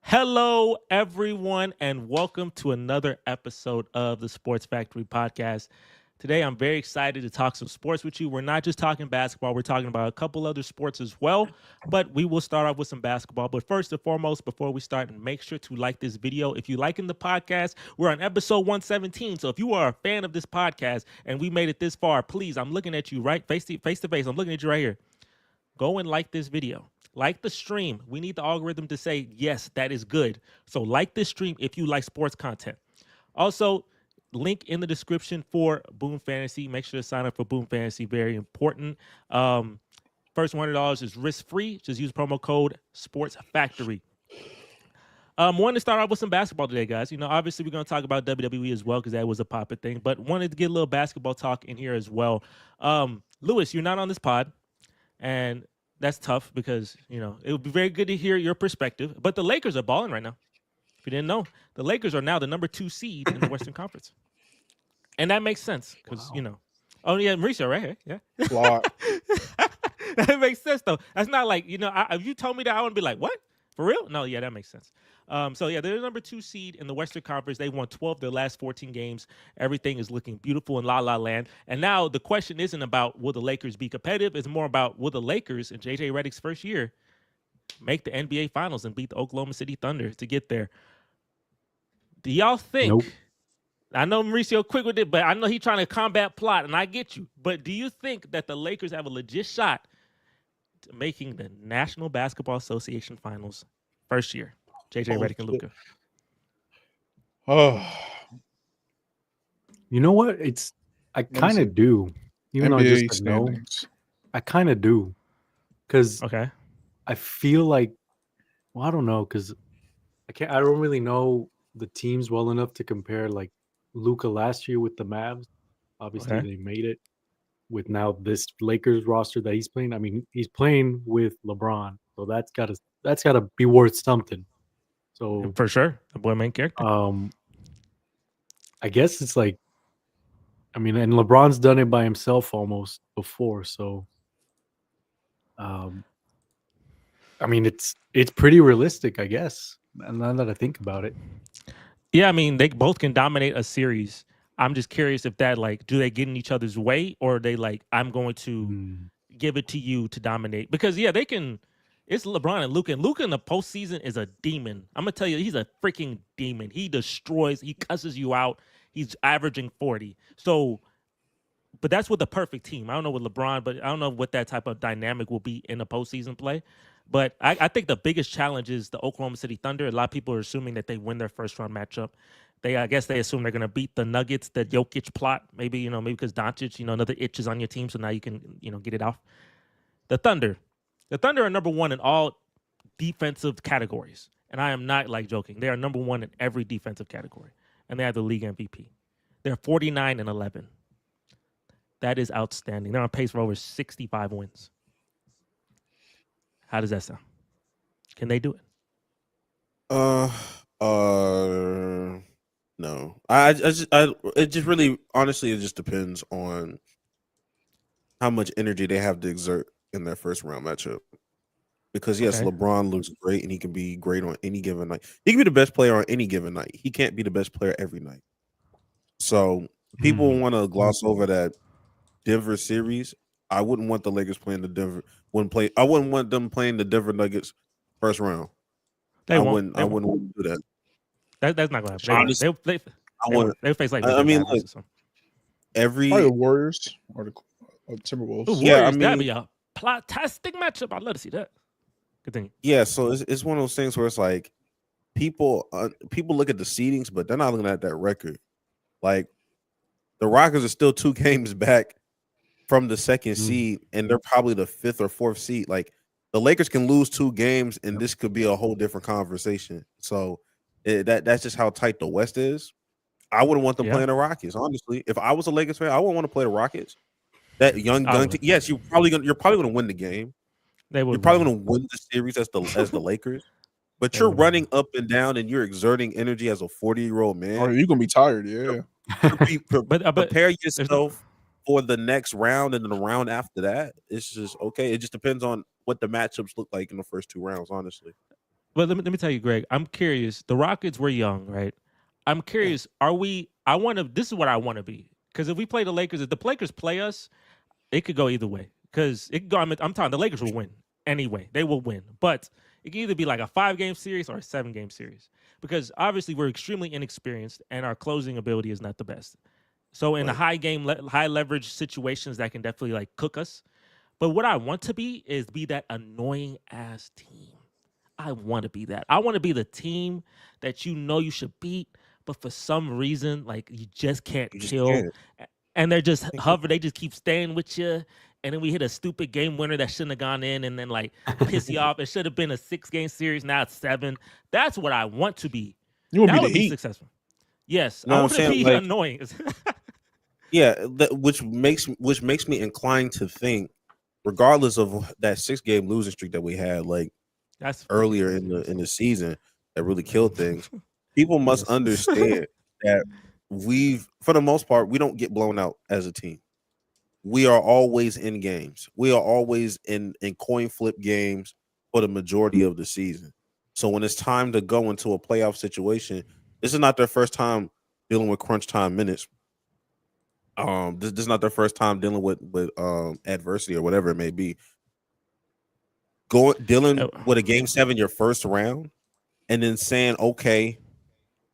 Hello, everyone, and welcome to another episode of the Sports Factory podcast. Today, I'm very excited to talk some sports with you. We're not just talking basketball, we're talking about a couple other sports as well, but we will start off with some basketball. But first and foremost, before we start, make sure to like this video. If you're liking the podcast, we're on episode 117. So if you are a fan of this podcast and we made it this far, please, I'm looking at you right face to face. I'm looking at you right here. Go and like this video. Like the stream. We need the algorithm to say, yes, that is good. So like this stream if you like sports content. Also, link in the description for Boom Fantasy. Make sure to sign up for Boom Fantasy. Very important. First $100 is risk-free. Just use promo code SPORTSFACTORY. Wanted to start off with some basketball today, guys. You know, obviously we're going to talk about WWE as well because that was a poppin' thing, but wanted to get a little basketball talk in here as well. Lewis, you're not on this pod, and that's tough because, you know, it would be very good to hear your perspective. But the Lakers are balling right now. If you didn't know, the Lakers are now the number 2 seed in the Western Conference. And that makes sense because, you know. Oh, yeah, Mauricio, right here. Yeah. That makes sense, though. That's not like, you know, if you told me that, I would be like, what? For real? No, yeah, that makes sense. So, yeah, they're the number 2 seed in the Western Conference. They won 12 of their last 14 games. Everything is looking beautiful in La La Land. And now the question isn't about will the Lakers be competitive. It's more about will the Lakers in J.J. Redick's first year make the NBA Finals and beat the Oklahoma City Thunder to get there. Do y'all think? Nope. I know Mauricio quick with it, but I know he's trying to combat plot, and I get you. But do you think that the Lakers have a legit shot to making the National Basketball Association Finals first year? JJ Redick and Luka. Oh, You know what? I kind of do, even though I NBA just said no. standings. I kind of do, because Okay. I feel like, well, I don't know, because I don't really know the teams well enough to compare. Like Luka last year with the Mavs, obviously Okay. they made it. With now this Lakers roster that he's playing, I mean, he's playing with LeBron, so that's gotta be worth something. So For sure. The boy main character. I guess it's like, I mean, and LeBron's done it by himself almost before, so I mean, it's pretty realistic, I guess. Now that I think about it, Yeah, I mean, they both can dominate a series. I'm just curious if that, like, do they get in each other's way, or are they like, I'm going to give it to you to dominate? Because, yeah, they can. It's LeBron and Luka. And Luka in the postseason is a demon. I'm going to tell you, he's a freaking demon. He destroys, he cusses you out. He's averaging 40. So, but that's with the perfect team. I don't know with LeBron, but I don't know what that type of dynamic will be in a postseason play. But I think the biggest challenge is the Oklahoma City Thunder. A lot of people are assuming that they win their first round matchup. I guess they assume they're going to beat the Nuggets, the Jokic plot. Maybe because doncic, another itch is on your team, so now you can, get it off. The Thunder are number 1 in all defensive categories, and I am not like joking. They are number 1 in every defensive category, and they have the league MVP. They're 49-11. That is outstanding. They're on pace for over 65 wins. How does that sound? Can they do it? No. It just really, honestly, it just depends on how much energy they have to exert in their first round matchup. Because yes, Okay. LeBron looks great and he can be great on any given night. He can be the best player on any given night. He can't be the best player every night. So people want to gloss over that Denver series. I wouldn't want the Lakers playing the Denver. I wouldn't want them playing the Denver Nuggets first round. They I won't. wouldn't want to do that. That's not going to happen. Honestly, They'll face like I mean, Mavericks look, or something. every Probably the Warriors or the Timberwolves. The Warriors, Yeah, I that'd be mean- a plot-tastic matchup. I'd love to see that. Continue. yeah. So it's one of those things where it's like people look at the seedings, but they're not looking at that record. Like the Rockets are still 2 games back from the second seed, and they're probably the 5th or 4th seed. Like the Lakers can lose 2 games, and this could be a whole different conversation. So that's just how tight the West is. I wouldn't want them playing the Rockets. Honestly, if I was a Lakers fan, I wouldn't want to play the Rockets. That young gun. Yes, you're probably gonna win the game. You're probably gonna win the series as the Lakers. But you're running up and down, and you're exerting energy as a 40-year-old man. Oh, you're gonna be tired, yeah. Prepare yourself for the next round and then the round after that. It's just okay. It just depends on what the matchups look like in the first 2 rounds, honestly. But let me tell you, Greg. I'm curious. The Rockets were young, right? I'm curious. Are we? I want to. This is what I want to be. Because if we play the Lakers, if the Lakers play us, it could go either way. Because it could go. I'm telling the Lakers will win anyway. They will win, but it can either be like a 5-game series or a 7-game series. Because obviously we're extremely inexperienced and our closing ability is not the best. So in the high leverage situations, that can definitely like cook us. But what I want to be is be that annoying ass team. I want to be that. I want to be the team that you know you should beat, but for some reason, like you just can't kill. And they're just hover. They just keep staying with you. And then we hit a stupid game winner that shouldn't have gone in and then like piss you off. It should have been a 6-game series. Now it's 7. That's what I want to be. You want that to be would the Heat. Successful. Yes. No, I I'm want to saying, be like, annoying. Yeah, which makes me inclined to think, regardless of that 6-game losing streak that we had, like That's earlier in the season, that really killed things. People must understand that for the most part, we don't get blown out as a team. We are always in games. We are always in coin flip games for the majority of the season. So when it's time to go into a playoff situation, this is not their first time dealing with crunch time minutes. This is not their first time dealing with adversity or whatever it may be. Dealing with a game 7 your first round, and then saying, okay,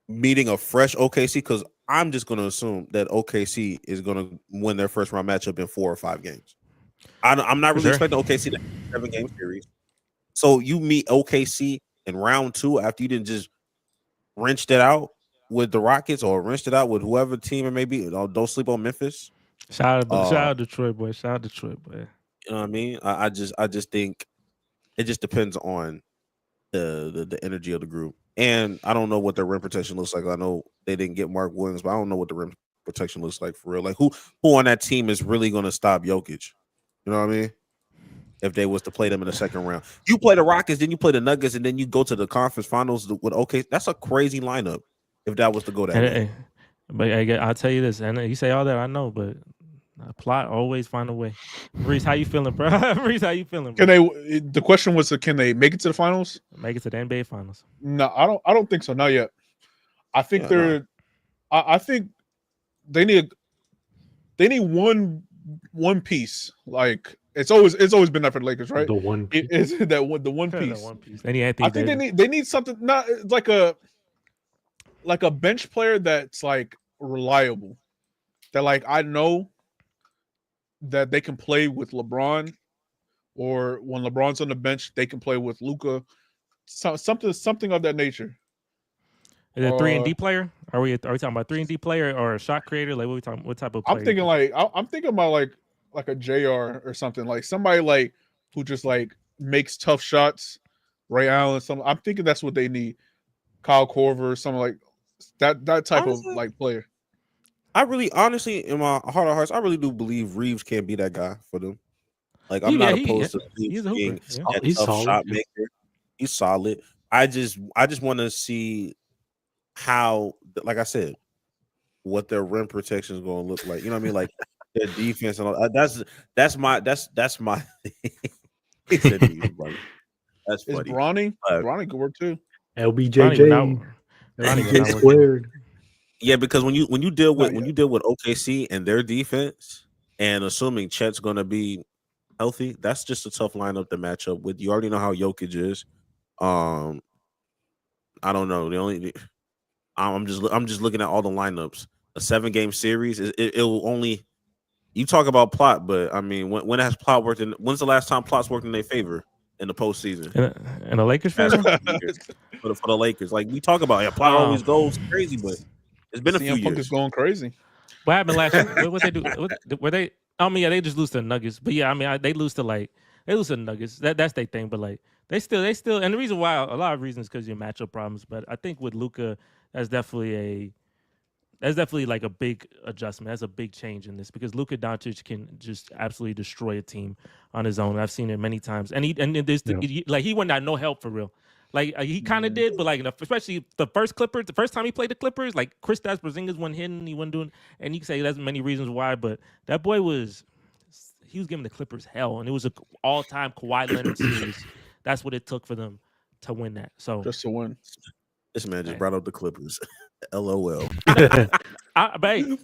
meeting a fresh OKC, because I'm just going to assume that OKC is going to win their first round matchup in 4 or 5 games. I'm not really expecting OKC to have a 7-game series. So you meet OKC in round 2 after you didn't just wrenched it out with the Rockets or wrenched it out with whoever team it may be. Don't sleep on Memphis. Shout out Detroit, boy. Shout out Detroit, boy. You know what I mean? I just think it just depends on the energy of the group. And I don't know what their rim protection looks like. I know they didn't get Mark Williams, but I don't know what the rim protection looks like for real. Like who on that team is really going to stop Jokic? You know what I mean? If they was to play them in the second round, you play the Rockets, then you play the Nuggets, and then you go to the conference finals with OK. That's a crazy lineup if that was to go that way. But I'll tell you this, and you say all that I know, but plot always find a way. Reese, how you feeling, bro? Reese, how you feeling, bro? The question was, can they make it to the finals? Make it to the NBA finals? No, I don't think so. Not yet. I think I think they need one piece. Like it's always been that for the Lakers, right? The one piece. It's the one piece. I think they need something, not like a bench player that's like reliable. That like I know that they can play with LeBron, or when LeBron's on the bench, they can play with Luka. Something of that nature. Is it a 3-and-D player? Are we talking about 3-and-D player or a shot creator? Like what we talking? What type of player? I'm thinking about like a JR or something, like somebody like who just like makes tough shots. Ray Allen, I'm thinking that's what they need. Kyle Korver, something like that type of like player. I really, honestly, in my heart of hearts, I really do believe Reeves can't be that guy for them. Like I'm not opposed to Reeves being a tough shot maker. He's solid. I just want to see how, like I said, what their rim protection is going to look like. You know what I mean? Like their defense and all. That's my. He said that's funny. Is Bronny could work too. LBJJ. LBJ squared. Yeah, because when you deal with OKC and their defense, and assuming Chet's going to be healthy, that's just a tough lineup to match up with. You already know how Jokic is. I don't know. I'm just looking at all the lineups. A 7-game series, it will only. You talk about plot, but I mean, when has plot worked? When's the last time plot's worked in their favor in the postseason? And the Lakers favor for the Lakers, like we talk about, plot always goes crazy, but it's been a few years. Is going crazy. What happened last year? What they do? Were they? I mean, yeah, they just lose to the Nuggets. But yeah, I mean, they lose to the Nuggets. That's their thing. But like, they still, and the reason why, a lot of reasons, because your matchup problems. But I think with Luka, that's definitely like a big adjustment. That's a big change in this, because Luka Doncic can just absolutely destroy a team on his own. I've seen it many times, and he wouldn't have no help for real. Like he kind of did, but like especially the first time he played the Clippers, like Kristaps Porzingis wasn't hitting, he wasn't doing, and you can say there's many reasons why, but that boy was giving the Clippers hell, and it was an all-time Kawhi Leonard series. That's what it took for them to win that. So just to win. This man just brought up the Clippers. LOL. Babe,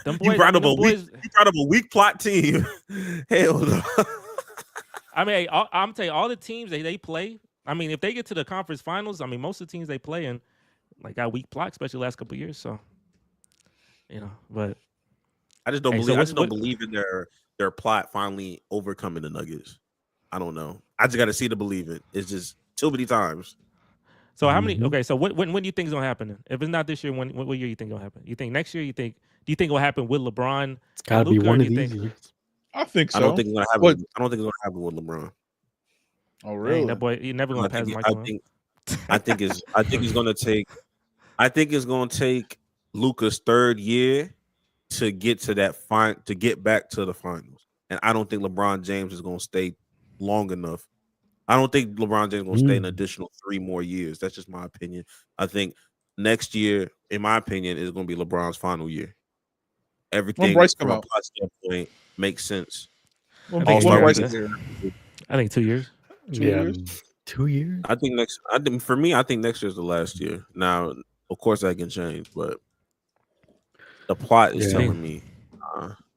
them boys, You brought up them a boys, weak. You brought up a weak plot team. Hell no. I mean, I'm telling you, all the teams they play. I mean, if they get to the conference finals, I mean, most of the teams they play in like got weak plot, especially the last couple of years. So, but I just don't Hey, believe. so I just don't believe in their plot finally overcoming the Nuggets. I don't know. I just got to see to believe it. It's just too many times. So how many? Okay, so when do you think is gonna happen? Then? If it's not this year, what year you think gonna happen? You think next year? Do you think it'll happen with LeBron? It's got to be Luka, one or of do you these think- years. I think so. I don't think it's gonna happen. What? I don't think it's gonna happen with LeBron. Oh, Dang, really? that boy, he never gonna pass Michael. I think it's gonna take. I think it's gonna take Luka's third year to get to to get back to the finals, and I don't think LeBron James is gonna stay long enough. I don't think LeBron James is gonna stay an additional 3 more years. That's just my opinion. I think next year, in my opinion, is gonna be LeBron's final year. Everything Bryce from come a out? plot standpoint makes sense. When I think All-Star it's Bryce years. is here? I think 2 years. 2 Yeah, years? 2 years. I think for me, I think next year's the last year. Now, of course, that can change, but the plot is Yeah. telling me,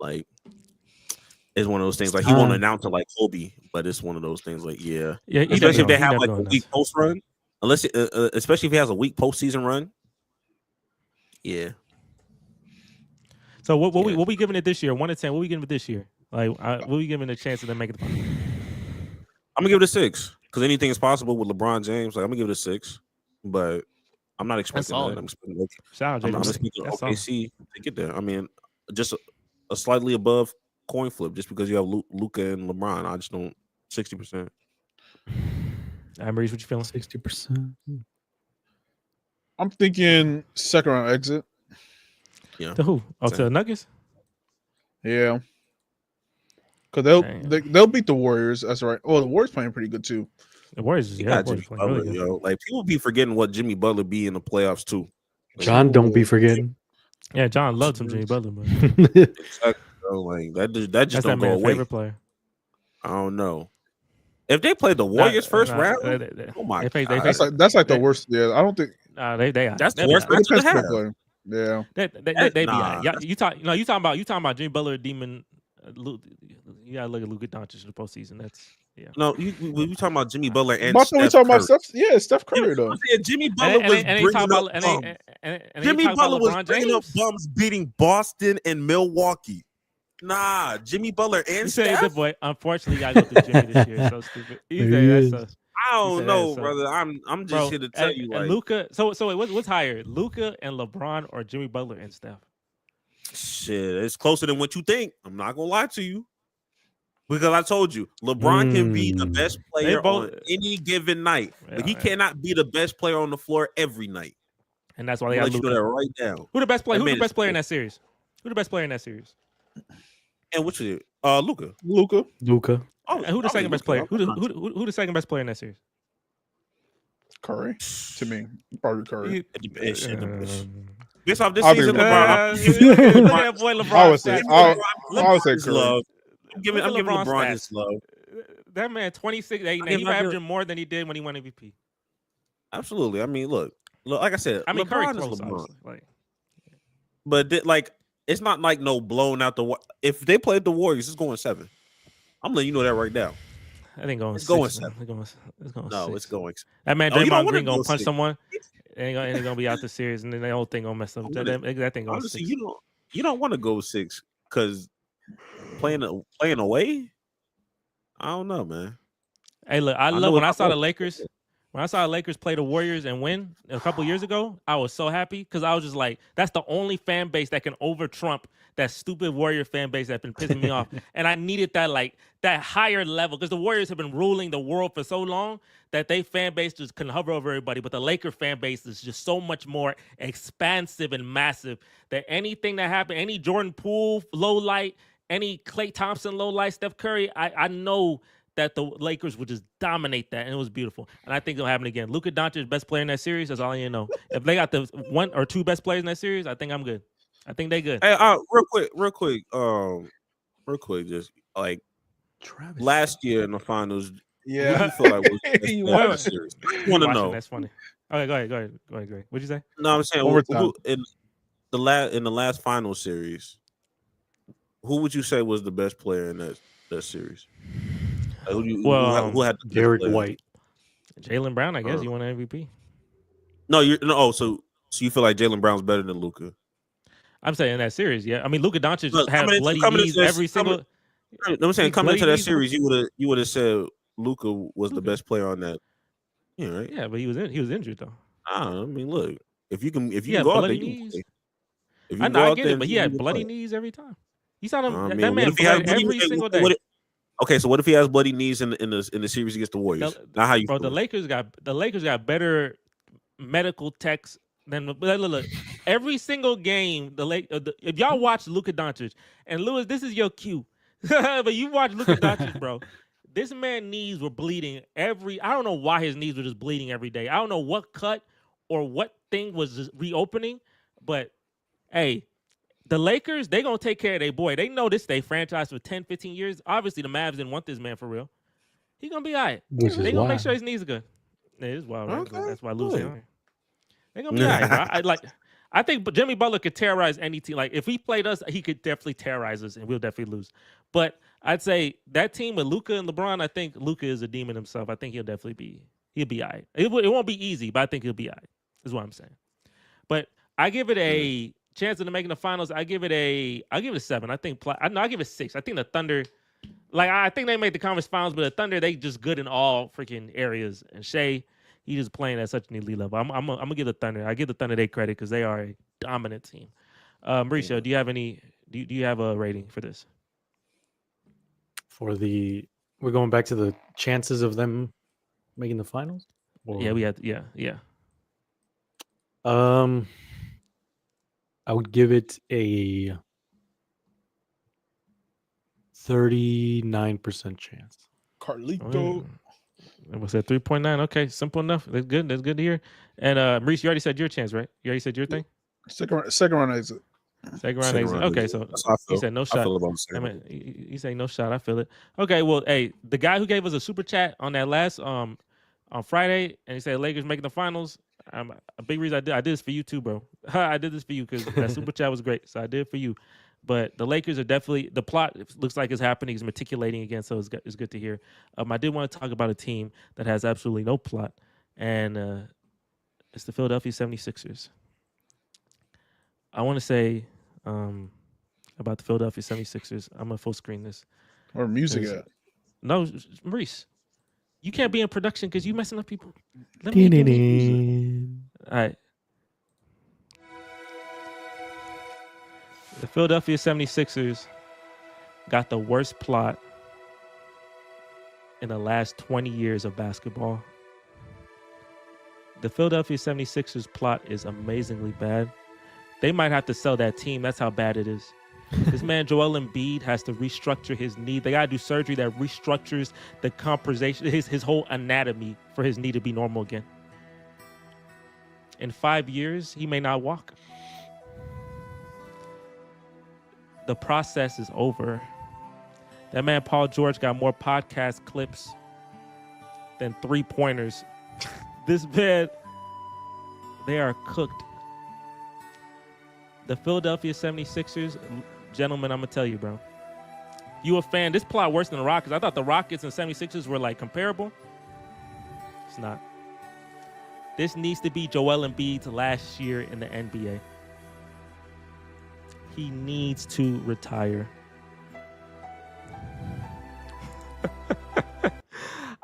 like, it's one of those things. It's Like he won't time. announce it like Kobe, but it's one of those things. Like, yeah, Yeah, he especially if never they have gonna- like he a never weak gonna post run, especially if he has a weak postseason run. Yeah, So what Yeah. we giving it this year? 1 to 10. What we giving it this year? Like what we giving a chance of them making the finals? I'm gonna give it a 6 because anything is possible with LeBron James. Like I'm gonna give it a 6, but I'm not expecting solid. that. I'm expecting Shout out, I'm Jaden. expecting That's solid. OKC to get there. I mean, just a slightly above coin flip, just because you have Luka and LeBron. I just don't 60%. Maurice, what you feeling? 60%. I'm thinking second round exit. Yeah, To who? Oh, to the Nuggets? Yeah. Because Dang. they'll beat the Warriors. That's right. Oh, the Warriors playing pretty good too. The Warriors, you yeah, got the Warriors Jimmy playing Butler, really good. yo. Like people be forgetting what Jimmy Butler be in the playoffs too. John, don't be forgetting. Yeah, John loves him, Jimmy Butler, but Exactly, bro. Like that just that's don't that go man's away. favorite player. I don't know. If they play the Warriors first round, oh my They god, That's like the They- worst. Yeah, I don't think they are. that's the They be worst all right. match it to depends who have. they play. Yeah. They be Nah, all right. You talking about Jimmy Butler, Demon. You gotta look at Luka Doncic in the postseason. That's No, we talking about Jimmy Butler and But I thought we Steph talking about Curry. Steph. Yeah, Steph Curry though. I'm saying Jimmy Butler and was he bringing talking up about bums. and Jimmy he talking Butler about was LeBron bringing up James. bums beating Boston and Milwaukee. Nah, Jimmy Butler You and say Steph. the boy. Unfortunately, I go through Jimmy this year. So stupid. You There he say that's is. I He don't said know, that, so- brother. I'm just bro. here to tell you, and like, Luka. So wait, what's higher, Luka and LeBron or Jimmy Butler and Steph? shit, it's closer than what you think. I'm not gonna lie to you. Because I told you, LeBron can be the best player both- on any given night, but he Yeah. cannot be the best player on the floor every night. And that's why they I'll got let you know Luka. that right now. Who the best player? That Who's man the best is player in good. that series? Who the best player in that series? And which is Luka. Luka. Luka. And who the second best player? Who the second best player in that series? Curry. To me, probably Curry. Based off this I'll be season, real. LeBron. Look at that boy LeBron. I would say. stats. I would say his Curry. love. I'm giving Look at LeBron LeBron's his love. That man, 26. He give averaging more than he did when he won MVP. Absolutely. I mean, look, like I said, I mean, Curry LeBron is close, LeBron. obviously. Like, But like, it's not like no blown out the. If they played the Warriors, it's going 7. I'm letting you know that right now. I think going It's 6. going It's 7. going No, 6. it's going. That man, Oh, you don't Draymond wanna Green go gonna punch 6. someone. Ain't gonna be out the series, and then the whole thing gonna mess up. That thing going Honestly, 6. you don't want to go 6 because playing away. I don't know, man. Hey, look, I know love when I it's saw not the worth Lakers. When I saw the Lakers play the Warriors and win a couple years ago, I was so happy because I was just like, that's the only fan base that can over trump that stupid Warrior fan base that's been pissing me off. And I needed that higher level because the Warriors have been ruling the world for so long that they fan base just can hover over everybody. But the Laker fan base is just so much more expansive and massive that anything that happened, any Jordan Poole low light, any Klay Thompson low light, Steph Curry, I know that the Lakers would just dominate that, and it was beautiful. And I think it'll happen again. Luka Doncic, best player in that series. That's all I need to know. If they got the 1 or 2 best players in that series, I think I'm good. I think they good. Hey, real quick, just like Travis. last year in the finals, Yeah. Who you feel like was the best He player in won. the series? I want to Watching, know. that's funny. Okay, go ahead, Greg. What'd you say? No, I'm saying One more time. who in the last final series, who would you say was the best player in that series? Like, who had the best Derek player? White. Jaylen Brown, I guess. You won MVP. So you feel like Jaylen Brown's better than Luka? I'm saying in that series, yeah. I mean, Luka Doncic Look, had bloody knees every single. I'm saying coming into bloody that knees. series, you would have said Luka was the best player on that. Yeah, right. Yeah, but he was injured though. I mean, look, if you can Yeah, go out there, bloody you can knees. play. If I you know, go I out get there, it, but he had you can bloody play. knees every time. You saw him. I mean, That man bled every single day. Okay, so what if he has bloody knees in the series against the Warriors? Not how you Bro, feel. the Lakers got better medical techs than look. Every single game, if y'all watch Luka Doncic and Lewis, this is your cue. But you watch Luka Doncic, bro. This man's knees were bleeding I don't know why his knees were just bleeding every day. I don't know what cut or what thing was just reopening, but hey, the Lakers, they going to take care of their boy. They know this they franchise for 10, 15 years. Obviously, the Mavs didn't want this man for real. He going to be all right. They going to make sure his knees are good. It is wild, right? Okay. That's why losing. They're going to be all right, bro. I think Jimmy Butler could terrorize any team. Like, if he played us, he could definitely terrorize us, and we'll definitely lose. But I'd say that team with Luka and LeBron, I think Luka is a demon himself. I think he'll be all right. It won't be easy, but I think he'll be all right, is what I'm saying. But I give it a chance of making the finals. I'll give it a 7. I give it 6. I think the Thunder, I think they made the conference finals, but the Thunder, they just good in all freaking areas. And Shea, he just playing at such an elite level. I'm gonna give the Thunder. I give the Thunder their credit because they are a dominant team. Mauricio, do you have any? Do you have a rating for this? We're going back to the chances of them making the finals. Yeah, we had. Yeah. I would give it a 39% chance. Carlito. It was at 3.9. Okay, simple enough. That's good. That's good to hear. And Maurice, you already said your chance, right? You already said your thing. Second round exit. Second round exit. Okay, so he said no shot. He said no shot. I feel it. Okay, well, hey, the guy who gave us a super chat on that last on Friday, and he said Lakers making the finals. A big reason I did this for you too, bro. I did this for you because that super chat was great, so I did it for you. But the Lakers are definitely, the plot looks like it's happening. He's matriculating again, so it's good to hear. I did want to talk about a team that has absolutely no plot, and it's the Philadelphia 76ers. I want to say about the Philadelphia 76ers. I'm going to full screen this. Or music at? No, Maurice. You can't be in production because you messing up people. All right. The Philadelphia 76ers got the worst plot in the last 20 years of basketball. The Philadelphia 76ers plot is amazingly bad. They might have to sell that team. That's how bad it is. This man, Joel Embiid, has to restructure his knee. They got to do surgery that restructures the compensation, his whole anatomy for his knee to be normal again. In 5 years, he may not walk. The process is over. That man, Paul George, got more podcast clips than 3-pointers. This man, they are cooked. The Philadelphia 76ers, gentlemen, I'm going to tell you, bro. You a fan? This plot worse than the Rockets. I thought the Rockets and 76ers were like comparable. It's not. This needs to be Joel Embiid's last year in the NBA. He needs to retire.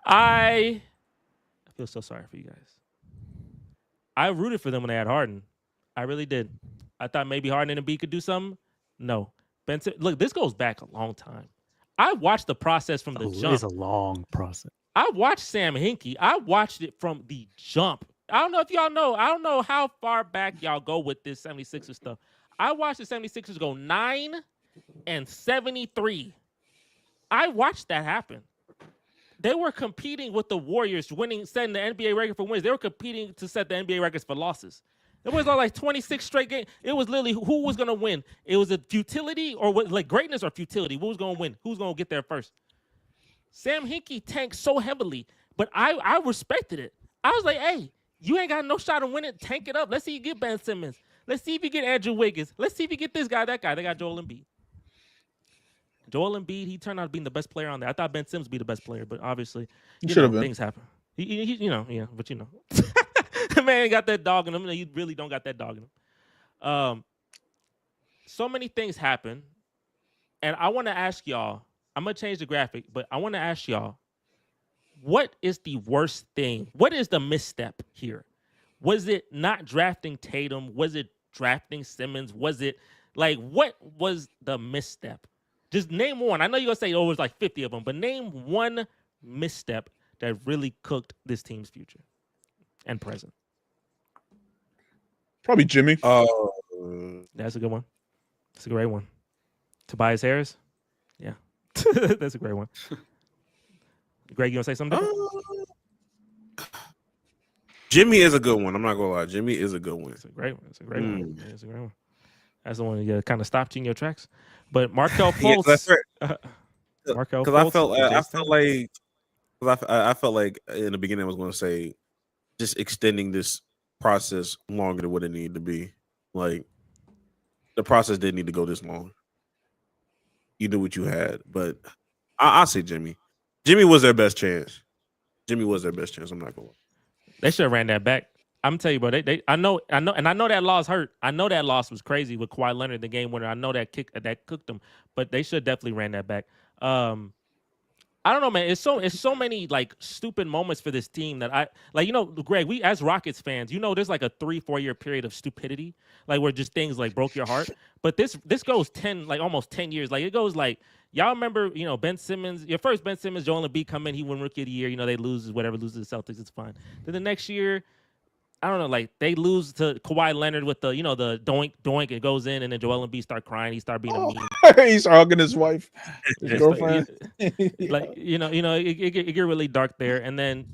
I feel so sorry for you guys. I rooted for them when they had Harden. I really did. I thought maybe Harden and Embiid could do something. No. Look, this goes back a long time. I watched the process from the jump. It's a long process. I watched Sam Hinkie. I watched it from the jump. I don't know if y'all know. I don't know how far back y'all go with this 76ers stuff. I watched the 76ers go 9-73. I watched that happen. They were competing with the Warriors, setting the NBA record for wins. They were competing to set the NBA records for losses. It was all like 26 straight games. It was literally who was going to win. It was a futility or greatness or futility. Who was going to win? Who's going to get there first? Sam Hinkie tanked so heavily, but I respected it. I was like, hey, you ain't got no shot to win it. Tank it up. Let's see you get Ben Simmons. Let's see if you get Andrew Wiggins. Let's see if you get this guy, that guy. They got Joel Embiid. Joel Embiid, he turned out being the best player on there. I thought Ben Simmons would be the best player, but obviously, things happen. He but the man ain't got that dog in him. You really don't got that dog in him. So many things happen, and I want to ask y'all. I'm gonna change the graphic, but I want to ask y'all, what is the worst thing? What is the misstep here? Was it not drafting Tatum? Was it drafting Simmons? Was it like what was the misstep? Just name one. I know you're gonna say, oh, it was like 50 of them, but name one misstep that really cooked this team's future and present. Probably Jimmy. That's a good one. That's a great one. Tobias Harris. Yeah, that's a great one. Greg, you want to say something? Jimmy is a good one. I'm not gonna lie. Jimmy is a good one. It's a great one. It's a great one. It's a great one. That's the one that kind of stopped you in your tracks. But Markelle Fultz. That's right. Markelle Because Fultz. I felt like in the beginning I was going to say just extending this process longer than what it needed to be. Like the process didn't need to go this long. You knew what you had, but I'll say Jimmy. Jimmy was their best chance. I'm not going to lie. They should have ran that back. I'm telling you, bro. I know, and I know that loss hurt. I know that loss was crazy with Kawhi Leonard, the game winner. I know that cooked them, but they should definitely ran that back. I don't know, man. It's so many like stupid moments for this team that I like. Greg, we as Rockets fans, there's like a 3-4 year period of stupidity, like where just things like broke your heart. But this goes almost 10 years. Like it goes like y'all remember, Ben Simmons, your first Ben Simmons, Joel Embiid come in, he win Rookie of the Year. They lose to the Celtics, it's fine. Then the next year, I don't know, like they lose to Kawhi Leonard with the doink, it goes in, and then Joel Embiid start crying, he start being a meme. He's hugging his wife, his girlfriend. It get really dark there, and then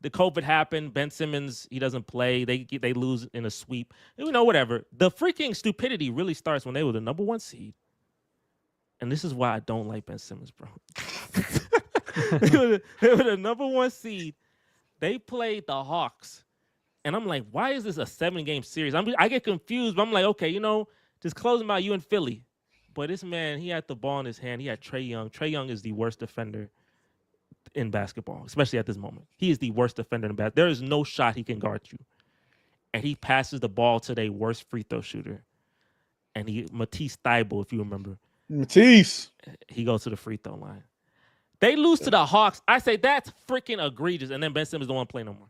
the COVID happened. Ben Simmons, he doesn't play. They lose in a sweep. Whatever. The freaking stupidity really starts when they were the number 1 seed, and this is why I don't like Ben Simmons, bro. They were the number 1 seed. They played the Hawks. And I'm like, why is this a 7-game series? I get confused, but I'm like, okay, just close them out, you in Philly. But this man, he had the ball in his hand. He had Trae Young. Trae Young is the worst defender in basketball, especially at this moment. He is the worst defender in basketball. There is no shot he can guard you. And he passes the ball to their worst free throw shooter. And Matisse Thybulle, if you remember. Matisse. He goes to the free throw line. They lose to the Hawks. I say that's freaking egregious. And then Ben Simmons don't want to play no more.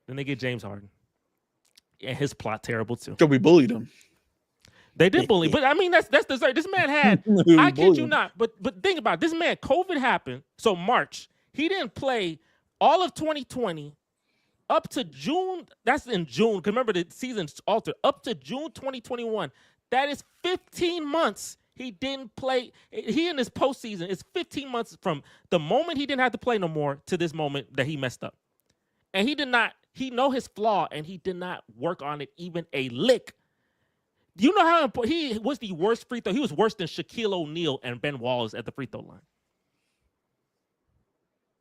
Then they get James Harden. And his plot terrible too. So we bullied him. They did bully, but I mean that's dessert. This man had, I kid you not, but think about it. This man, COVID happened. So March, he didn't play all of 2020 up to June. That's in June. Because remember the season's altered. Up to June 2021. That is 15 months. He didn't play. He in his postseason is 15 months from the moment he didn't have to play no more to this moment that he messed up. And he did not. He know his flaw, and he did not work on it even a lick. You know how important he was the worst free throw. He was worse than Shaquille O'Neal and Ben Wallace at the free throw line.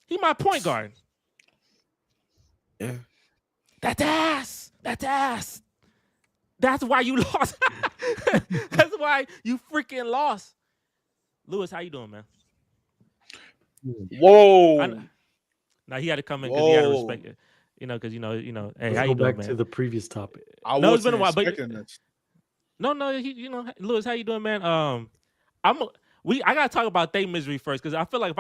He my point guard. Yeah. That's ass. That's why you lost. That's why you freaking lost. Lewis, how you doing, man? Whoa. Now he had to come in because he had to respect it. Because hey, how you doing, man? Back to the previous topic. It's been a while, but this. No, Lewis, how you doing, man? I gotta talk about their misery first because I feel like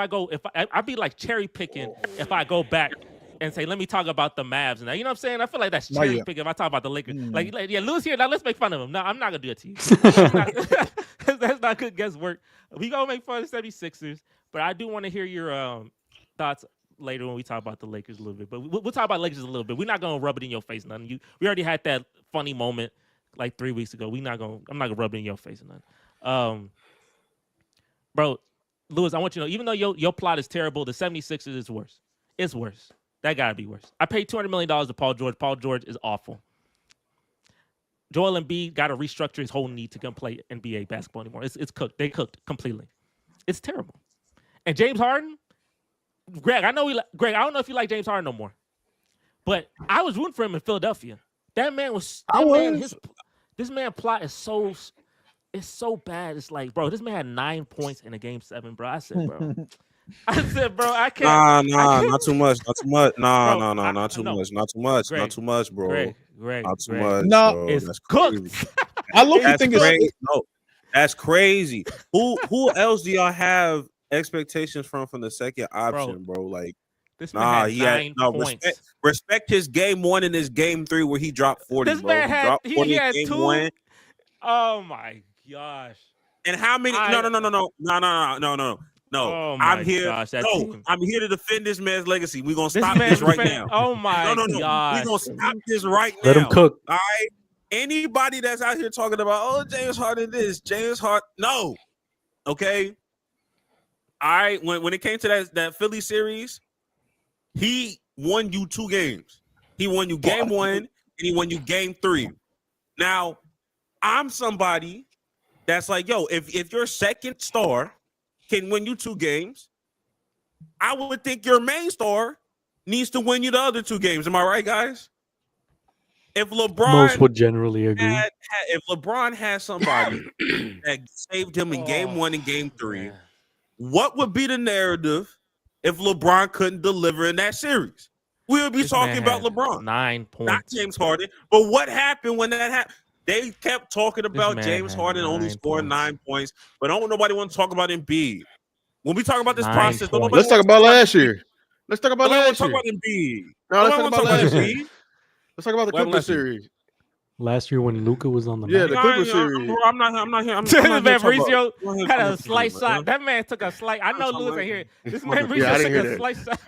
I'd be like cherry picking if I go back and say, let me talk about the Mavs. Now, you know what I'm saying? I feel like that's cherry picking if I talk about the Lakers. Like, Lewis here, now let's make fun of him. No, I'm not gonna do it to you. That's not good guesswork. We gonna make fun of the 76ers, but I do want to hear your thoughts later when we talk about the Lakers a little bit. But we'll talk about Lakers a little bit. We're not gonna rub it in your face, nothing. We already had that funny moment like 3 weeks ago. I'm not gonna rub it in your face or nothing. Bro, Lewis, I want you to know, even though your plot is terrible, the 76ers is worse. It's worse. That gotta be worse. I paid $200 million to Paul George. Paul George is awful. Joel Embiid got to restructure his whole need to come play NBA basketball anymore. It's cooked. They cooked completely. It's terrible. And James Harden, Greg, I know Greg. I don't know if you like James Harden no more, but I was rooting for him in Philadelphia. That man was. This man plot is so. It's so bad. It's like, bro, this man had 9 points in a game 7, bro. I said, bro, I can't. Not too much. Not too much. Bro, Not too much. Not too much. Greg, Not too much, bro. Greg, Not too Greg. much. No, bro. It's That's cooked. crazy. I look That's think crazy. it's No, that's crazy. Who else do y'all have expectations from the second option, bro? Like, this man had 9 points. Respect his game 1 and his game 3 where he dropped 40. This bro. man had he had game 2. 1. Oh my gosh. And how many? No. Oh my I'm here. gosh, that no, team. I'm here to defend this man's legacy. We're gonna This stop man this right defend- now. Oh my No. gosh. We're gonna stop this right now. Let him cook. All right. Anybody that's out here talking about, oh, James Harden this, James Harden, no. Okay. All right. When it came to that Philly series, he won you 2 games. He won you game 1 and he won you game 3. Now, I'm somebody that's like, yo, if your second star can win you 2 games, I would think your main star needs to win you the other 2 games. Am I right, guys? If LeBron Most would generally agree. if LeBron had somebody that saved him in game 1 and game 3, what would be the narrative if LeBron couldn't deliver in that series? We would be talking about LeBron, 9 points, not James Harden. But what happened when that happened? They kept talking about James Harden only scoring 9 points, but nobody want to talk about Embiid. When we talk about this process, let's talk about last year. Let's talk about last year. Talk about Embiid. No, let's talk about last year. Embiid. Let's talk about the Clippers series. Last year when Luka was on the Yeah, Mavs. the Clippers series. I'm not here. I'm Mauricio had a slight shot. That man took a slight. I know Lewis ain't here. This man Mauricio took a slight shot.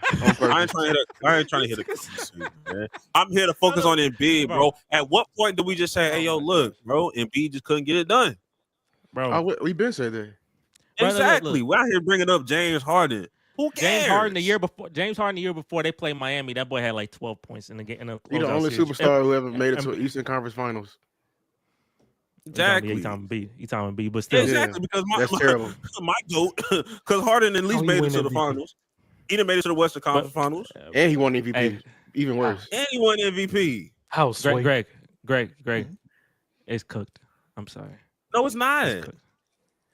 I ain't trying to hit a. I'm here to focus on Embiid, bro. At what point do we just say, "Hey, yo, look, bro, Embiid just couldn't get it done"? Bro, We been said that. Exactly. We're out here bringing up James Harden. Who cares? James Harden the year before they played Miami, that boy had like 12 points in the game. He's the only superstar who ever made it to Eastern Conference Finals. Exactly. You talking B, but still. Exactly, because that's terrible. My goat, because Harden at least made it to the finals. He done made it to the Western Conference Finals. And he won MVP. Even worse. And he won MVP. How sweet. Greg, it's cooked. I'm sorry. No, it's not.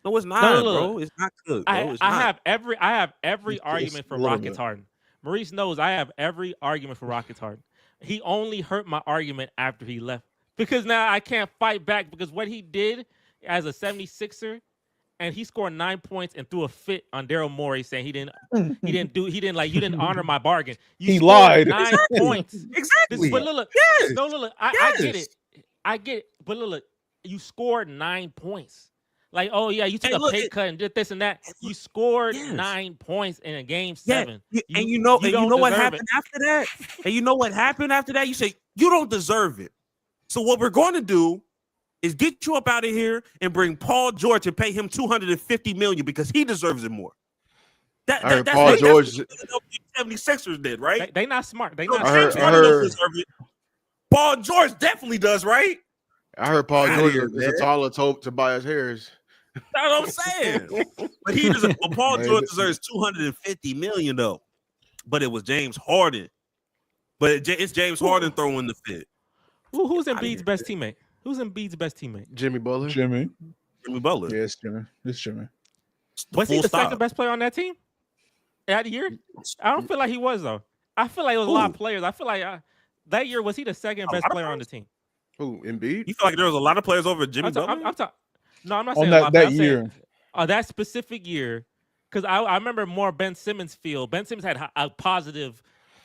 No, it's not, bro. It's not cooked. Bro. I have every argument for Rockets Harden. Maurice knows I have every argument for Rockets Harden. He only hurt my argument after he left. Because now I can't fight back because what he did as a 76er, and he scored 9 points and threw a fit on Daryl Morey saying you didn't honor my bargain. He lied. 9 points. Exactly. But look, yes. Look, I get it. I get it. But look, you scored 9 points. Like, oh yeah, you took a pay cut and did this and that. You scored 9 points in a game 7. And you know what happened after that? And you know what happened after that? You say you don't deserve it. So what we're going to do is get you up out of here and bring Paul George and pay him $250 million because he deserves it more. That's Paul George. That's what the 76ers did, right? They not smart. They No, not. James Harden don't deserve it. Paul George definitely does, right? I heard Paul George is a taller Tobias Harris. That's what I'm saying. But Paul George deserves $250 million though. But it was James Harden. But it's James Harden throwing the fit. Who's Embiid's best teammate? Who's Embiid's best teammate? Jimmy Butler. Jimmy Butler. Yeah, it's Jimmy. It's Jimmy. Was he the second best player on that team? That year? I don't feel like he was though. I feel like it was a lot of players. I feel like that year was he the second best player on the team? Who, Embiid? You feel like there was a lot of players over Jimmy Butler? I'm talking. No, I'm not on saying that year. That specific year, because I remember more Ben Simmons feel. Ben Simmons had a positive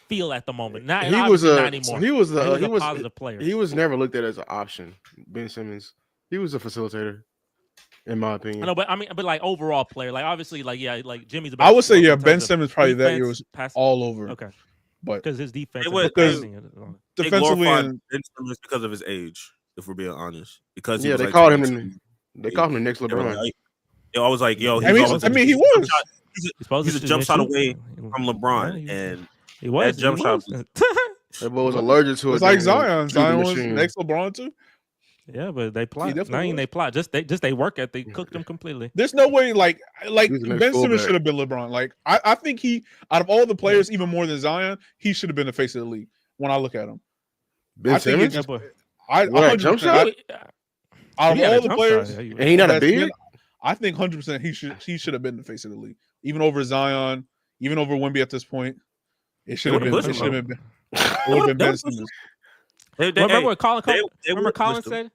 feel at the moment. Not he was not anymore. He was a positive player. He was never looked at as an option. Ben Simmons. He was a facilitator, in my opinion. I know, but like overall player, like obviously, like Jimmy's the best. I would say Ben Simmons probably that year was passing. all over. Okay, but because his defense, defensively, and Ben Simmons because of his age. If we're being honest, because they called him the next LeBron. I was like, yo, he was. He's a jump shot away from LeBron, and he was that jump shot. That boy was allergic to it. It's like Zion. Zion was next LeBron too. Yeah, but they plot. definitely Not even was. they plot. Just they work at. They cooked them completely. There's no way like He's the next Ben Simmons fullback. should have been LeBron. Like I think he out of all the players, even more than Zion, he should have been the face of the league. When I look at him, Ben I think it Simmons. just- boy. I What, 100%. jump shot? Out of He had a all the jump players, shot. And he not a that's been- big. I think 100% he should have been the face of the league, even over Zion, even over Wemby at this point. It should have would've been. pushed It him, should have bro. been. It would have been Ben Simmons. Remember what Colin? they Remember would've Colin pushed him. said.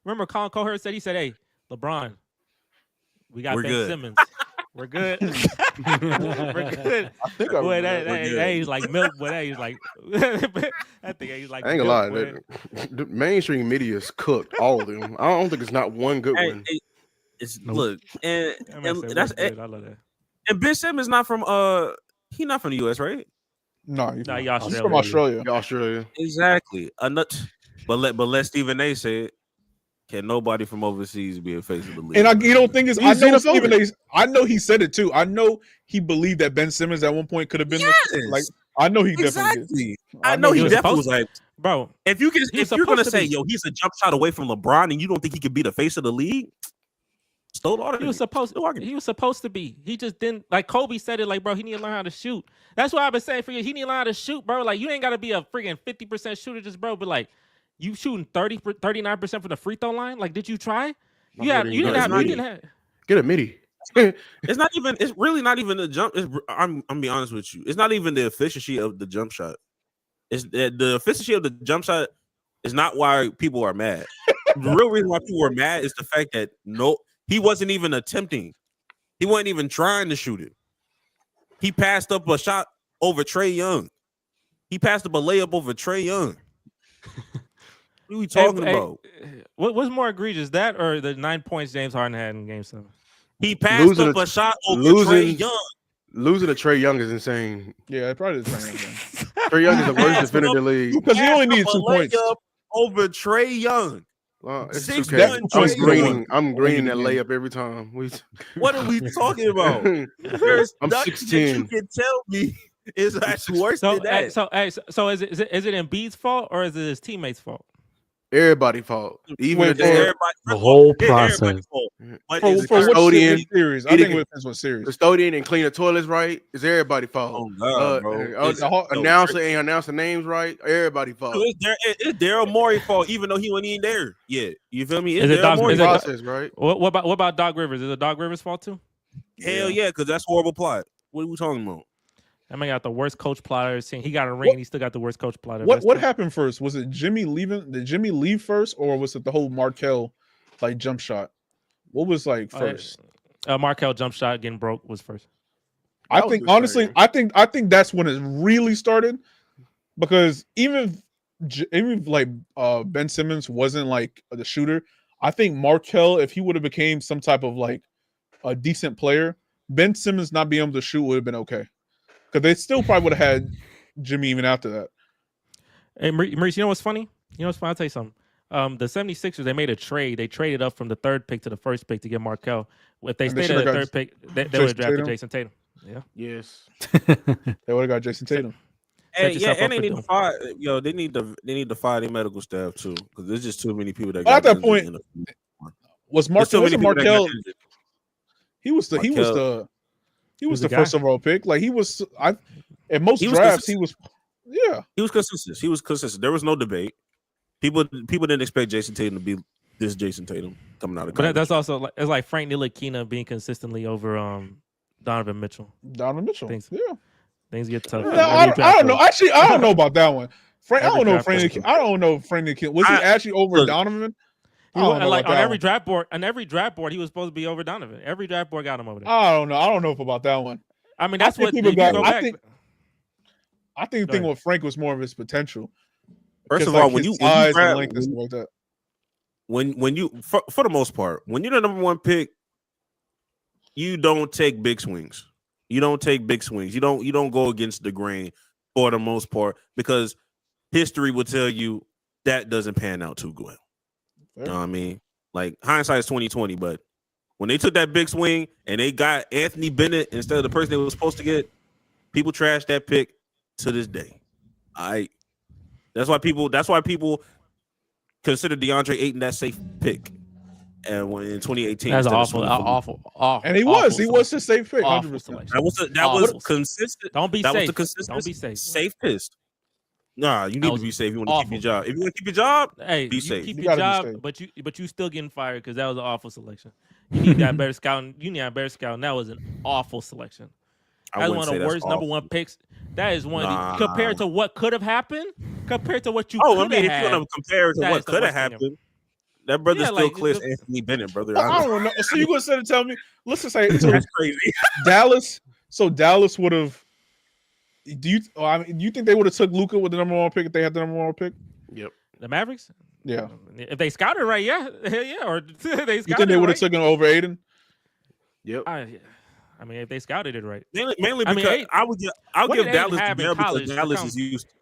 Remember Colin Coher said. He said, "Hey, LeBron, we got We're Ben good. Simmons. We're good. We're good." I think I Boy, remember that. that he's like milk. Boy, that he's like. I think he's like. I ain't gonna lie. milk, boy. The mainstream media is cooked. All of them. I don't think it's not one good Hey, one. hey, it's Nope. look, and, That man said, that's "We're good." I love that. and Ben Simmons not from he not from the US, right? No, he's Nah, not. he He's from Australian. Australia. Australia. Exactly. But let Stephen A say it. Can nobody from overseas be a face of the league? And you don't think it's? I He's know xenophobic. Stephen A. I know he said it too. I know he believed that Ben Simmons at one point could have been Yes. like. I know he definitely did. exactly. I know he was definitely was supposed like, Bro, if you can, He was if you're gonna supposed to say, be. yo, he's a jump shot away from LeBron, and you don't think he could be the face of the league, stole all he was supposed. He was supposed to be. He just didn't. Like Kobe said it. Like, bro, he need to learn how to shoot. That's what I've been saying for you. He need to learn how to shoot, bro. Like, you ain't got to be a freaking 50% shooter, just bro. But like, you shooting 39% from the free throw line. Like, did you try? You Not have. really. You No, didn't it's have. not You even. didn't have. Get a midi. It's not even. It's really not even the jump. I'm be honest with you. It's not even the efficiency of the jump shot. It's the efficiency of the jump shot is not why people are mad. The real reason why people are mad is the fact that he wasn't even attempting. He wasn't even trying to shoot it. He passed up a shot over Trey Young. He passed up a layup over Trey Young. What are we talking about? What's more egregious, that or the 9 points James Harden had in Game 7? He passed Losing up a- a shot over losing- Trey Young. Losing to Trey Young is insane. Yeah, it probably is. Trey Young is the worst defender in the league. Because he only needed Passed 2 up a points. layup over Trey Young. Well, it's 6'1" okay. I'm Trey greening. Young. I'm greening that Only layup every time. What are we talking about? There's I'm nothing that 16. you can tell me is actually worse So, than that. so is it Embiid's fault or is it his teammates' fault? Everybody's fault. Even Wait, if It's they everybody- The whole it's everybody's process. fault. But For it's which custodian, series? I eating- think it depends what series. custodian and clean the toilets right, it's everybody's fault. Oh God, bro! It's- no, Announcer ain't announcing names right, everybody's fault. It's Daryl Morey's fault, even though he wasn't even there. Yeah, you feel me? It's Is it Daryl Doc- Morey's is it fault. Process, right? What about Doc Rivers? Is it Doc Rivers' fault too? Hell yeah, because that's horrible plot. What are we talking about? That man got the worst coach plot I've ever seen. He got a ring and he still got the worst coach plot. What happened first? Was it Jimmy leaving? Did Jimmy leave first, or was it the whole Markel like jump shot? What was like first? Markel jump shot getting broke was first. I That was think insane. honestly, I think that's when it really started, because even like Ben Simmons wasn't like the shooter. I think Markel, if he would have became some type of like a decent player, Ben Simmons not being able to shoot would have been okay, because they still probably would have had Jimmy even after that. Hey, Maurice, you know what's funny? I'll tell you something. The 76ers, they made a trade. They traded up from the 3rd pick to the 1st pick to get Markel. If they And they stayed at the should've 3rd pick, they would Jason have drafted Tatum. Jason Tatum. Yeah. Yes. They would have got Jason Tatum. Hey, yourself yeah, up and they for need to doing. fire. Yo, they need to fire their medical staff too, because there's just too many people that. Well, at got that point, injured in the- Was There's too Markel? many Wasn't people that got Markel? injured. He was the Markel. the guy. first overall pick. Like he was. In most He was drafts he was. Yeah, He was consistent. There was no debate. People didn't expect Jason Tatum to be this Jason Tatum coming out of But college. that's also like, it's like Frank Ntilikina being consistently over Donovan Mitchell. Donovan Mitchell. Thanks. Yeah. Things get tough. No, Every I draft don't know. goes- Actually, I don't know about that one. Frank, I Every don't know. draft Frank. goes. I don't know. Frank. Was he I- actually over look, Donovan? I He don't was, know like about on that every one. draft board, he was supposed to be over Donovan. Every draft board got him over there. I don't know. I don't know about that one. I mean, that's think what people if you got- go I back. think- I think the Go thing ahead. with Frank was more of his potential. First Because, of all, like, when his you size and grab- length and stuff like that. when you for the most part, when you're the number 1 pick, you don't take big swings. You don't take big swings. You don't go against the grain for the most part, because history will tell you that doesn't pan out too well. You know what I mean? Like hindsight is 20/20, but when they took that big swing and they got Anthony Bennett instead of the person they were supposed to get, people trash that pick to this day. That's why people consider DeAndre Ayton that safe pick. And when in 2018, That's instead of awful, swinging for awful. And he was his safe pick. Awful 100%. selection. that was Awful. consistent. Don't be That was safe. the consistent. Don't be safe. Safe piss. Nah, you need to was be safe. You want to keep awful. your job. If you want to keep your job, Hey, be you safe. keep You your gotta be job, safe. but you still getting fired because that was an awful selection. You need that better scouting. You need that better scouting. That was an awful selection. That's one of the worst number one picks. That is one of the, compared to what could have happened, compared to what you Oh, I could mean, have if you had. want to compare it to that what is the could have worst thing ever. happened, that brother Yeah, still like, clears the- Anthony Bennett, brother. I don't know. So you gonna sit and tell me? Let's just say so That's crazy. Dallas. So Dallas would have. Do you? Do you think they would have took Luka with the number one pick if they had the number one pick? Yep. The Mavericks? Yeah. If they scouted right, yeah. Hell yeah. Or they scouted You think they would have right. taken over Aiden? Yep. I mean, if they scouted it right. Mainly I because mean, I would what give did Aiden Dallas have to in them because college?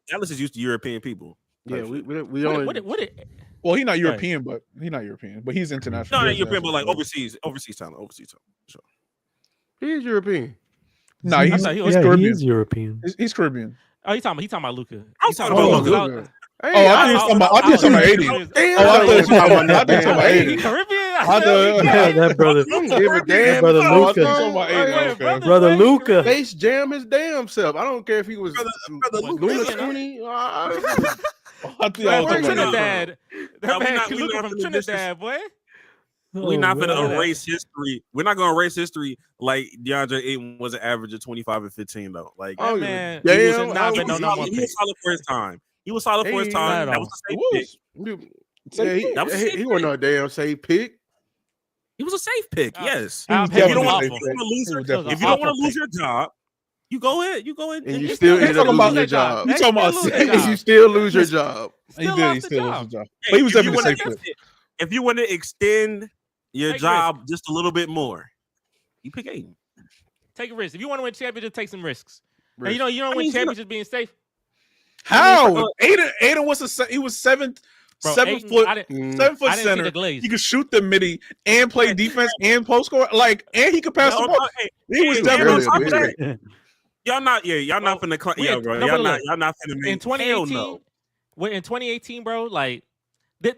Dallas is used to European people. Yeah, Type shit. we only. What did Well, he's not Go ahead. European, but he's international. No, not He's European, but international. like overseas talent. Sure. He is European. No, I he's thought he was Yeah, he Caribbean. is European. He's Caribbean. Oh, he talking about Luka. I'm talking about Luka. Hey, Oh, I thought you was talking about 80. Damn, Oh, I thought you was talking about He 80. Caribbean? Yeah, that brother. don't give a damn. brother Oh, I Luka. thought- Okay. Brother Luka. Space Jam his damn self. I don't care if he was Brother Luka. Luna Caribbean, huh? 20. I think Man I was from talking about Trinidad. No, That we man not- we Luka not from finna Trinidad, boy. We're not man. gonna erase history. We're not gonna erase history like DeAndre Ayton was an average of 25 and 15 though. Like Oh, man, damn, he should not I have been no was- number one he pick. was solid for his time. He was solid for his Hey, time. not at That all. was a It safe pick. was. Yeah, That was a safe he wasn't no damn safe pick. He was a safe pick. Yes. He was If you If you don't definitely want a safe to pick. lose, He was if definitely you don't want awful to lose your job, you go ahead. You go ahead. And you He still still end up lost losing their your job. You talking about He still safe? lose You still lose your job. He Still did. lost He the still job. lost his job. But he was If you definitely a wanna- safe pick. If you want to extend your Take job just a little bit more, you pick Aiden. Take a risk. If you want to win championship, take some risks. And Risk. you don't I win mean, championships being safe. How? Aiden was he was seven Bro, seven Ayton, foot I didn't, Mm. 7 foot I didn't see center. the glaze. He could shoot the midi and play defense and post score. Like, and he could pass the ball. He was hey, definitely on top a of safe that, y'all not Bro, finna we yeah, had- bro. no, but look, Y'all not finna make in 2018, hell no. in 2018, bro, like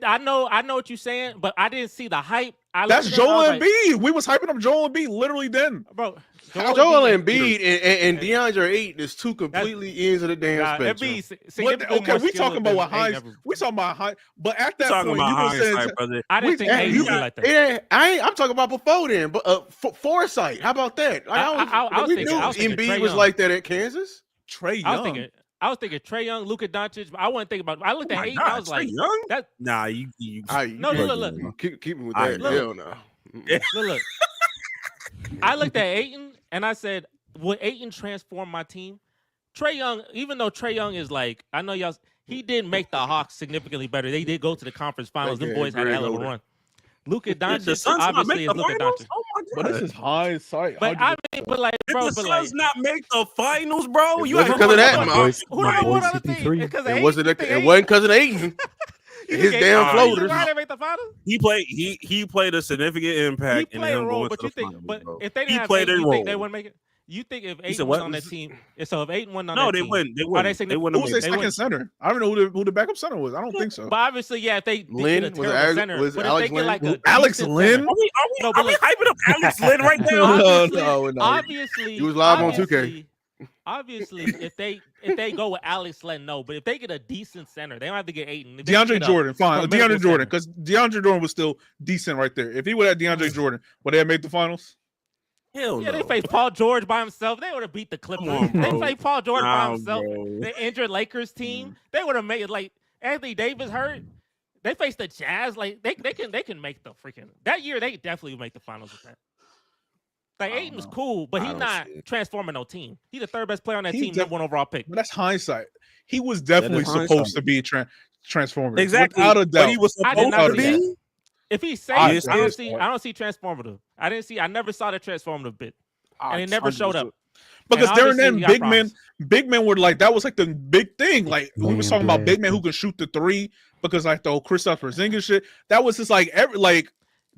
I know what you're saying, but I didn't see the hype. That's looked at it, I Joel was like, Embiid. We was hyping up Joel Embiid literally then. bro. Joel Embiid- Embiid and DeAndre Ayton is two completely ends of the damn Nah, spectrum. Embiid But, significantly okay, more we skilled talking about than what Hines. Ayton ever- We talking about Hines. But at that Talking point, about you were saying hindsight, brother. I didn't think and Ayton you would be like that. I'm talking about before then, but foresight. How about that? Like, I was we thinking- knew I was thinking Embiid Trae was Young. like that at Kansas. Trae I was Young. thinking Trae Young, Luka Doncic, but I wasn't thinking about. I looked Oh at my Ayton. God, I was like, Trae Young? that. Nah, you No, look. Keep me with I that. know. Hell no. Look. I looked at Ayton and I said, would Ayton transform my team? Trae Young, even though Trae Young is like, I know y'all, he did make the Hawks significantly better. They did go to the conference finals. Them Okay, boys had a Greg hell of a over. run. Luka the Doncic Suns not obviously make is the Luka finals? Doncic. Oh my But God. this is hindsight. But I mean, but like, Did bro, the but like, Suns not make the finals, bro? It You wasn't got- 'cause of that, My man. boy, who my the boy one other thing? CP3. Because It wasn't because of Ayton. His damn floaters. Why they make the finals? He played a significant He impact in played a him role, going but to you the think, finals, but bro. if they He didn't have played Ayton, a you think role. they wouldn't make it? You think if said Ayton what? was on that team, so if Ayton wasn't on No, that they team, wouldn't. They are wouldn't. they They wouldn't. Who was have their made it. second center? I don't know who the backup center was. I don't think so. But obviously, yeah, if they Lynn? get a Was it terrible Alex- center, was it but Alex if they get like Lynn? a Alex decent Lynn? center- Are we No, are but we look- hyping up Alex Lynn right now? Obviously, No. obviously, He was live on 2K. Obviously, if they go with Alex Len, no. But if they get a decent center, they don't have to get Ayton. If they DeAndre get a Jordan, fine. formidable DeAndre Jordan, center. because DeAndre Jordan was still decent right there. If he would have DeAndre Jordan, would they have made the finals? Hell Yeah, no. they faced Paul George by himself. They would have beat the Clippers. on, They bro. faced Paul George by Nah, himself. bro. The injured Lakers team. They would have made it. Like Anthony Davis hurt. They faced the Jazz. Like they can make the freaking that year. They definitely make the finals with that. Like I don't Ayton was know. cool, but I he's don't not see it. transforming no team. He's the third best player on that He team, number one overall pick. But that's hindsight. He was definitely hindsight. supposed to be transformative. Exactly. Without a doubt. But he was I did supposed not to see that. be. If he's safe, I I just don't did. see. I don't see transformative. I never saw the transformative bit, and it never showed up. Because And during then, obviously, he got big men were like, that was like the big thing. Like we was talking about Big big men who can shoot the three because like the whole Kristaps Porzingis shit. That was just like Does he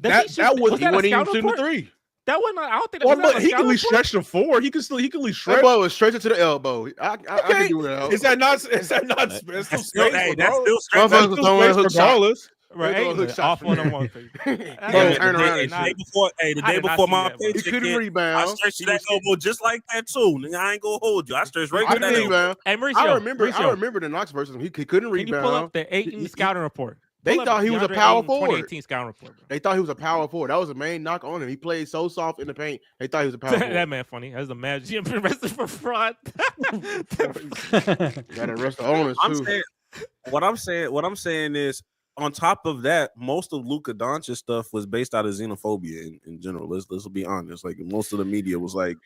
that shoot- was that He a wasn't even scouting shooting the report? three. That wasn't. I don't think that well, was but he can at least scouting stretch the four. He can at least That stretch. boy was straight to the elbow. I Okay. can do it. Is that not? Is that not? It's still That's space, still, hey, bro. that's still straight. Motherfuckers That's still throwing space hook shots. regardless. Bro, Those Aiden look is shots off from on there. them one thing. Bro, turn around and the day shit. before, the I day did not before see my that, bro. He paycheck couldn't hit, I rebound. stretched He that was- elbow just like that too. Nigga, I ain't gonna hold you. I stretched right I to couldn't that elbow. rebound. Hey, Mauricio, I remember the Knox versus him. He couldn't Can you pull up rebound. the Aiden scouting report? They Pull up thought he was a DeAndre power Ayton forward. 2018 scouting report, bro. They thought he was a power forward. That was the main knock on him. He played so soft in the paint. They thought he was a power That forward. man funny. That's the Mavs. You been arrested for fraud. Got to arrest the owners I'm too. saying, what I'm saying is, on top of that, most of Luka Doncic stuff was based out of xenophobia in general. Let's be honest. Like most of the media was like,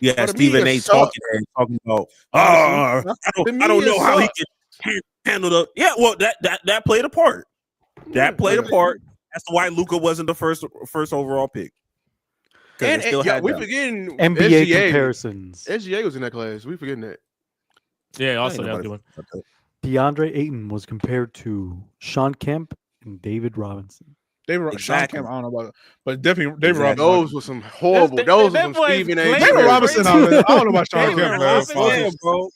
yeah, But the Stephen media A. sucked. talking about, Honestly, I the don't media know how he sucked. can handle the. Yeah, well, that played a part. That played a part. That's why Luka wasn't the first overall pick. And still yeah, had we that. forgetting NBA SGA. comparisons. SGA was in that class. We forgetting that. yeah, also Ain't that nobody good one. fucked up. DeAndre Ayton was compared to Sean Kemp and David Robinson. Sean Exactly. Kemp, I don't know about it, but definitely David Exactly. Robinson. Those were some horrible. That- Those that were some boy is Stephen A. David David Smith. Robinson, I don't know about Sean David Kemp. Robinson? Yeah, bro.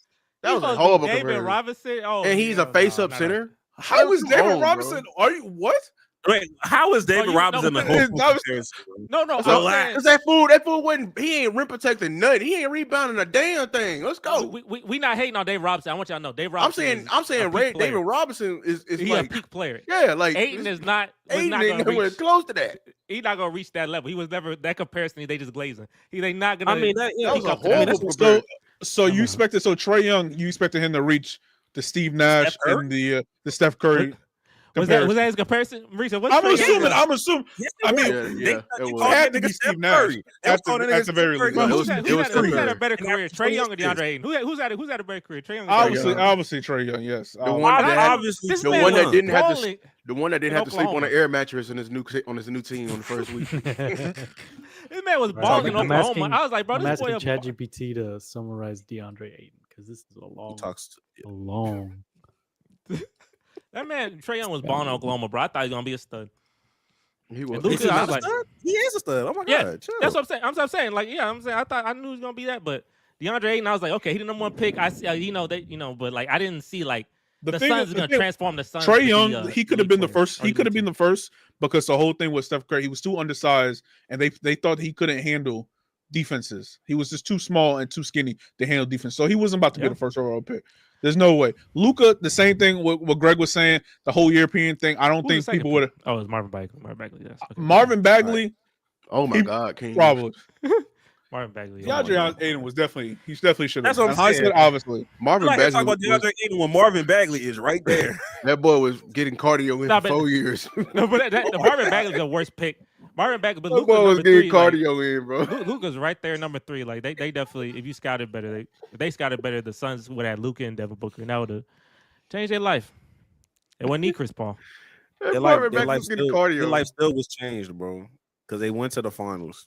That was a supposed to be horrible David comparison. Robinson. Oh, And he's yeah, a face-up no. center. How is Come David on, Robinson? bro. Are you what? Wait, how is David you know- Robinson a it's whole not- comparison? No, That's I'm all- saying, Cause that fool wasn't. He ain't rim protecting nothing. He ain't rebounding a damn thing. Let's go. we not hating on Dave Robinson. I want y'all to know Dave Robinson. I'm saying, a peak player. David Robinson is He's like, a peak player. yeah, like Aiden is not. Was Aiden not ain't gonna nowhere reach. close to that. He's not gonna reach that level. He was never that comparison. They just glazing. They not gonna. I mean, that That was a up to that. horrible that's- comparison. So you expected Trey Young, you expected him to reach the Steve Nash Steph Curry? and the Steph Curry. was that his comparison? Marisa, what's I'm Trey Young? assuming. I'm assuming. Yes, I it mean, was. Yeah, it They was. called Had that to be nigga Steve Steph Nash Curry. They was at calling the- that nigga at the very Steph Curry. least. Bro, It who's was- had, it who's was had, who's Steph had a Curry. better And career, that's Trey Young or 26. DeAndre Ayton? Who's had a better career, Trey Young? Or Obviously, DeAndre Ayton? obviously Trey Young. Yes. The one that had- Obviously, This the man one that was didn't have to balling. The one that didn't in have to sleep on Oklahoma. an air mattress on his new team on the first week. This man was Right. balling in I'm Oklahoma. asking- I was like, bro, I'm this boy. asking ChatGPT to summarize DeAndre Ayton because this is a long. That man, Trey Young was balling in Oklahoma, bro. I thought he was gonna be a stud. He was. And Luka, Is he I not was a like, stud? He is a stud. Oh my Yeah, god, chill. that's what I'm saying. I'm saying, like, yeah, I'm saying, I knew he was gonna be that, but DeAndre Ayton, I was like, okay, he the number one pick. I see, but like, I didn't see like the Suns is gonna transform the Suns. Trey to be, Young, he could have been the elite player, first. or He could have elite been the first because the whole thing with Steph Curry, he was too undersized, and they thought he couldn't handle defenses. He was just too small and too skinny to handle defense. So he wasn't about to Yeah. be the first overall pick. There's no way. Luka, the same thing. What Greg was saying, the whole European thing. I don't Who was think the second people pick? would have. Oh, it was Marvin Bagley. Yes. Okay. Marvin Bagley, Oh my He- God, King. probably. Marvin Bagley. DeAndre Ayton was definitely. He definitely should have. That's what I'm Hindsight, saying. obviously. Marvin Like, Bagley. talk about DeAndre Ayton when Marvin Bagley is right there. That boy was getting cardio in Nah, for but- 4 years. No, but the Marvin Bagley's the worst pick. Marvin Bagley, but That Luka boy was number getting 3. Like, cardio in, bro. Luka's right there, number 3. Like they definitely, if you scouted better, if they scouted better, the Suns would have Luka and Devin Booker, and that would have changed their life. It wouldn't need Chris Paul. That Their Marvin life, their Bagley life was getting still, cardio. their life still was changed, bro, because they went to the finals.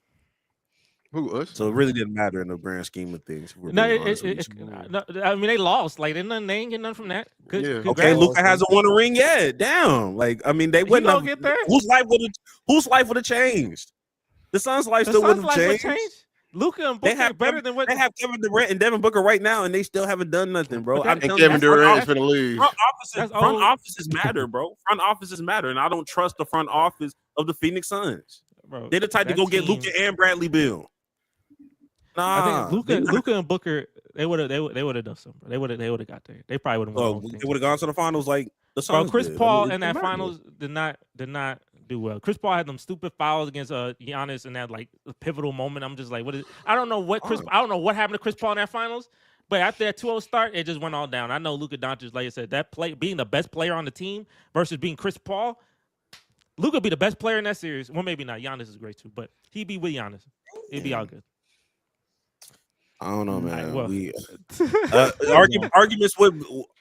Who, us? So it really didn't matter in the grand scheme of things. if we're No, being honest with you. no, I mean they lost. Like they ain't getting nothing from that. Yeah. Okay, congrats. Luka hasn't won a ring yet. Damn, like I mean, they He wouldn't gonna have. get there. Whose life would have changed? The Suns' life The still Suns' wouldn't life have would changed. change. Luka and They Booker have better than what They have Kevin Durant and Devin Booker right now, and they still haven't done nothing, bro. But that- I'm And telling you, Kevin front Durant is office- finna leave. That's front old. offices matter, bro. Front offices matter, and I don't trust the front office of the Phoenix Suns. bro. They're the type to that go get team- Luka and Bradley Beal. I Nah, think Luka and Booker they would have done something. They would have got there. They probably would have Oh, won. they would have gone to the finals like the Bro, Suns. Chris did. Paul I mean, in it that matters. finals did not do well. Chris Paul had them stupid fouls against Giannis in that like pivotal moment. I'm just like, what is? I don't know what happened to Chris Paul in that finals. But after that 2-0 start, it just went all down. I know Luka Doncic, like I said, that play being the best player on the team versus being Chris Paul. Luka be the best player in that series. Well, maybe not. Giannis is great too, but he'd be with Giannis. It'd be all good. I don't know, man. well. We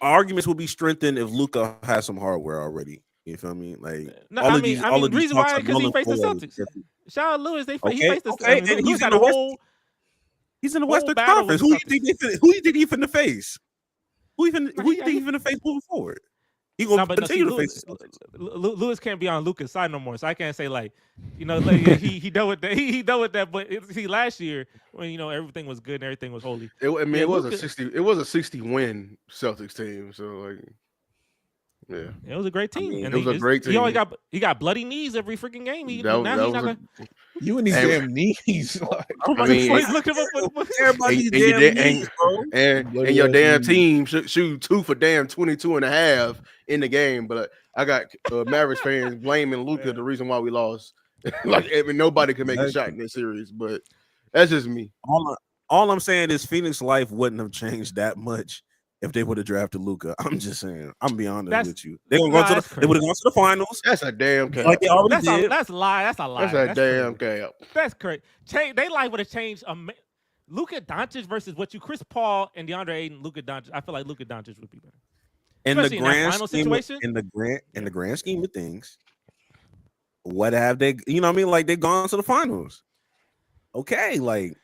arguments would be strengthened if Luka has some hardware already. You feel me? Like No, all I of mean, these, all of these reason talks why are because he null and faced the void. Celtics. Shout out Lewis. He Okay, faced the okay, Celtics. and Lewis he's got in a the West- whole. He's in the whole Western battle Conference. with Who you think he finna face? Who you think he finna face moving forward? He gonna continue to face. Lewis can't be on Luka's side no more, so I can't say like, like, he dealt with that. He dealt with that, but see, last year when everything was good and everything was holy. It Yeah, was Luka- a 60. It was a 60 win Celtics team. So like, Yeah, It was a great team. mean, And it was a great He always team. he got bloody knees every freaking game. That Now was he's not a- gonna. You and these Hey, damn knees. Like, I'm about I to mean, please look him up. Everybody and your damn da- knees, bro. and Bloody your ass damn knees. team shoot 2 for damn 22 and a half in the game. But I got Mavericks fans blaming Luka the reason why we lost. Like, I mean, nobody could make a shot in this series, but that's just me. All I'm saying is Phoenix life wouldn't have changed that much if they would have drafted Luka. I'm just saying. I'm be honest with you. They would have gone to the finals. That's a damn cap. Like they already did. That's a lie. That's a lie. That's a damn crazy. cap. That's crazy. They life would have changed. Luka Doncic versus Chris Paul and DeAndre Ayton. Luka Doncic. I feel like Luka Doncic would be better. In the Especially in that grand final scheme, situation? in the grand scheme of things, what have they? You know what I mean? Like they've gone to the finals. Okay, like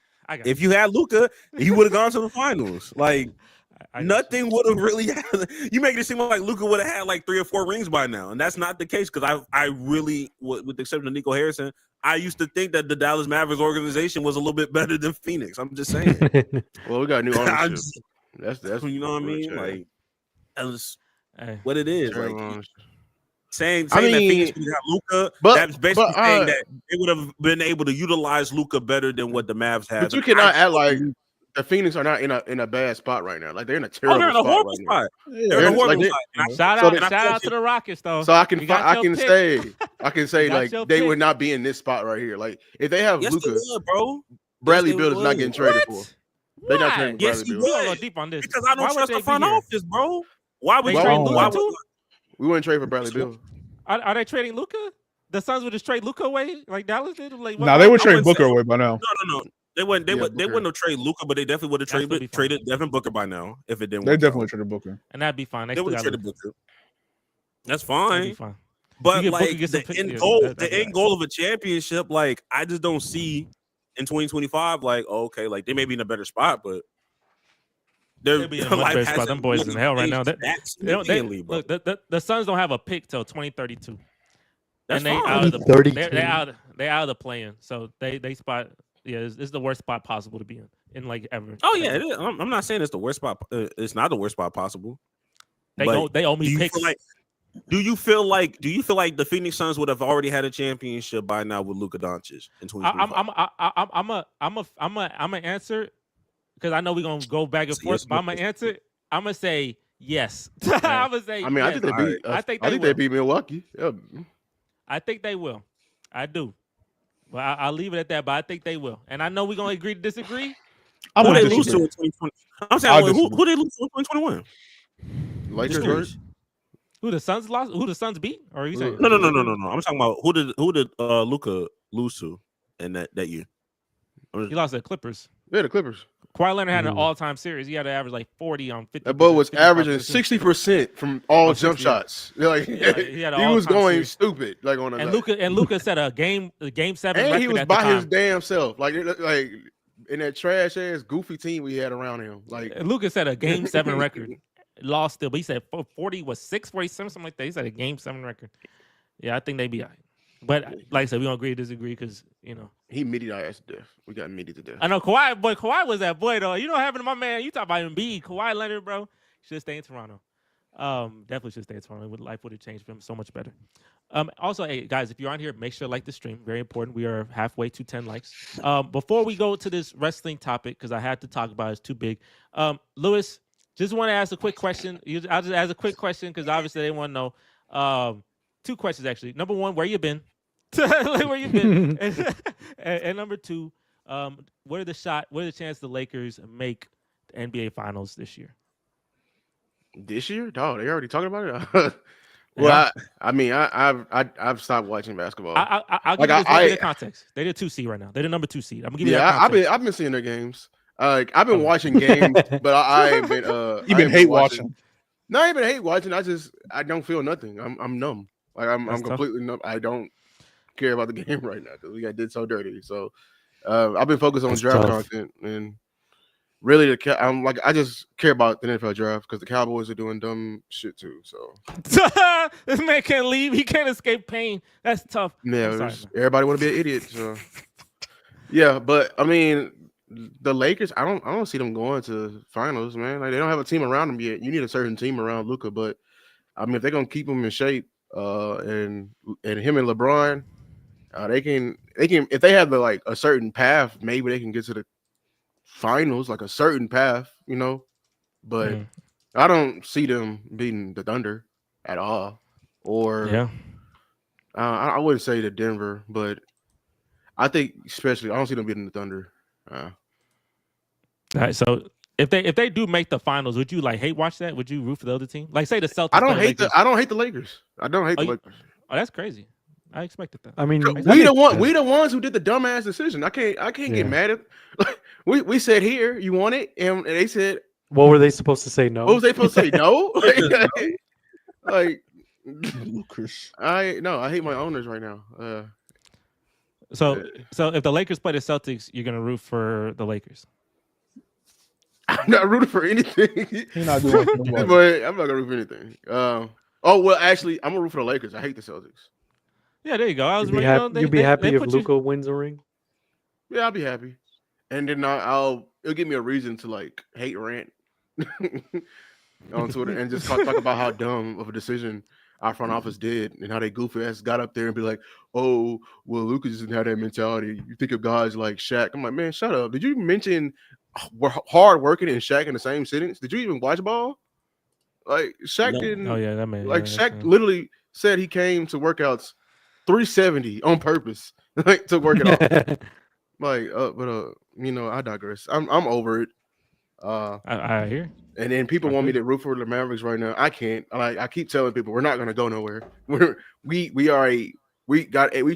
if you had Luka, he would have gone to the finals. Like nothing would have really. You make it seem like Luka would have had like 3 or 4 rings by now, and that's not the case. Because I really, with the exception of Nico Harrison, I used to think that the Dallas Mavericks organization was a little bit better than Phoenix. I'm just saying. Well, we got new ownership. That's you know what I mean? change. Like that's what it is. Like saying I mean, that Phoenix would have Luka, that's basically saying that they would have been able to utilize Luka better than what the Mavs have. But you cannot act like the Phoenix are not in a bad spot right now. Like they're in a terrible they're in a horrible spot. They're in a horrible spot. Shout out to the Rockets though. So I can say like they would not be in this spot right here. Like if they have Luka, bro, Bradley Beal is not getting traded for. They're not trading Yes, Bradley you Beal. We don't go deep on this because I don't trust the front office, bro. Why would we wouldn't trade for Bradley Beal? Are they trading Luka? The Suns would just trade Luka away like Dallas did. Like, nah, they would trade Booker away by now. No. They wouldn't. They wouldn't have traded Luka, but they definitely would have traded Devin Booker by now if it didn't. They definitely traded Booker, and that'd be fine. They would have traded Booker. That's fine. Fine. But like the end goal of a championship, like I just don't see in 2025. Like okay, like they may be in a better spot, but they'll be in a much better spot. Them boys in hell right now. Look, the Suns don't have a pick till 2032. That's and they fine. out of the 32. they out of the play-in. So they spot. Yeah, it's the worst spot possible to be in like ever. Oh yeah, it is. I'm not saying it's the worst spot. It's not the worst spot possible. They owe me picks. Do you feel like the Phoenix Suns would have already had a championship by now with Luka Doncic in 2025? I'm gonna answer because I know we're gonna go back and forth. But I'm gonna answer. I'm gonna say yes. I'm gonna say. I mean, yes. I think they beat Milwaukee. Yeah. I think they will. I do. Well, I'll leave it at that. But I think they will. And I know we're gonna agree to disagree. Who they lose to in 2020? I'm saying who they lose to in 2021? Lakers, right? Who the Suns lost? Who the Suns beat? Or are you saying no? I'm talking about who did Luka lose to in that year? He lost to the Clippers. Yeah, the Clippers. Kawhi Leonard had an all-time series. He had to average like 40 on 50. That boy was averaging 60% from all jump shots. Like he was going stupid. Like on and Luka set a game 7 and record he was at by the time. his damn self. Like in that trash ass goofy team we had around him. Like Luka set a game 7 record. Lost still, but he said 40 was 647, something like that. He said a game 7 record. Yeah, I think they be all right. But like I said, we don't agree to disagree because he meated our ass to death. We got meated to death. I know Kawhi was that boy though. You know what happened to my man? You talk about Embiid, Kawhi Leonard, bro. Should stay in Toronto. Definitely should stay in Toronto. Life would have changed for him so much better. Also, hey guys, if you're on here, make sure to like the stream. Very important. We are halfway to 10 likes. Before we go to this wrestling topic, because I had to talk about it, it's too big. Lewis, just want to ask a quick question. I'll just ask a quick question because obviously they want to know. 2 questions actually. Number 1, where you been? Where you been? and number 2, what are the chances the Lakers make the NBA Finals this year? This year? Dog, they already talking about it? Well, yeah. I've stopped watching basketball. I'll give you this bit of context. They did 2 seed right now. They're the number 2 seed. I'm gonna give you that context. I've been seeing their games. I've been watching games, but I ain't been. You've been hate watching. No, I ain't been hate watching. I don't feel nothing. I'm numb. Like I'm completely numb. I don't care about the game right now because we got did so dirty. So I've been focused on draft content and really I just care about the NFL draft because the Cowboys are doing dumb shit too. So this man can't leave. He can't escape pain. That's tough. Yeah, everybody want to be an idiot. So yeah, but I mean. The Lakers, I don't see them going to finals, man. Like they don't have a team around them yet. You need a certain team around Luka, but I mean, if they're gonna keep him in shape, and him and LeBron, they can if they have a certain path, maybe they can get to the finals, like a certain path, But I don't see them beating the Thunder at all, or I wouldn't say the Denver, but I think especially I don't see them beating the Thunder. All right, so if they do make the finals, would you hate watch that? Would you root for the other team? Like say the Celtics. I don't hate the Lakers. I don't hate the Lakers. Oh, that's crazy. I expected that. I mean, we the ones who did the dumbass decision. I can't get mad at. We said here you want it, and they said. What were they supposed to say? No. What was they supposed to say? No. Lucas. I hate my owners right now. So if the Lakers play the Celtics, you're gonna root for the Lakers. I'm not rooting for anything. You're not doing but I'm not gonna root for anything. Actually, I'm gonna root for the Lakers. I hate the Celtics. Yeah, there you go. You'd be happy if Luka wins a ring. Yeah, I'll be happy, and then it'll give me a reason to hate rant on Twitter and just talk about how dumb of a decision our front office did and how they goofy ass got up there and be like, oh, well, Luka doesn't have that mentality. You think of guys like Shaq. I'm like, man, shut up. Did you mention we're hard working and Shaq in the same sentence? Did you even watch ball? Shaq didn't. Oh yeah, that man. Shaq literally said he came to workouts 370 on purpose, to work it off. I digress. I'm over it. I hear. And then people want me to root for the Mavericks right now. I can't. I keep telling people we're not going to go nowhere. We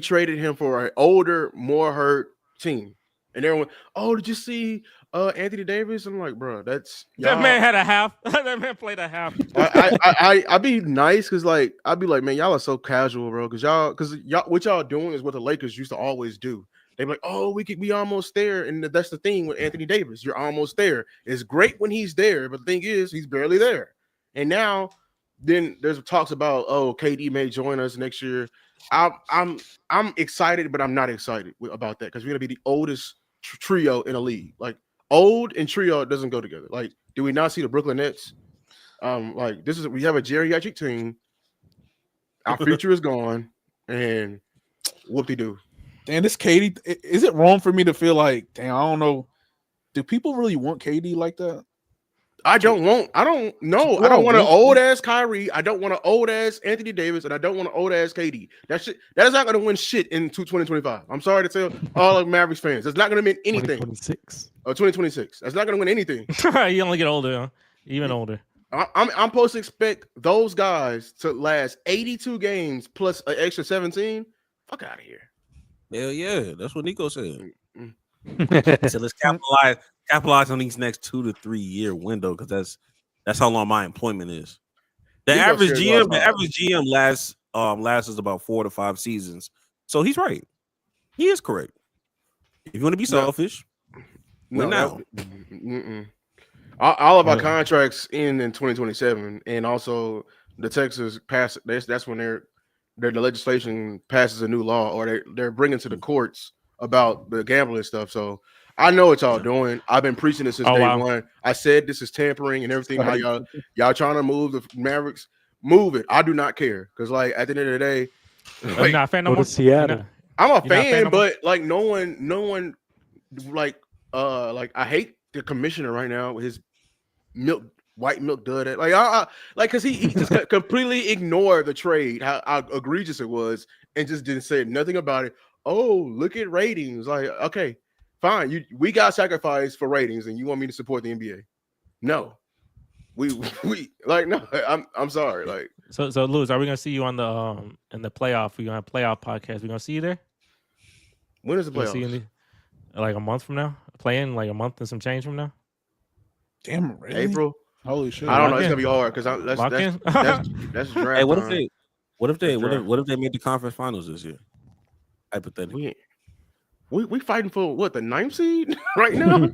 traded him for an older, more hurt team, and everyone. Oh, did you see Anthony Davis? I'm like, bro, that man had a half. That man played a half. I'd be nice because I'd be like, man, y'all are so casual, bro. Because what y'all doing is what the Lakers used to always do. They're like, oh, we almost there. And that's the thing with Anthony Davis. You're almost there. It's great when he's there, but the thing is, he's barely there. And now, then there's talks about, oh, KD may join us next year. I'm excited, but I'm not excited about that because we're gonna be the oldest trio in the league. Old and trio doesn't go together. Do we not see the Brooklyn Nets? We have a geriatric team. Our future is gone, and whoop-de-doo. Damn, this KD, is it wrong for me to feel like, damn, I don't know. Do people really want KD like that? I don't know. I don't want an old ass Kyrie. I don't want an old ass Anthony Davis, and I don't want an old ass KD. That is not going to win shit in 2025. I'm sorry to tell all of Mavericks fans. It's not going to mean anything. 2026. That's not going to win anything. You only get older, huh? Even older. I'm supposed to expect those guys to last 82 games plus an extra 17. Fuck out of here. Hell yeah, that's what Nico said. So let's capitalize on these next 2 to 3 year window because that's how long my employment is. The average GM lasts about 4 to 5 seasons. So he's right. He is correct. If you want to be selfish, now. All of our contracts end in 2027, and also the Texas pass. That's when the legislation passes a new law, or they're bringing to the courts about the gambling stuff. So I know what y'all doing. I've been preaching this since day one. I said this is tampering and everything. How y'all trying to move the Mavericks? Move it. I do not care because at the end of the day, you're not a fan no more? Seattle. I'm a fan, but no one I hate the commissioner right now with his white milk dud. Because he just completely ignored the trade, how egregious it was, and just didn't say nothing about it. Oh, look at ratings. Okay, fine. We got sacrificed for ratings, and you want me to support the NBA? No, we no. I'm sorry. So Lewis, are we gonna see you on the in the playoff? We're gonna have a playoff podcast. We're gonna see you there. When is the playoff? A month from now. Playing a month and some change from now. Damn, really? April. Holy shit! I don't know. It's gonna be hard because that's draft. Hey, what if they made the conference finals this year? Hypothetically, we fighting for what, the 9th seed right now?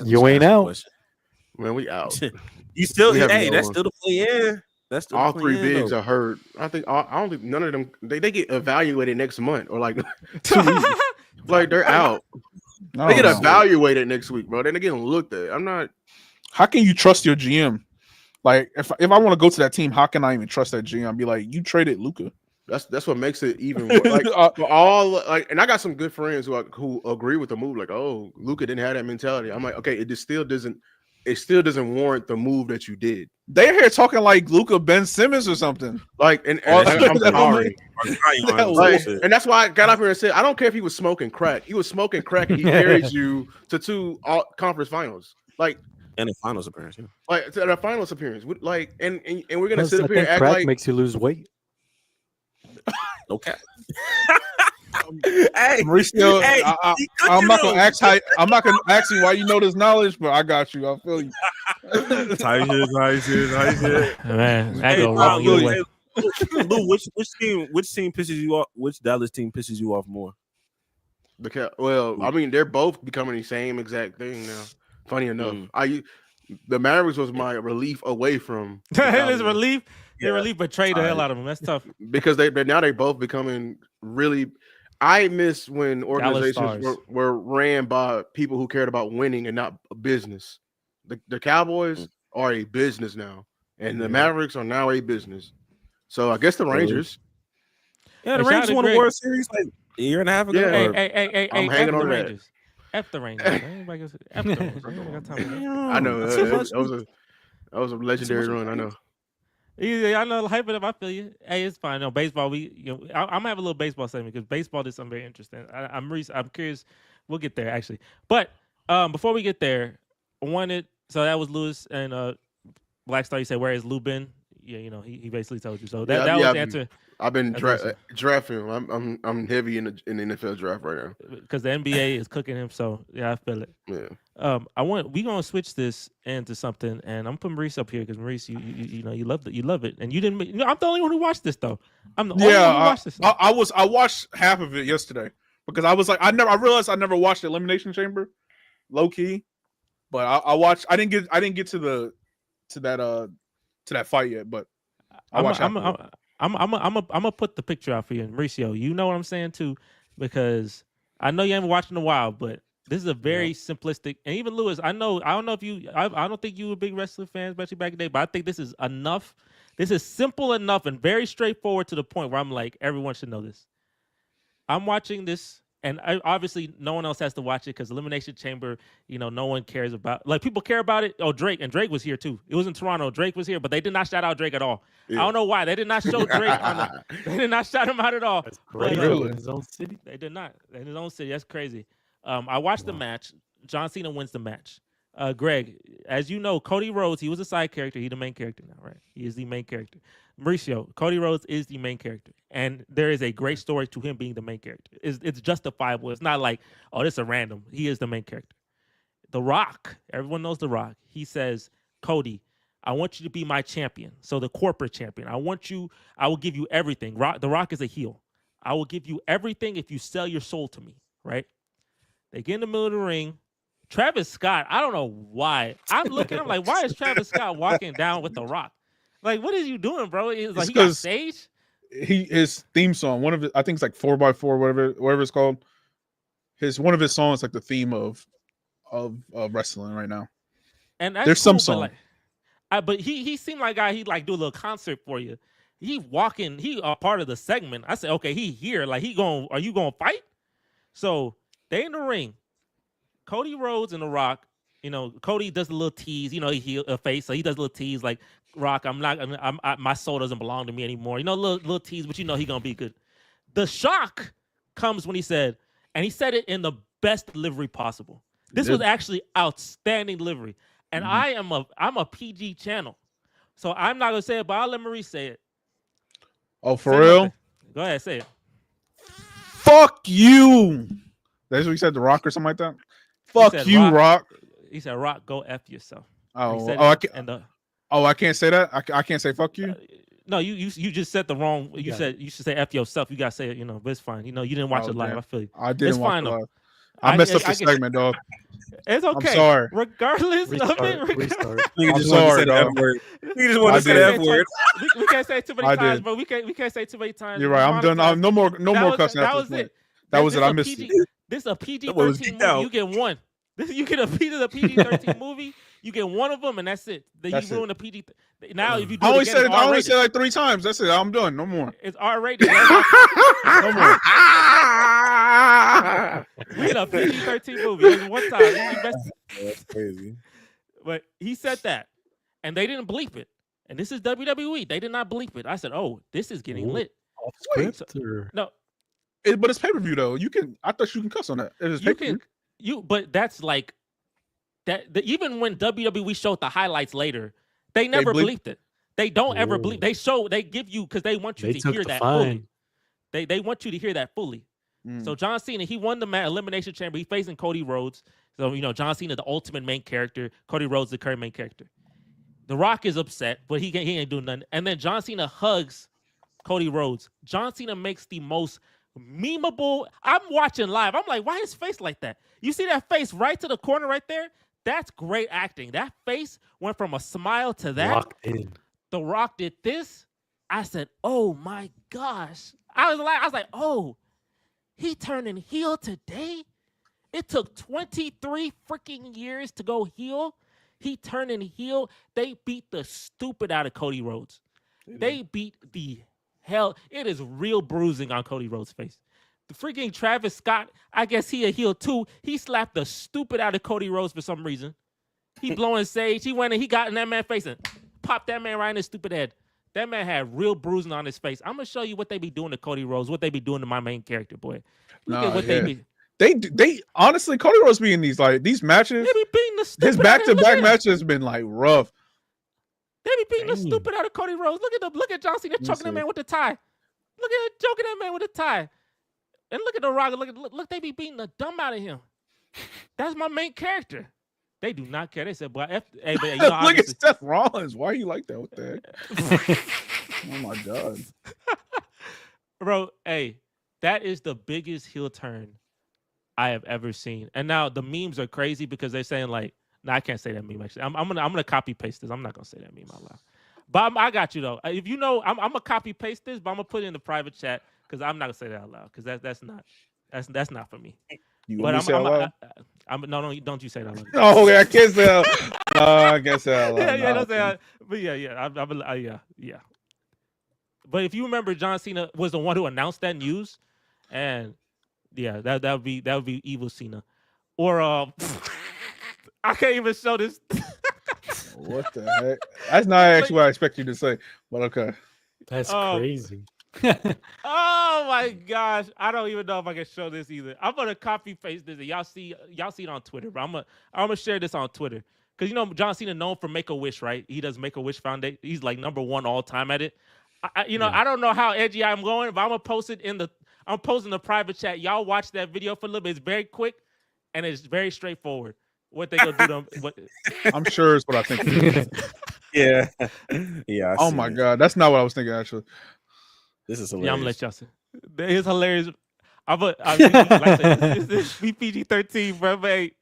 You ain't out, man. We out. You still? Hey, that's still the play in. That's still all 3 bigs are hurt. I don't think none of them. They get evaluated next month or 2 weeks. They're out. They get evaluated next week, bro. Then they're getting looked at. I'm not. How can you trust your GM? Like if I want to go to that team, how can I even trust that GM? Be like, you traded Luka. That's what makes it even worse. Like for all like, and I got some good friends who agree with the move. Like, oh, Luka didn't have that mentality. I'm like, okay, it still doesn't warrant the move that you did. They're here talking like Luka Ben Simmons or something. Like, and I'm sorry. And that's why I got up here and said, I don't care if he was smoking crack. He was smoking crack, and he carries you to 2 conference finals. Like, and a finals appearance, yeah. Like to the finals appearance. Like, and we're gonna Plus, sit up here and act crack like makes you lose weight. Okay. Hey, Mauricio, hey, I'm not gonna ask you why you know this knowledge, but I got you. I feel you. Tight shit. Man, that Hey, go wrong either way. Lou, which team pisses you off? Which Dallas team pisses you off more? Well, I mean, they're both becoming the same exact thing now. Funny enough, the Mavericks was my relief away from. It is relief. They're relief, but trade the hell out of them. That's tough because they both becoming really. I miss when organizations were ran by people who cared about winning and not business. The Cowboys are a business now, and the Mavericks are now a business. So I guess the Rangers. Yeah, the Rangers won a World Series like a year and a half ago. Yeah. Hey, I'm hanging on that. F the Rangers. F the Rangers. I know that was a legendary run. I know. Yeah, I know. Hype it up. I feel you. Hey, it's fine. No baseball. I'm gonna have a little baseball segment because baseball did something very interesting. I'm curious. We'll get there actually, but before we get there, so that was Lewis and Black Star. You said, "Where is Lou been?" Yeah, he basically told you. So that was the answer. I've been drafting him. I'm heavy in the NFL draft right now because the NBA is cooking him. So yeah, I feel it. Yeah. We gonna switch this into something, and I'm putting Maurice up here because Maurice, you love it, and you didn't. I'm the only one who watched this though. I'm the only one who watched this. I watched half of it yesterday because I was like, I realized I never watched Elimination Chamber, low key, but I watched. I didn't get to that fight yet, but I watched. I'm gonna put the picture out for you, and Mauricio. You know what I'm saying too, because I know you haven't watched in a while, but this is a very simplistic. And even Lewis, I don't know if you. I don't think you were a big wrestling fan, especially back in the day. But I think this is enough. This is simple enough and very straightforward to the point where I'm like, everyone should know this. I'm watching this. And obviously, no one else has to watch it because Elimination Chamber, no one cares about. Like, people care about it. Oh, Drake. And Drake was here, too. It was in Toronto. Drake was here, but they did not shout out Drake at all. Yeah. I don't know why. They did not show Drake. They did not shout him out at all. That's crazy. Really? In his own city? They did not. In his own city. That's crazy. I watched the match. John Cena wins the match. Greg, as you know, Cody Rhodes, he was a side character. He's the main character now, right? He is the main character. Mauricio, Cody Rhodes is the main character. And there is a great story to him being the main character. It's justifiable. It's not like, oh, this is a random. He is the main character. The Rock, everyone knows The Rock. He says, Cody, I want you to be my champion. So the corporate champion. I will give you everything. The Rock is a heel. I will give you everything if you sell your soul to me, right? They get in the middle of the ring. Travis Scott, I don't know why. I'm like, why is Travis Scott walking down with The Rock? Like, what is you doing, bro? It's like he got stage. His theme song, one of it, I think it's like 4x4, whatever it's called. One of his songs like the theme of wrestling right now. And there's cool, some song, but he seemed like a guy. He'd like do a little concert for you. He walking. He a part of the segment. I said, okay, he here. Like are you gonna fight? So they in the ring. Cody Rhodes and The Rock. Cody does a little tease. He a face, so he does a little tease like, Rock, my soul doesn't belong to me anymore. Little tease, but he gonna be good. The shock comes when he said it in the best delivery possible. This was actually outstanding delivery. And I'm a PG channel. So I'm not gonna say it, but I'll let Maurice say it. Oh, for real? Go ahead, say it. Fuck you. That's what he said, The Rock or something like that? Fuck you, Rock. He said, Rock, go F yourself. I can't say that. I can't say fuck you. No, you just said the wrong. You said you should say F yourself. You gotta say it. But it's fine. You didn't watch it live. Man. I feel you. I didn't watch it live. I messed up the segment, dog. It's okay. I'm sorry. Regardless of it. Restart. I'm sorry, dog. You just want to say the F word. We can't say it too many times, bro. We can't say it too many times. You're right. I'm done. No more cussing. That was it. That was it. I missed it. This is a PG-13 movie. You get one. You get a PG-13 movie. You get one of them, and that's it. Then you ruin the PG. Now, if you do I it again, only said like 3 times. That's it. I'm done. No more. It's R-rated. No more. We in a PG-13 movie. There's one time. That's crazy. But he said that, and they didn't bleep it. And this is WWE. They did not bleep it. I said, "Oh, this is getting lit." Off Wait, script or... No, but it's pay-per-view though. I thought you can cuss on that. But that's like that. Even when WWE showed the highlights later, they never bleeped it. They don't ever bleep. They give you because they want you to hear that fully. They want you to hear that fully. So John Cena, he won the Elimination Chamber. He's facing Cody Rhodes. So John Cena, the ultimate main character. Cody Rhodes, the current main character. The Rock is upset, but he ain't doing nothing. And then John Cena hugs Cody Rhodes. John Cena makes the most memeable. I'm watching live. I'm like, why his face like that? You see that face right to the corner right there? That's great acting. That face went from a smile to that. Locked in. The Rock did this. I said, oh my gosh. I was like, oh, he turning heel today? It took 23 freaking years to go heel. He turning heel. They beat the stupid out of Cody Rhodes. They beat the hell. It is real bruising on Cody Rhodes' face. The freaking Travis Scott, I guess he a heel too. He slapped the stupid out of Cody Rhodes for some reason. He blowing sage. He went and he got in that man's face and popped that man right in his stupid head. That man had real bruising on his face. I'm going to show you what they be doing to Cody Rhodes, what they be doing to my main character, boy. Look at what they be. They honestly, Cody Rhodes be in these matches. They be beating the stupid his back-to-back matches has been like rough. They be beating the stupid out of Cody Rhodes. Look at John Cena choking that man with the tie. Look at choking that man with the tie. And look at the Rock. Look, they be beating the dumb out of him. That's my main character. They do not care. They said, "Boy, look at Seth Rollins. Why are you like that? What the heck?" Oh my god, bro. Hey, that is the biggest heel turn I have ever seen. And now the memes are crazy because they're saying like, "No, I can't say that meme." Actually, I'm gonna copy paste this. I'm not gonna say that meme out loud. But I got you though. If you know, I'm gonna copy paste this, but I'm gonna put it in the private chat because I'm not gonna say that out loud because that's not for me. But no, don't you say that. Oh, okay, I can't say that. I can't say that. Yeah, don't say that. But yeah. But if you remember, John Cena was the one who announced that news, and yeah, that would be evil Cena, or I can't even show this. What the heck? That's not actually what I expect you to say, but okay. That's crazy. Oh my gosh, I don't even know if I can show this either. I'm gonna copy paste this. And y'all see it on Twitter, but I'm gonna share this on Twitter because John Cena known for Make-A-Wish, right? He does Make-A-Wish Foundation. He's like #1 all time at it. I don't know how edgy I'm going, but I'm gonna post it I'm posting the private chat. Y'all watch that video for a little bit. It's very quick and it's very straightforward. What they gonna do to him? I'm sure it's what I think. Yeah. Oh my god, that's not what I was thinking actually. This is hilarious. Yeah, I'm gonna let y'all see. It's hilarious. This PG-13, bro. Mate.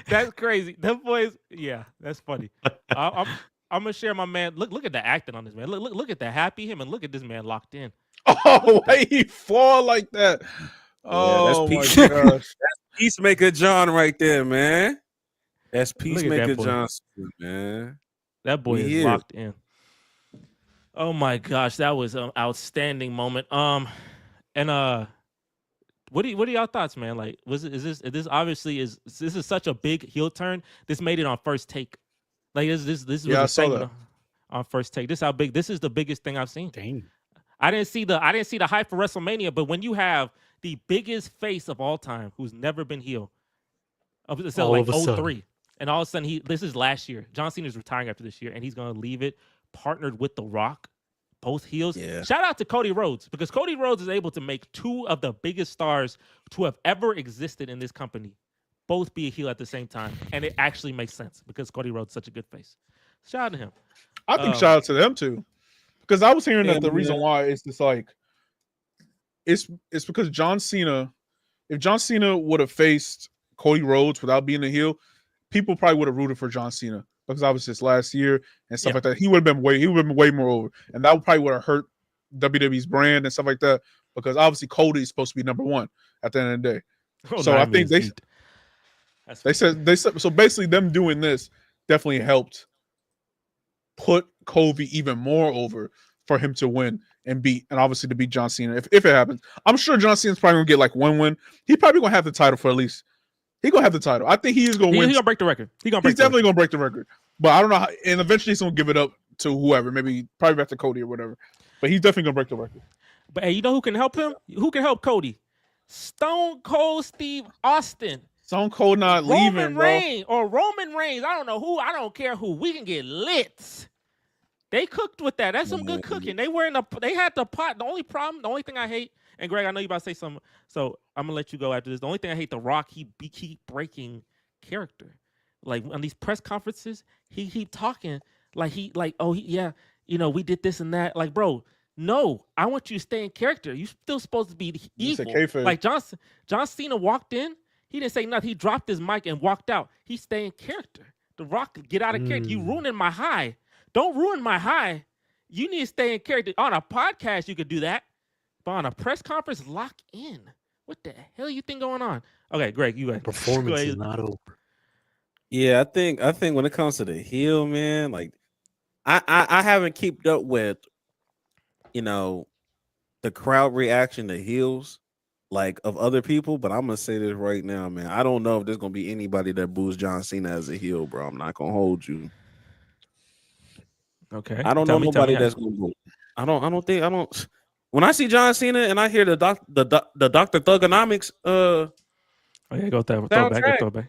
That's crazy. Them boys, yeah, that's funny. I'm gonna share my man. Look at the acting on this man. Look at the happy him and look at this man locked in. Oh, why he fall like that? Oh my gosh, that's Peacemaker John right there, man. That's Peacemaker John, man. That boy is locked in. Oh my gosh, that was an outstanding moment. What are y'all thoughts, man? Like, is this such a big heel turn? This made it on First Take. Like, this was a segment on First Take. This is how big. This is the biggest thing I've seen. Dang. I didn't see the hype for WrestleMania, but when you have the biggest face of all time who's never been heel, so like 03, and all of a sudden this is last year. John Cena is retiring after this year, and he's gonna leave it. Partnered with The Rock, both heels. Yeah. Shout out to Cody Rhodes because Cody Rhodes is able to make two of the biggest stars to have ever existed in this company both be a heel at the same time, and it actually makes sense because Cody Rhodes is such a good face. Shout out to him. I think shout out to them too, because I was hearing that the reason why is just like it's because John Cena. If John Cena would have faced Cody Rhodes without being a heel, people probably would have rooted for John Cena. Because obviously it's last year and stuff like that. He would have been way more over. And that probably would have hurt WWE's brand and stuff like that. Because obviously Cody is supposed to be #1 at the end of the day. So I think they said so basically them doing this definitely helped put Kobe even more over for him to win and obviously to beat John Cena if it happens. I'm sure John Cena's probably gonna get like one win. He probably gonna have the title for at least. He gonna have the title. I think he is gonna win. He's gonna break the record. He's definitely gonna break the record. But I don't know how. And eventually he's gonna give it up to whoever. Maybe probably back to Cody or whatever. But he's definitely gonna break the record. But hey, you know who can help him? Who can help Cody? Stone Cold Steve Austin. Stone Cold not leaving, Roman Reigns. I don't know who. I don't care who. We can get lit. They cooked with that. That's some good cooking. They had the pot. The only thing I hate, and Greg, I know you about to say something, so I'm gonna let you go after this. The only thing I hate, The Rock, he keep breaking character. Like on these press conferences, he keep talking we did this and that. Like, bro, no, I want you to stay in character. You still supposed to be evil. Like John Cena walked in, he didn't say nothing. He dropped his mic and walked out. He stayed in character. The Rock, get out of character. You ruining my high. Don't ruin my high. You need to stay in character. On a podcast, you could do that. But on a press conference, lock in. What the hell you think going on? Okay, Greg, you performance is not over. Yeah, I think when it comes to the heel, man, like I haven't kept up with, the crowd reaction to heels like of other people, but I'm gonna say this right now, man. I don't know if there's gonna be anybody that boos John Cena as a heel, bro. I'm not gonna hold you. Okay. I don't know nobody that's gonna boo. I don't. When I see John Cena and I hear the Dr. Thugonomics, go back.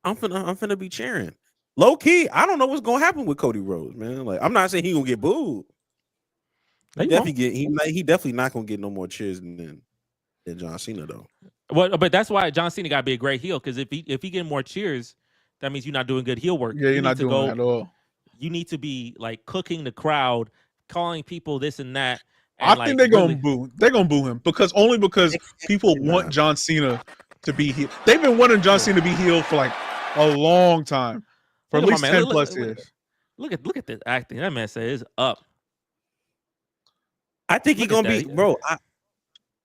I'm finna be cheering. Low key, I don't know what's gonna happen with Cody Rhodes, man. Like, I'm not saying he gonna get booed. He definitely not gonna get no more cheers than John Cena though. Well, but that's why John Cena gotta be a great heel, because if he getting more cheers, that means you're not doing good heel work. Yeah, you're not doing that at all. You need to be like cooking the crowd, calling people this and that. And I think they're gonna boo. They're gonna boo him because people want John Cena to be heel. They've been wanting John Cena to be heel for like a long time, for at least 10 plus years. Look at this acting. That man says it's up. I think he's gonna be, bro.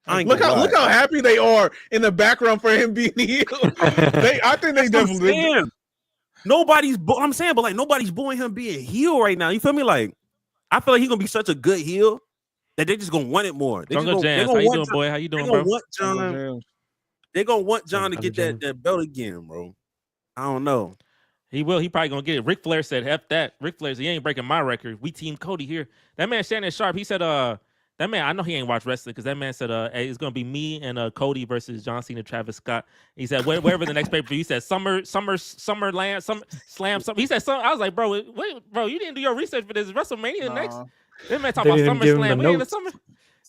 Look how happy they are in the background for him being heel. I think they definitely. I'm saying, but like nobody's booing him being heel right now. You feel me? Like, I feel like he's gonna be such a good heel that they're just gonna want it more. How you doing, boy? How you doing, bro? They're gonna want John to get that belt again, bro. I don't know. He will. He probably gonna get it. Ric Flair said, "F that." Ric Flair said, "He ain't breaking my record. We team Cody here." That man Shannon Sharp. He said, that man. I know he ain't watched wrestling because that man said, hey, it's gonna be me and Cody versus John Cena, Travis Scott." He said, wherever the next pay-per-view. He said, SummerLand, Slam. He said, I was like, bro, wait, bro, you didn't do your research for this. WrestleMania next. That man talking about SummerSlam. We in the summer.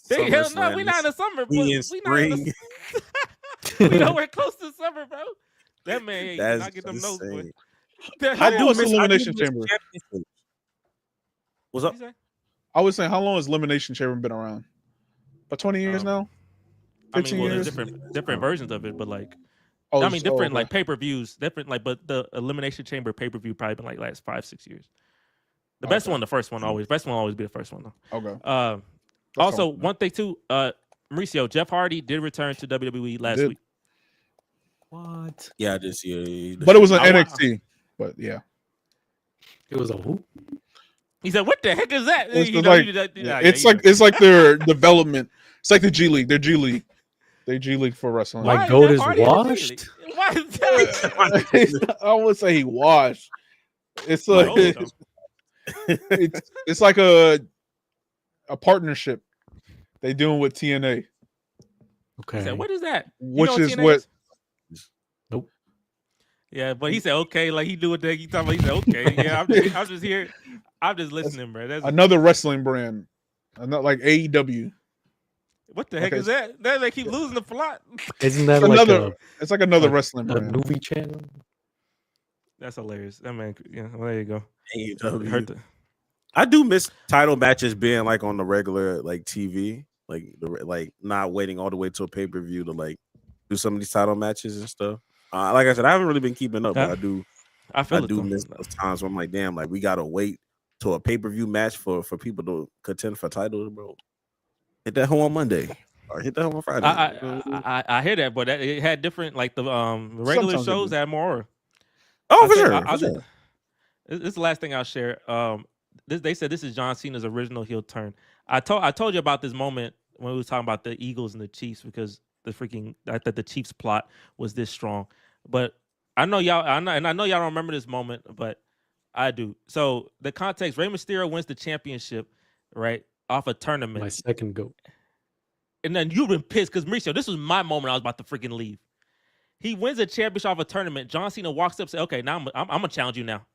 Hell no, we not in the summer. We in spring. We nowhere close to summer, bro. That man not get them notes, boy. I do miss Elimination Chamber. What's up? I was saying, how long has Elimination Chamber been around? About 20 years now? 15 years? There's different versions of it, but like, different like pay-per-views, different like, but the Elimination Chamber pay-per-view probably been like last 5-6 years. The best one, the first one always. Best one always be the first one though. Okay. Also, one thing too, Mauricio, Jeff Hardy did return to WWE last week. What? Yeah, I did see it. But it was an NXT. But yeah. It was a who? He said, "What the heck is that?" It's like their development. It's like the G League. They're G League. They're G League for wrestling. Like goat is washed? Why is that? I would say he washed. It's like it's like a partnership they doing with TNA. Okay. He said, "What is that?" Which is what? Nope. Yeah, but he said okay, like he do what he talking about. He said okay. Yeah, I'm just here. I'm just listening, bro. That's another wrestling brand, not like AEW. What the heck is that? They keep losing the plot. Isn't that it's like another wrestling brand, a movie channel? That's hilarious. That man. Yeah, well, there you go. AEW. I do miss title matches being like on the regular like TV, like not waiting all the way to a pay-per-view to like do some of these title matches and stuff. Like I said, I haven't really been keeping up, but I do miss those times where I'm like, damn, like we gotta wait to a pay-per-view match for people to contend for titles, bro. Hit that home on Monday or hit that home on Friday. I hear that, but it had different, like the regular shows had more. Oh, for sure. This is the last thing I'll share. They said this is John Cena's original heel turn. I told you about this moment when we was talking about the Eagles and the Chiefs because I thought the Chiefs plot was this strong. But I know y'all don't remember this moment, but I do. So the context: Rey Mysterio wins the championship, right, off a tournament. My second goat. And then you've been pissed because Mauricio, this was my moment. I was about to freaking leave. He wins a championship off a tournament. John Cena walks up and says, "Okay, now I'm gonna challenge you now."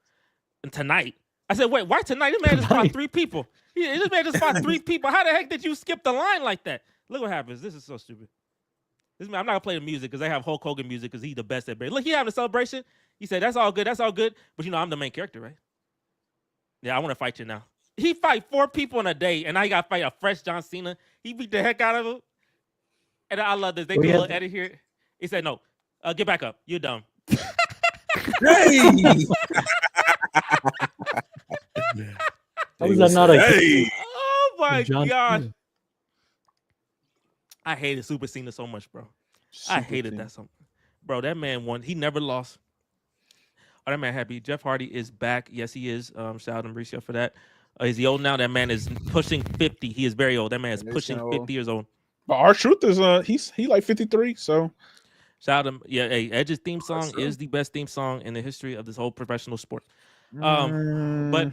And tonight, I said, "Wait, why tonight? This man just fought 3 people. This man just fought 3 people. How the heck did you skip the line like that?" Look what happens. This is so stupid. This man, I'm not gonna play the music because they have Hulk Hogan music because he's the best at it. Look, he having a celebration. He said, "That's all good. That's all good." But I'm the main character, right? Yeah, I want to fight you now. He fight 4 people in a day, and now he got to fight a fresh John Cena. He beat the heck out of him. And I love this. They do a little edit here. He said, "No, get back up. You're dumb." Hey. How is that not a Hey. Oh my John gosh. Cena? I hated Super Cena so much, bro. I hated that so much. Bro, that man won. He never lost. Oh, that man happy. Jeff Hardy is back. Yes, he is. Shout out to Mauricio for that. Is he old now? That man is pushing 50. He is very old. That man is pushing 50 years old. But R-Truth is he like 53, so shout out to him. Yeah, hey, Edge's theme song is the best theme song in the history of this whole professional sport. But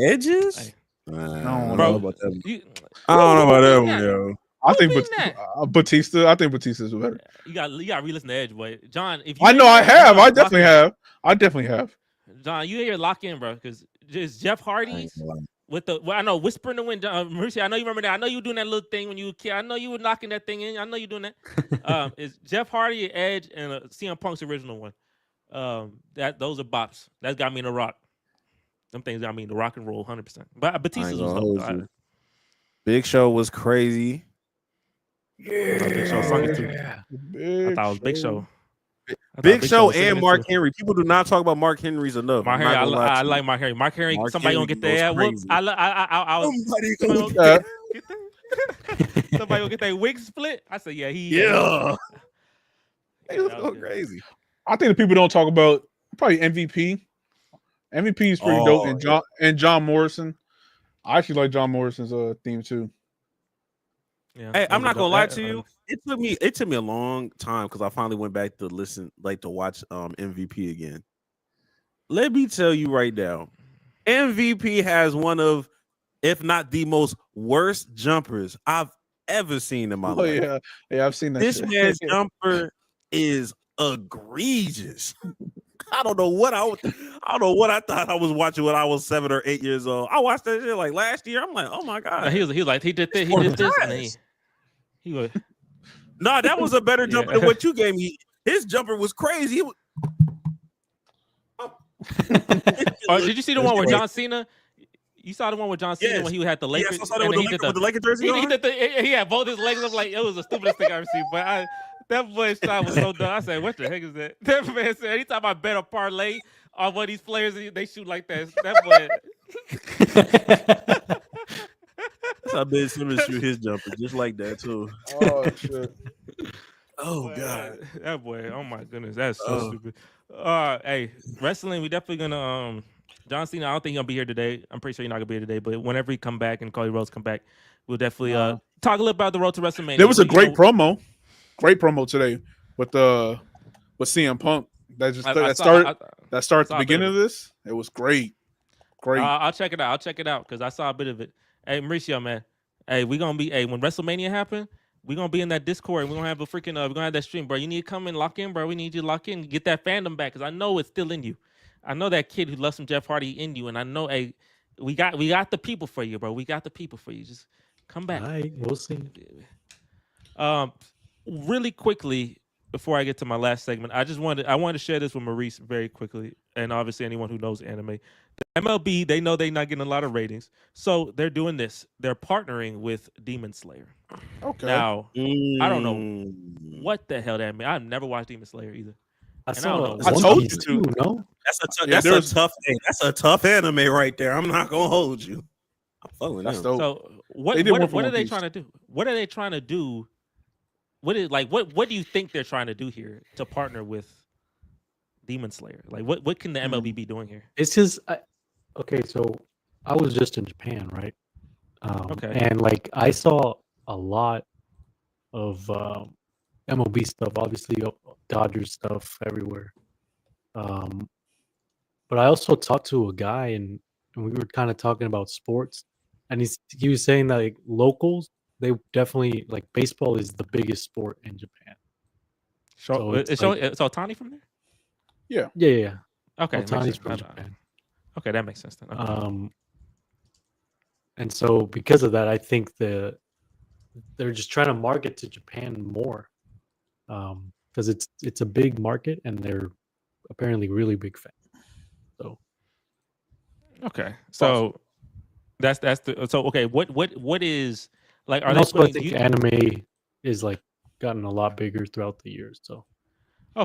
Edges? Hey, I bro, don't know about that. I don't know about that one, yo. I think Batista. I think Batista's better. You got re-listen to Edge, boy. John, if you I know I have. I definitely have. I definitely have. John, you here lock in, bro, because just Jeff Hardy with the I know whisper in the wind. Mauricio, I know you remember that. I know you were doing that little thing when you were a kid. I know you were knocking that thing in. I know you doing that. It's Jeff Hardy, Edge, and CM Punk's original one. Those are bops. That's got me in the rock. Them things got me in the rock and roll 100%. But Batista's was dope. Big Show was crazy. Big Show sung it too. I thought it was Big Show. Big Show and Mark Henry. People do not talk about Mark Henry's enough. Mark Henry, I like Mark Henry. Mark Henry, somebody gonna get their whoops. Somebody gonna get their wig split. I said, yeah, He was going crazy. I think the people don't talk about probably MVP. MVP is pretty dope, and John Morrison. I actually like John Morrison's theme too. Yeah, hey, I'm not gonna lie to you. It took me a long time because I finally went back to listen, like to watch MVP again. Let me tell you right now, MVP has one of, if not the most worst jumpers I've ever seen in my life. Yeah, I've seen that. This man's jumper is egregious. I don't know what I thought I was watching when I was 7 or 8 years old. I watched that shit like last year. I'm like, oh my god. He was like he did this, and he was. No, that was a better jumper than what you gave me. His jumper was crazy. Did you see the one where John Cena? You saw the one with John Cena when he had the Lakers. Yes, I saw that with the Lakers jersey on. He had both his legs up like it was the stupidest thing I ever seen. But that boy's shot was so dumb. I said, "What the heck is that?" That man said, "Anytime I bet a parlay on one of these players, they shoot like that." That boy. That's how Ben Simmons shoot his jumper, just like that too. Oh shit! Oh god, that boy! Oh my goodness, that's so stupid. Hey, wrestling, we definitely gonna John Cena. I don't think he's gonna be here today. I'm pretty sure he's not gonna be here today. But whenever he come back and Cody Rhodes come back, we'll definitely talk a little about the road to WrestleMania. There was a great promo today with CM Punk. That started the beginning of this. It was great. I'll check it out. Because I saw a bit of it. Hey, Mauricio, man. Hey, we gonna be. Hey, when WrestleMania happen, we gonna be in that Discord. We gonna have a freaking. We're gonna have that stream, bro. You need to come and lock in, bro. We need you to lock in, get that fandom back, because I know it's still in you. I know that kid who loves some Jeff Hardy in you, and I know, hey, we got the people for you, bro. We got the people for you. Just come back. All right, we'll see. Really quickly before I get to my last segment, I wanted to share this with Maurice very quickly, and obviously anyone who knows anime. The MLB, they know they're not getting a lot of ratings, so they're doing this. They're partnering with Demon Slayer. Okay. Now, I don't know what the hell that means. I've never watched Demon Slayer either. I told you to. No, that's a tough anime right there. I'm not gonna hold you. That's dope. So what are they trying to do? What are they trying to do? What do you think they're trying to do here to partner with Demon Slayer? Like, what can the MLB be doing here? It's just okay. So I was just in Japan, right? Okay. And like I saw a lot of MLB stuff, obviously Dodgers stuff everywhere. But I also talked to a guy and we were kind of talking about sports, and he was saying that like locals, they definitely like baseball is the biggest sport in Japan. So it's Otani from there? Yeah. Okay, Otani's from Japan. Okay, that makes sense then. Okay. And so because of that, I think they're just trying to market to Japan more, because it's a big market and they're apparently really big fans. So okay, so that's the so okay. What is like? Are and they also I putting? think anime is like gotten a lot bigger throughout the years. So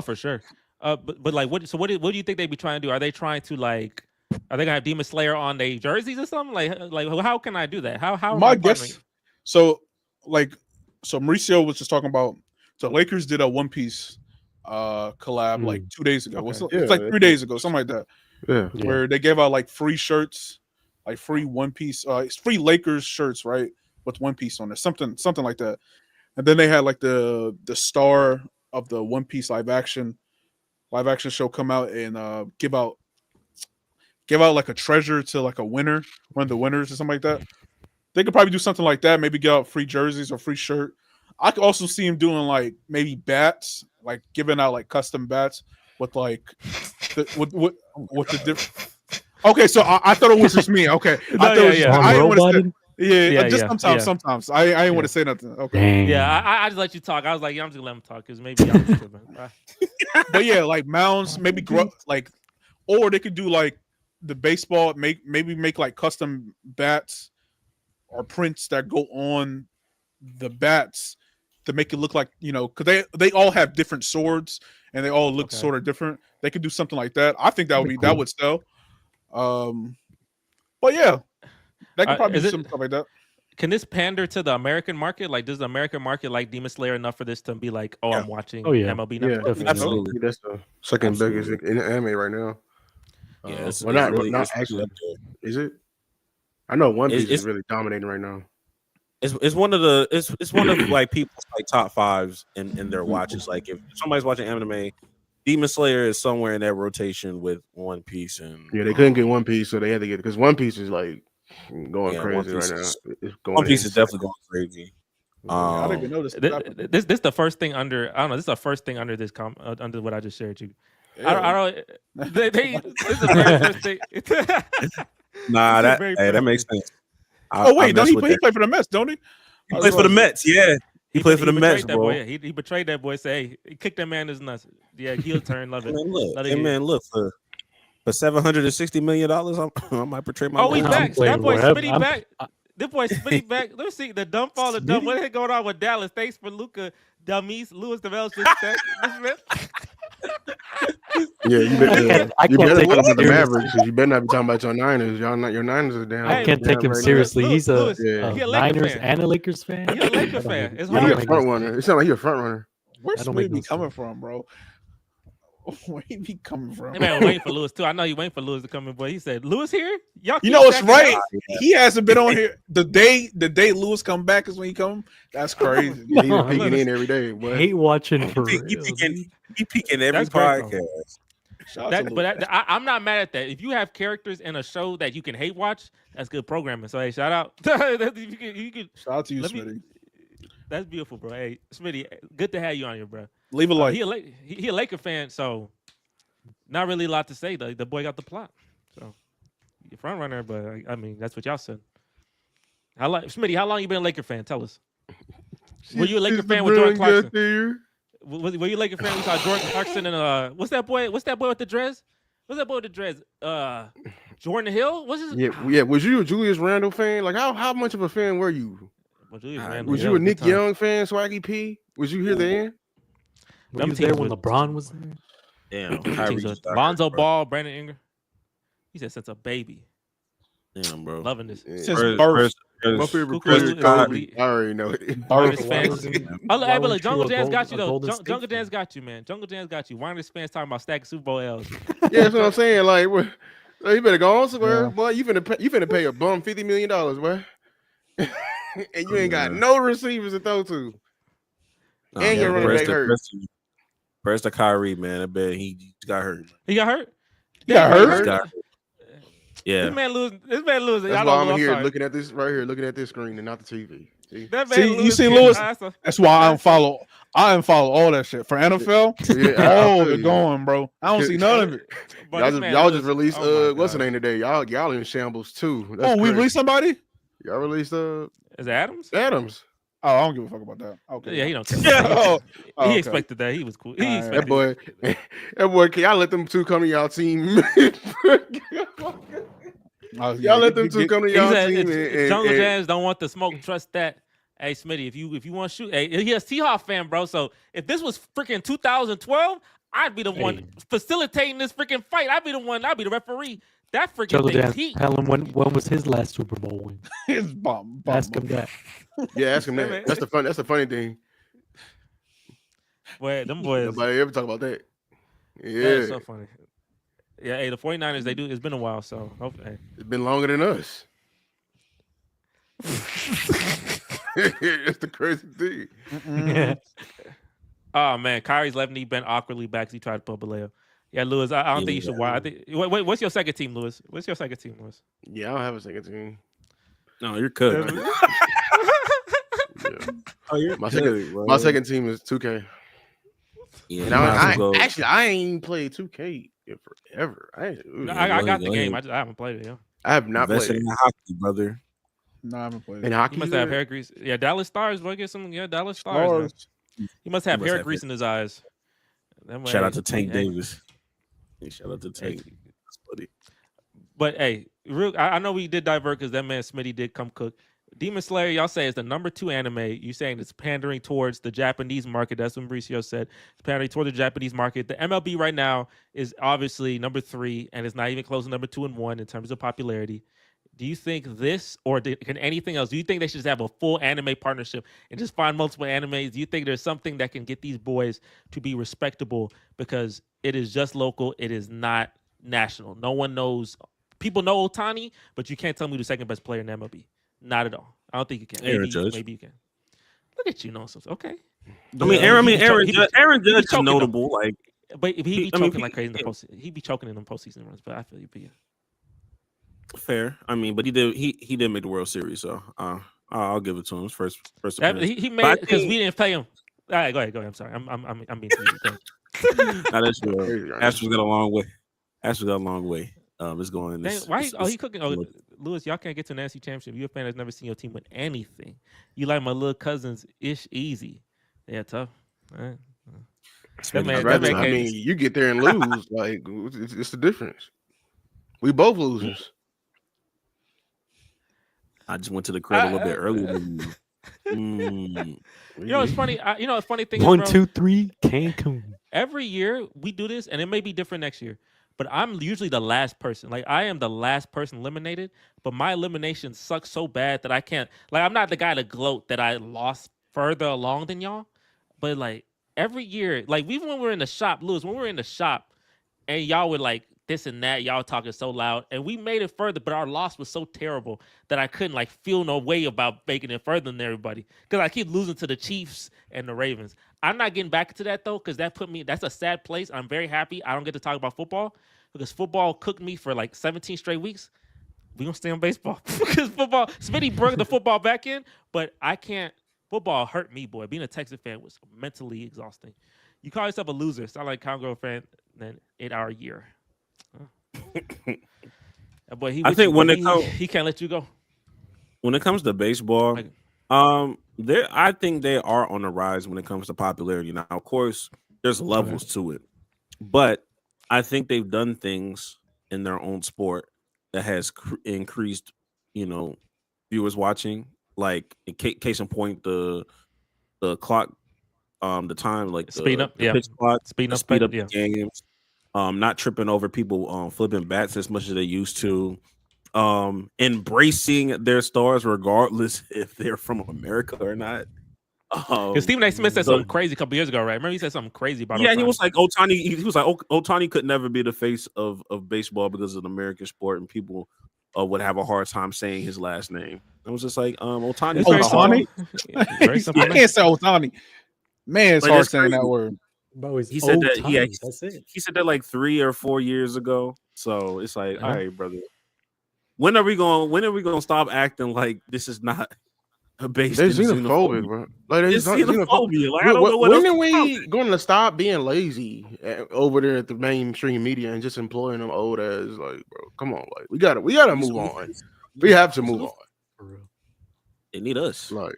For sure. But like what? So what do you think they'd be trying to do? Are they trying to like? Are they gonna have Demon Slayer on their jerseys or something? Like how can I do that? How my guess? So Mauricio was just talking about. So Lakers did a One Piece collab like 2 days ago. Okay. It's like 3 days ago, something like that. Yeah. Where they gave out like free shirts, like free One Piece, it's free Lakers shirts, right? With One Piece on there, something like that. And then they had like the star of the One Piece live action show come out and give out like a treasure to like a winner, one of the winners or something like that. They could probably do something like that. Maybe give out free jerseys or free shirt. I could also see him doing like maybe bats, like giving out like custom bats with like with the different. Okay, so I thought it was just me. Okay, I didn't want to say. Sometimes I didn't want to say nothing. Okay, dang. Yeah, I just let you talk. I was like, yeah, I'm just gonna let him talk because maybe I'm just tripping. But yeah, like mounds, maybe grow like, or they could do like the baseball, maybe make like custom bats or prints that go on the bats to make it look like, because they all have different swords and they all look sort of different. They could do something like that. I think that would be cool. That would sell. But yeah, they could probably do something like that. Can this pander to the American market? Like, does the American market like Demon Slayer enough for this to be like, I'm watching MLB now? Yeah, absolutely. That's the second biggest in anime right now. Yeah, not actually. Is it? I know One Piece is really dominating right now. It's one of the it's one of like people's like top fives in their watches. Like if somebody's watching anime, Demon Slayer is somewhere in that rotation with One Piece and they couldn't get One Piece, so they had to get it because One Piece is like going crazy right now. One Piece is definitely going crazy. I didn't even notice this is the first thing under. I don't know. This is the first thing under this under what I just shared you. Yeah. I don't. This is the very first thing. Nah, that makes sense. Don't he play for the Mets? Don't he? He plays for the Mets. Yeah, he plays for the Mets, bro. Boy, yeah. He betrayed that boy. Say, hey, he kicked that man in his nuts. Yeah, heel turn. Love it. Look for $760 million. I might betray my. Oh, he's back. That boy Smitty back. This boy Smitty back. Let's see the dump all the dump. What is going on with Dallas? Thanks for Luka, dummies. Lewis develops Yeah, you better take him to the Mavericks because you better not be talking about your Niners. Your Niners are down. I can't take him right seriously. Now. He's a Niners fan. and a Lakers fan. He's a Lakers fan. It's He's a front runner. It sounds like he's a front runner. Where's Smitty coming from, bro? Where he be coming from? That man waiting for Lewis too. I know you waiting for Lewis to come in, boy. He said, "Lewis here? Y'all." You know what's right? He hasn't been on here the day Lewis come back is when he come. That's crazy. Yeah, he's peeking in every day. Boy. I hate watching for he peeking every podcast. I'm not mad at that. If you have characters in a show that you can hate watch, that's good programming. So hey, shout out. you can, shout out to you, Smitty. That's beautiful, bro. Hey, Smitty, good to have you on here, bro. Leave a like. He a Laker fan, so not really a lot to say. The boy got the plot, so you're front runner. But I mean, that's what y'all said. Smitty, how long you been a Laker fan? Tell us. Were you a Laker fan with Jordan Clarkson? Were you a Laker fan? We saw Jordan Clarkson and what's that boy? What's that boy with the dreads? What's that boy with the dreads? Jordan Hill? What's his? Yeah. Was you a Julius Randle fan? Like how much of a fan were you? Was you a Nick Young fan, Swaggy P? Was you here then? Were you there when LeBron was there? Damn. Lonzo Ball, Brandon Ingram. He said since a baby. Damn, bro. Loving this. Since birth. My favorite Kukoc player, is Kobe. elite. I already know it. Warriors Why fans. wasn't- Oh, why hey, but weren't look, Jungle you a Jams got you a though. Golden State Jungle fan? Jams got you, man. Jungle Jams got you. Warriors fans talking about stacking Super Bowl L's. Yeah, that's what I'm saying. Like, you better go on somewhere, Yeah. boy. You finna pay a bum $50 million, boy. And you ain't got Yeah. no receivers to throw to. And your running back hurt. Press the Kyrie, man. I bet he got hurt. He got hurt. He got hurt? He got hurt. Yeah. This man losing. This man losing. That's Y'all why don't know, I'm here sorry. looking at this right here, looking at this screen and not the TV. See? That man See, you losing. see Lewis? That's a- That's why I unfollow all that shit for NFL. Yeah, I Oh, feel they're you. going, bro. I don't see none of it. But Y'all this just, man y'all just losing. released Oh my what's the God. name today? Y'all in shambles too. That's Oh, we crazy. released somebody? Y'all released Is it Adams? Adams. Oh, I don't give a fuck about that. Okay. Yeah, he don't care. Oh, He okay. expected that. He was cool. He All right. expected That boy, can y'all let them two come to y'all team? Oh, Y'all let them two come to He y'all said, team. Jungle Jazz don't want the smoke. Trust that. Hey, Smitty, if you want to shoot, hey, he a Seahawks fan, bro. So if this was freaking 2012, I'd be the one facilitating this freaking fight. I'd be the referee. That freaking Jungle thing is Jazz, heat. tell him when was his last Super Bowl win? His bum. Ask him that. Yeah, ask him that. That's the funny thing. Boy, them boys. Nobody ever talk about that. That Yeah, is so funny. Yeah, hey, the 49ers, they do. It's been a while, so hopefully. it's been longer than us. It's the crazy thing. Mm-mm. Oh man, Kyrie's left knee bent awkwardly back as he tried to pull a layup. Yeah, Lewis, I don't think you should. Why? I think. Wait, what's your second team, Lewis? What's your second team, Lewis? Yeah, I don't have a second team. No, you're cooked. Yeah. Oh, you're My good, second team is 2K. Yeah, And you might as well go. I ain't even played 2K in forever. No, I got the go game. ahead. I haven't played it. Yeah. I have not Invest played in hockey, brother. No, I haven't played in it. hockey. He must have either. hair grease. Yeah, Dallas Stars. Look at some. Yeah, Dallas Stars. Man. He must have He must hair have grease in his eyes. That way- Shout out to Tank hey, Davis. Hey, shout out to Tank. That's funny. But hey, I know we did divert because that man Smitty did come cook. Demon Slayer, y'all say is the number 2 anime. You saying it's pandering towards the Japanese market. That's what Mauricio said. It's pandering toward the Japanese market. The MLB right now is obviously number 3, and it's not even close to number 2 and 1 in terms of popularity. Do you think this or can anything else? Do you think they should just have a full anime partnership and just find multiple animes? Do you think there's something that can get these boys to be respectable because it is just local? It is not national. No one knows. People know Otani, but you can't tell me who the second best player in MLB. Not at all. I don't think you can. Aaron Judge. Maybe you can. Look at you, know something. Okay. Aaron Judge is choking notable. Like, But he be I mean, choking like crazy in the post. He be choking in them postseason runs. But I feel you. But yeah. fair. I mean, but he did make the World Series, so I'll give it to him. His first appearance. He made it because we didn't pay him. All right, go ahead. I'm sorry. I'm being greedy. Now that's true. Astros got a long way. Astros got a long way. It's going. Why? He cooking? Oh, Lewis, y'all can't get to an NFC championship. You're a fan that's never seen your team win anything. You like my little cousins ish easy. Yeah, tough. All right. That man I can't- mean, you get there and lose. Like it's the difference. We both losers. I just went to the crib a little bit earlier. You know, it's funny. A funny thing. 1, is, 2, 3, Cancun. every year we do this, and it may be different next year. But I'm usually the last person. Like I am the last person eliminated. But my elimination sucks so bad that I can't. Like I'm not the guy to gloat that I lost further along than y'all. But like every year, like even when we're in the shop, Lewis, when we were in the shop, and y'all were like this and that, y'all talking so loud, and we made it further, but our loss was so terrible that I couldn't like feel no way about making it further than everybody because I keep losing to the Chiefs and the Ravens. I'm not getting back to that though because that's a sad place. I'm very happy I don't get to talk about football because football cooked me for like 17 straight weeks. We gonna stay on baseball because football. Smitty brought the football back in, but I can't. Football hurt me, boy. Being a Texas fan was mentally exhausting. You call yourself a loser. Sound like cowgirl fan. Then 8-hour year. Boy, he can't let you go. When it comes to baseball, I think they are on the rise when it comes to popularity. Now, of course, there's levels to it, but I think they've done things in their own sport that has increased, viewers watching. Like, case in point, the clock, the time, like speed up, the pitch clock, speed up the games. Not tripping over people flipping bats as much as they used to. embracing their stars regardless if they're from America or not. Because Stephen A. Smith said something crazy a couple years ago, right? Remember he said something crazy about Ohtani. He was like Ohtani. He was like Ohtani could never be the face of baseball because it's an American sport, and people would have a hard time saying his last name. It was just like Ohtani. Ohtani? I can't say Ohtani. Man, it's hard saying crazy. that word. He said that. That's it. He said that like 3 or 4 years ago. So it's like, all right, brother. When are we going to stop acting like this is not a base? They're xenophobic, bro. Like it's xenophobia. Like, I don't know when are we going to stop being lazy over there at the mainstream media and just employing them old ass? Like, bro, come on, like we gotta move on. We have to move on. For real. They need us. Like.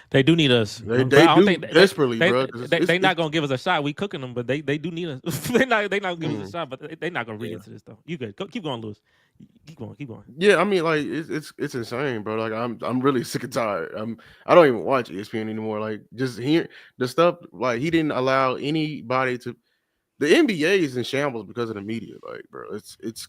They do need us. They do desperately, bro. They're not gonna give us a shot. We cooking them, but they do need us. They're not gonna give us a shot, but they're not gonna read into this though. You good? Keep going, Lewis. Keep going. Yeah, I mean, like it's insane, bro. Like I'm really sick and tired. I don't even watch ESPN anymore. Like just hear the stuff. Like he didn't allow anybody to. The NBA is in shambles because of the media. Like, bro, it's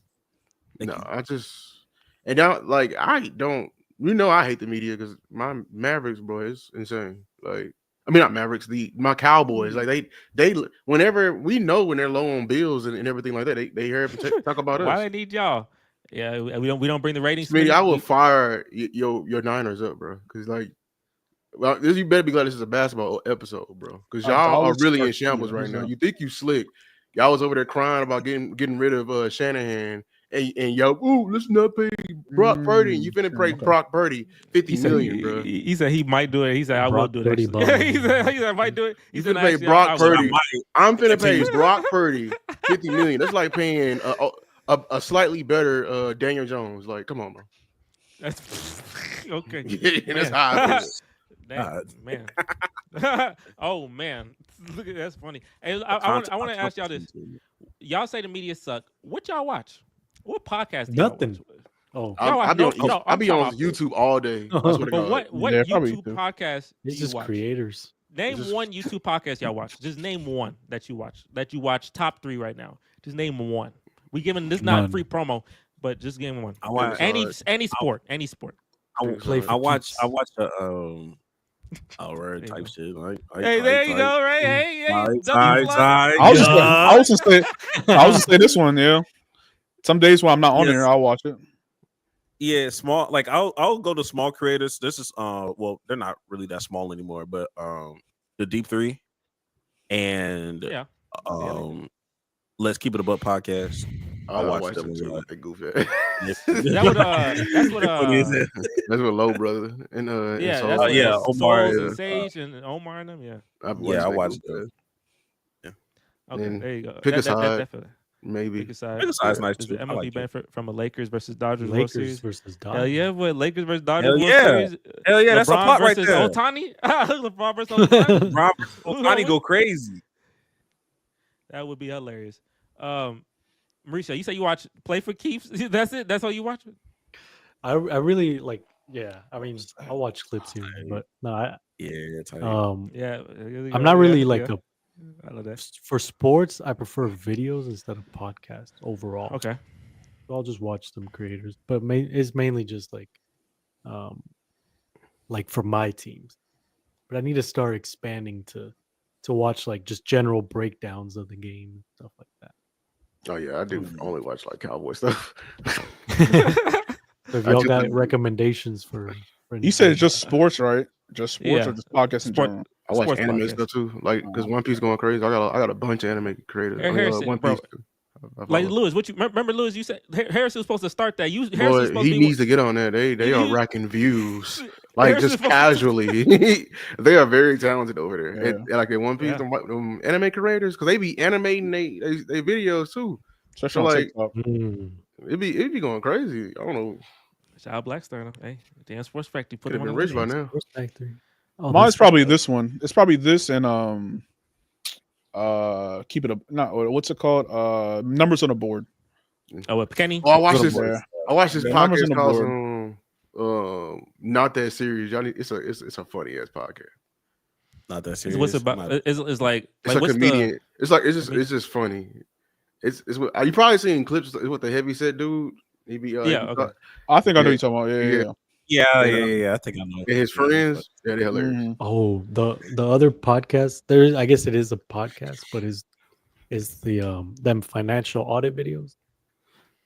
no. I just and now like I don't. You know I hate the media because my Mavericks, bro, is insane. Like, I mean, not Mavericks, my Cowboys. Like they whenever we know when they're low on bills and everything like that, they hear talk about us. Why they need y'all? Yeah, we don't bring the ratings. I mean, I will fire your Niners up, bro. Because like, well, you better be glad this is a basketball episode, bro. Because y'all are really in shambles right now. You think you slick? Y'all was over there crying about getting rid of Shanahan. And yo, let's not pay Brock Purdy. And you finna pay Brock Purdy $50 million, bro. He said he might do it. He said I will do it. He said I might do it. He's finna pay Brock Purdy. I'm finna pay Brock Purdy $50 million. That's like paying a slightly better Daniel Jones. Like, come on, bro. That's okay. That's how I man. Oh man, look at that's funny. Hey, I want to ask y'all this. Y'all say the media suck. What y'all watch? What podcast? Nothing. Oh, I'll be on YouTube all day. But what YouTube podcast? It's just creators. Name one YouTube podcast y'all watch. Just name one that you watch. Top 3 right now. Just name one. We giving this not free promo, but just give one. I watch any sport. I watch word type shit. Like, hey, there you go, right? Hey, I was just say this one, yeah. Some days when I'm not on there, I'll watch it. Yeah, small. Like I'll go to small creators. This is well, they're not really that small anymore, but the Deep 3 and Let's Keep It a Buck podcast. I watch them too. They goofy. That's what Low Brother and Omar and Sage and Omar and them. Yeah, I watched them. Yeah. Okay, there you go. Pick a side. Maybe. Pick a side. Pick a side's nice Is too. the MLB benefit from a Lakers versus Dodgers Lakers Series? versus Dodgers. Hell yeah, what Lakers versus Dodgers? Hell yeah, hell yeah. That's a plot right there. Ohtani? LeBron versus Ohtani. LeBron versus Ohtani go crazy. That would be hilarious. Mauricio, you say you watch Play for Keeps? That's it? That's all you watch? I really like. Yeah, I mean, I'll watch clips here, but no, I'm not really like a. I love that. For sports, I prefer videos instead of podcasts overall. Okay. So I'll just watch some creators, but it's mainly just like for my teams. But I need to start expanding to watch like just general breakdowns of the game and stuff like that. Oh yeah, I do only watch like Cowboy stuff. So if y'all got recommendations for you said it's just sports, right? Just sports or just podcasts in general? I watch anime stuff too, like because One Piece going crazy. I got a bunch of anime creators. One Piece. Like Lewis, what you remember? Lewis, you said Harrison was supposed to start that. He needs to get on there. They are racking views, like just casually. They are very talented over there. Yeah. And like at One Piece, them anime creators, because they be animating they videos too. So like, it be going crazy. I don't know. Shout out Blackstar. Hey, damn Sports Factory. Put them on rich by now. Sports Factory. Mine's probably this one. It's probably this and keep it up. Not what's it called? Numbers on the Board. Oh, Kenny. Oh, I watched this. I watched this podcast called Not That Serious. Y'all need, it's a funny ass podcast. Not that serious. What's it about? It's like it's a comedian. It's just funny. It's you probably seen clips with the heavy set dude. He be Yeah, okay. I think I know Yeah. what you're talking about. Yeah. Yeah. I think I know. And his friends, yeah, they're hilarious. Mhm. Oh, the other podcast. There, I guess it is a podcast, but is the them financial audit videos.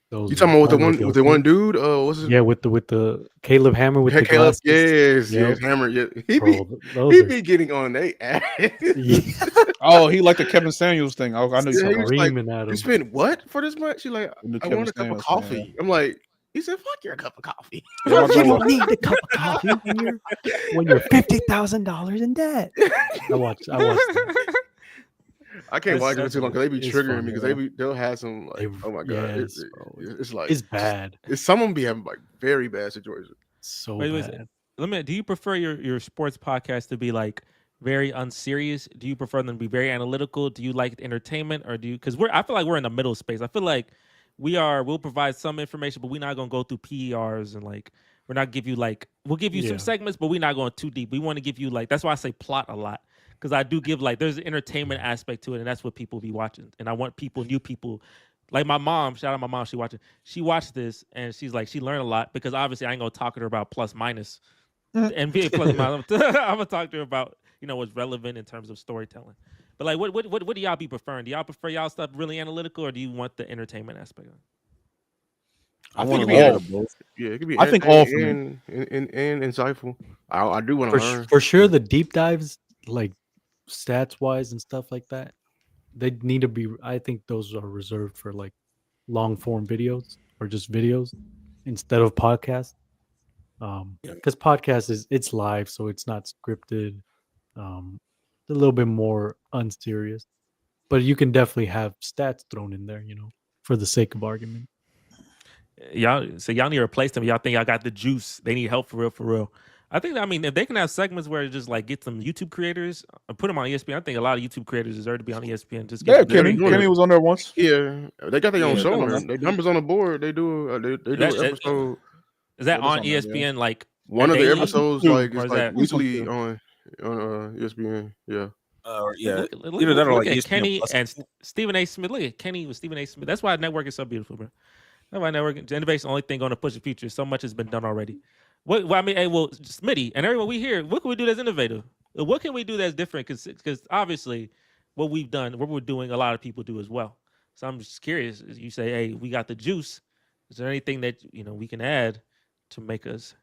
Those You talking about I don't know if with y'all the one seen dude? What's his it. Yeah, with the Caleb Hammer with the Caleb? glasses. Yes, Hammer. Yeah, Bro, those he are be getting on they ass. yeah, Oh, he like the Kevin Samuels thing. I know you're Yeah, talking he about. was like, screaming at you him. spent what for this much? She's like, The I Kevin want a cup of Samuels thing, coffee. I'm like, he said, fuck your cup of coffee. Yeah, my You brother- don't need a cup of coffee when you're $50,000 in debt. I watched that. I can't watch it too long because they be It's triggering fun, me bro. because they'll have some like, oh my god, yes, bro. it's like It's bad. some of them be having like very bad situations. So Wait, bad. do you prefer your sports podcast to be like very unserious? Do you prefer them to be very analytical? Do you like entertainment, or do you? Because I feel like we're in the middle space. I feel like we'll provide some information, but we're not gonna go through PERs and like we're not give you like we'll give you some segments, but we're not going too deep. We want to give you like that's why I say plot a lot. Because I do give like there's an entertainment aspect to it, and that's what people be watching. And I want new people, like my mom. Shout out my mom. She watched this, and she's like she learned a lot because obviously I ain't gonna talk to her about plus minus, NBA plus minus. I'm gonna talk to her about what's relevant in terms of storytelling. But like, what do y'all be preferring? Do y'all prefer y'all stuff really analytical, or do you want the entertainment aspect of it? I think want it all. be Both. Yeah, it could be. I think all for me. and insightful. I do want to learn For sure, the deep dives, like stats wise and stuff like that, they need to be. I think those are reserved for like long form videos or just videos instead of podcasts. Because podcast it's live, so it's not scripted. It's a little bit more unserious, but you can definitely have stats thrown in there, for the sake of argument. Y'all need to replace them. Y'all think y'all got the juice? They need help for real. I mean, if they can have segments where it just like get some YouTube creators, put them on ESPN. I think a lot of YouTube creators deserve to be on ESPN. Just Yeah, get Kenny was on there once. Yeah, they got their own show. on Their numbers on the board. They do. They do an episode. Is that What is on on there, ESPN? Like One of the daily? episodes, Two, like or it's is like that- weekly two. on ESPN. Yeah. Either that or like look at ESPN Kenny Plus. and Stephen A. Smith. Look at Kenny with Stephen A. Smith. That's why network is so beautiful, bro. That's why network innovation is the only thing going to push the future. So much has been done already. Smitty and everyone we hear, what can we do that's innovative? What can we do that's different? Because obviously, what we've done, what we're doing, a lot of people do as well. So I'm just curious. You say, hey, we got the juice. Is there anything that we can add to make us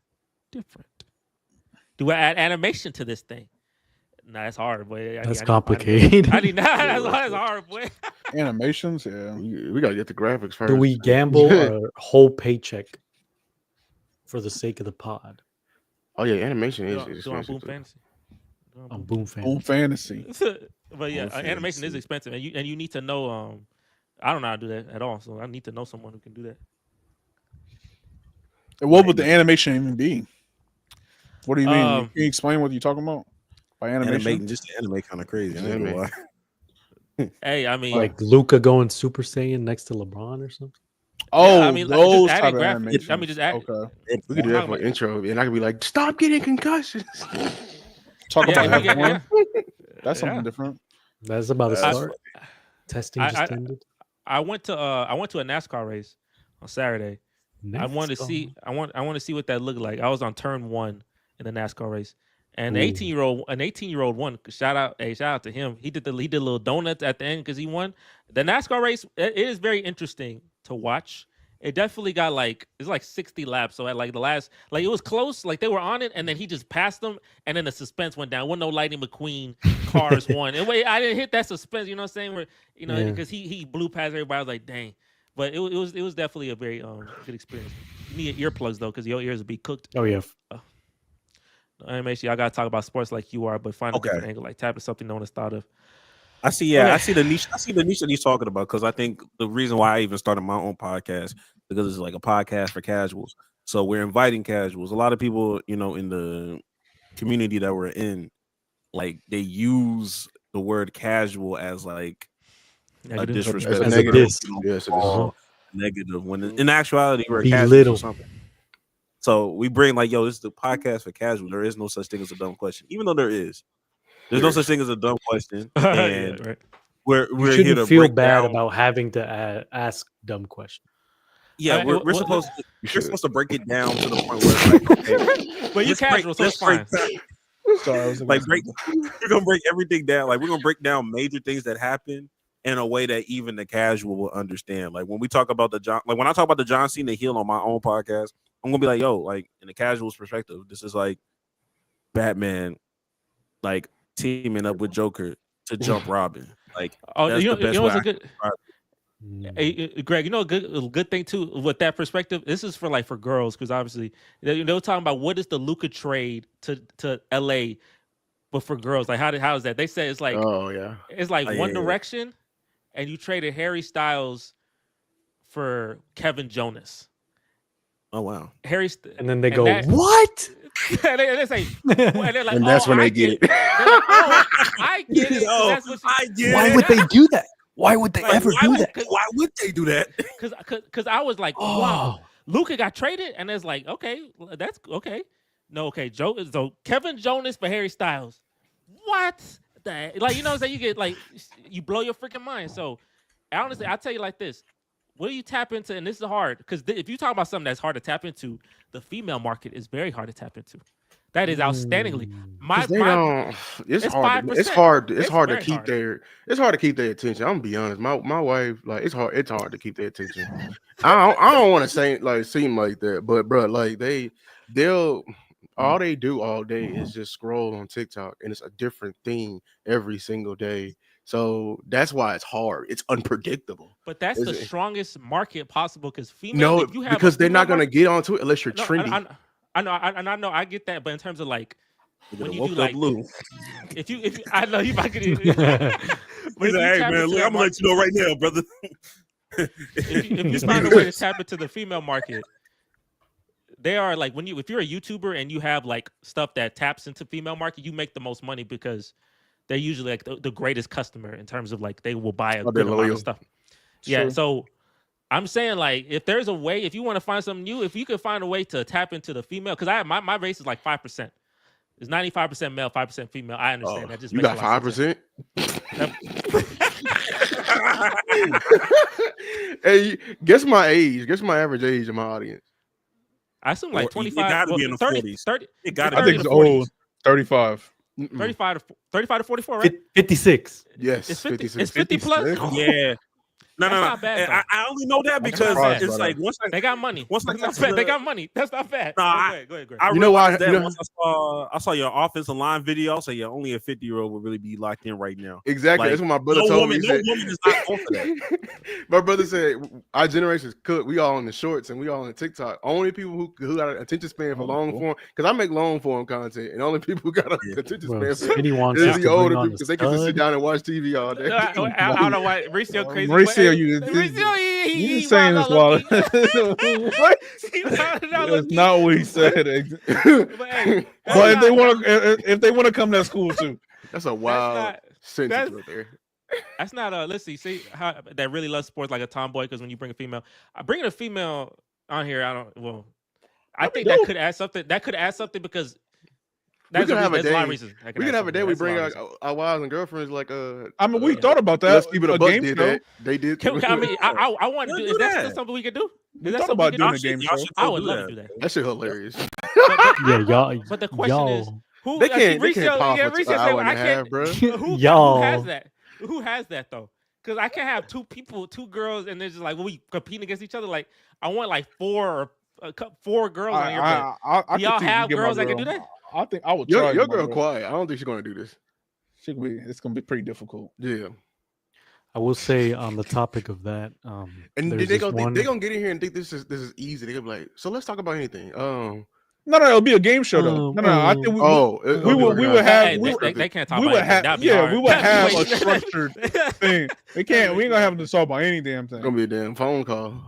different? Do I add animation to this thing? Nah, that's hard, boy. That's complicated. I need not. That's hard, boy. Animations, yeah. We gotta get the graphics first. Do we gamble our whole paycheck for the sake of the pod? Oh yeah, animation is Do on expensive. Boom too. Fantasy. On Boom Fan. Boom Fantasy. But yeah, Boom animation is Fantasy. expensive, and you need to know. I don't know how to do that at all, so I need to know someone who can do that. And what would the animation even be? What do you mean? Um, Can you explain what you're talking about by animation? Animating, just to animate kind of crazy. I ain't gonna lie. Hey, I mean, Like Luka going Super Saiyan next to LeBron or something? Oh, yeah, I mean, like, those just type adding of graphics. animations. I mean, just add. Okay. We could do that for an intro, and I could be like, "Stop getting concussions." Talk Yeah, about yeah, F1. yeah. That's something Yeah. different. That's about to That's start. Testing I- just ended. I went to a NASCAR race on Saturday. I wanted to see. I want to see what that looked like. I was on turn 1 in the NASCAR race, and Ooh. an 18-year-old won. Shout out to him. He did little donuts at the end because he won. The NASCAR race, it is very interesting to watch. It definitely got it's like 60 laps. So at like the last, like it was close. Like they were on it, and then he just passed them, and then the suspense went down. Wasn't no Lightning McQueen cars won. And wait, I didn't hit that suspense. You know what I'm saying? Where Yeah. because he blew past everybody. I was like, dang. But it was definitely a very good experience. You need earplugs though, because your ears will be cooked. Oh yeah. Animation, y'all gotta talk about sports like you are, but find a Okay. different angle. Like tap to something no one has thought of. I see the niche. I see the niche that he's talking about because I think the reason why I even started my own podcast because it's like a podcast for casuals. So we're inviting casuals. A lot of people, in the community that we're in, like they use the word casual as like a Negative. disrespect, As a negative. diss. Yes, it is. negative. When in actuality, we're Belittle. casual or something. So we bring like, yo, this is the podcast for casual. There is no such thing as a dumb question, even though there is. There's no such thing as a dumb question, and Yeah, right. we're You here shouldn't to feel break bad down. about having to ask dumb questions. Yeah, we're supposed to. You're supposed to break it down to the point where it's like, okay, but you casual, so it's fine. Sorry, I was Like we're gonna break everything down. Like we're gonna break down major things that happen in a way that even the casual will understand. Like when we talk about when I talk about the John Cena heel on my own podcast, I'm gonna be like, yo, like in the casual's perspective, this is like Batman, like teaming up with Joker to jump Robin. Like, that's the best way. Good. Hey, Greg, a good thing too with that perspective. This is for girls because obviously they were talking about what is the Luka trade to LA, but for girls, like how is that? They say it's like it's like One Direction, and you traded Harry Styles for Kevin Jonas. Oh wow, and then they go what? and they say, and they're like, and that's when they get it. Like, I get it. I get Why it. would they do that? Why would they ever do that? Why would they do that? Because I was like, wow, Luka got traded, and it's like, okay, that's okay. No, okay, so Kevin Jonas for Harry Styles. What? Like, you know what I'm saying? You get like, you blow your freaking mind. So honestly, I'll tell you like this. What do you tap into? And this is hard because if you talk about something that's hard to tap into, the female market is very hard to tap into. That is outstandingly. It's hard to keep their attention. I'm gonna be honest. My wife, like, it's hard to keep their attention. I don't want to say seem like that, but bro, like they'll all they do all day is just scroll on TikTok, and it's a different thing every single day. So that's why it's hard. It's unpredictable. But that's the strongest market possible because female. No, because they're not gonna get onto it unless you're trendy. I know, I get that, but in terms of like when you do like, blue. if you, I know you might get it. Hey man, look, I'm gonna let you know right now, brother. if you find a way to tap into the female market, they are like if you're a YouTuber and you have like stuff that taps into female market, you make the most money because they're usually like the greatest customer in terms of like they will buy a good amount of stuff. Yeah, so. I'm saying, like, if there's a way, if you want to find something new, if you could find a way to tap into the female, because my race is like 5%. It's 95% male, 5% female. I understand that. Just you got 5%. Hey, guess my age. Guess my average age in my audience. I assume like 25. It got to be in the 40s. 30. It got to I be. think it's old. 35. 35 to 44, right? 56. Yes, it's 50. It's 50 plus. Yeah. No. Not bad, I only know that because it's like once they got money. They got money. That's not bad. No, go ahead, Greg. You know why? Once I saw your offensive line video, I said, yeah, only a 50-year-old would really be locked in right now. Exactly. Like, that's what my brother told me. No woman is not going for that. My brother said our generation's cooked. We all in the shorts and we all in TikTok. Only people who got an attention span for long form, because I make long form content, and only people who got an attention span for the older people because they can just sit down and watch TV all day. I don't know why Mauricio crazy. Mauricio, you saying this while what? That's not what he said. But if they want to come, that's cool too. That's a wild sentence right there. That's not let's see how that really loves sports like a tomboy, because when you bring a female, bringing a female on here, I think that could add something. That could add something because we can have a day. We can have a day. We bring our wives and girlfriends. Like I mean, we thought about that. Let's keep it a game show. They did. I want to do. Is that still something we could do? We thought about doing a game show. I would love to do that. That shit hilarious. Yeah, y'all. But the question is, who they can't pop an hour and a half, bro. Who has that? Who has that though? Because I can't have two girls, and they're just like, we competing against each other. Like, I want like four girls on here. But y'all have girls that can do that? I think I would try. Your girl quiet. I don't think she's going to do this. It's going to be pretty difficult. Yeah. I will say on the topic of that, and they're gonna get in here and think this is easy. They're gonna be like, so let's talk about anything. No, it'll be a game show though. No, I think we would have. They can't talk about anything. Yeah, we would have a structured thing. We ain't gonna have them to talk about any damn thing. It's gonna be a damn phone call.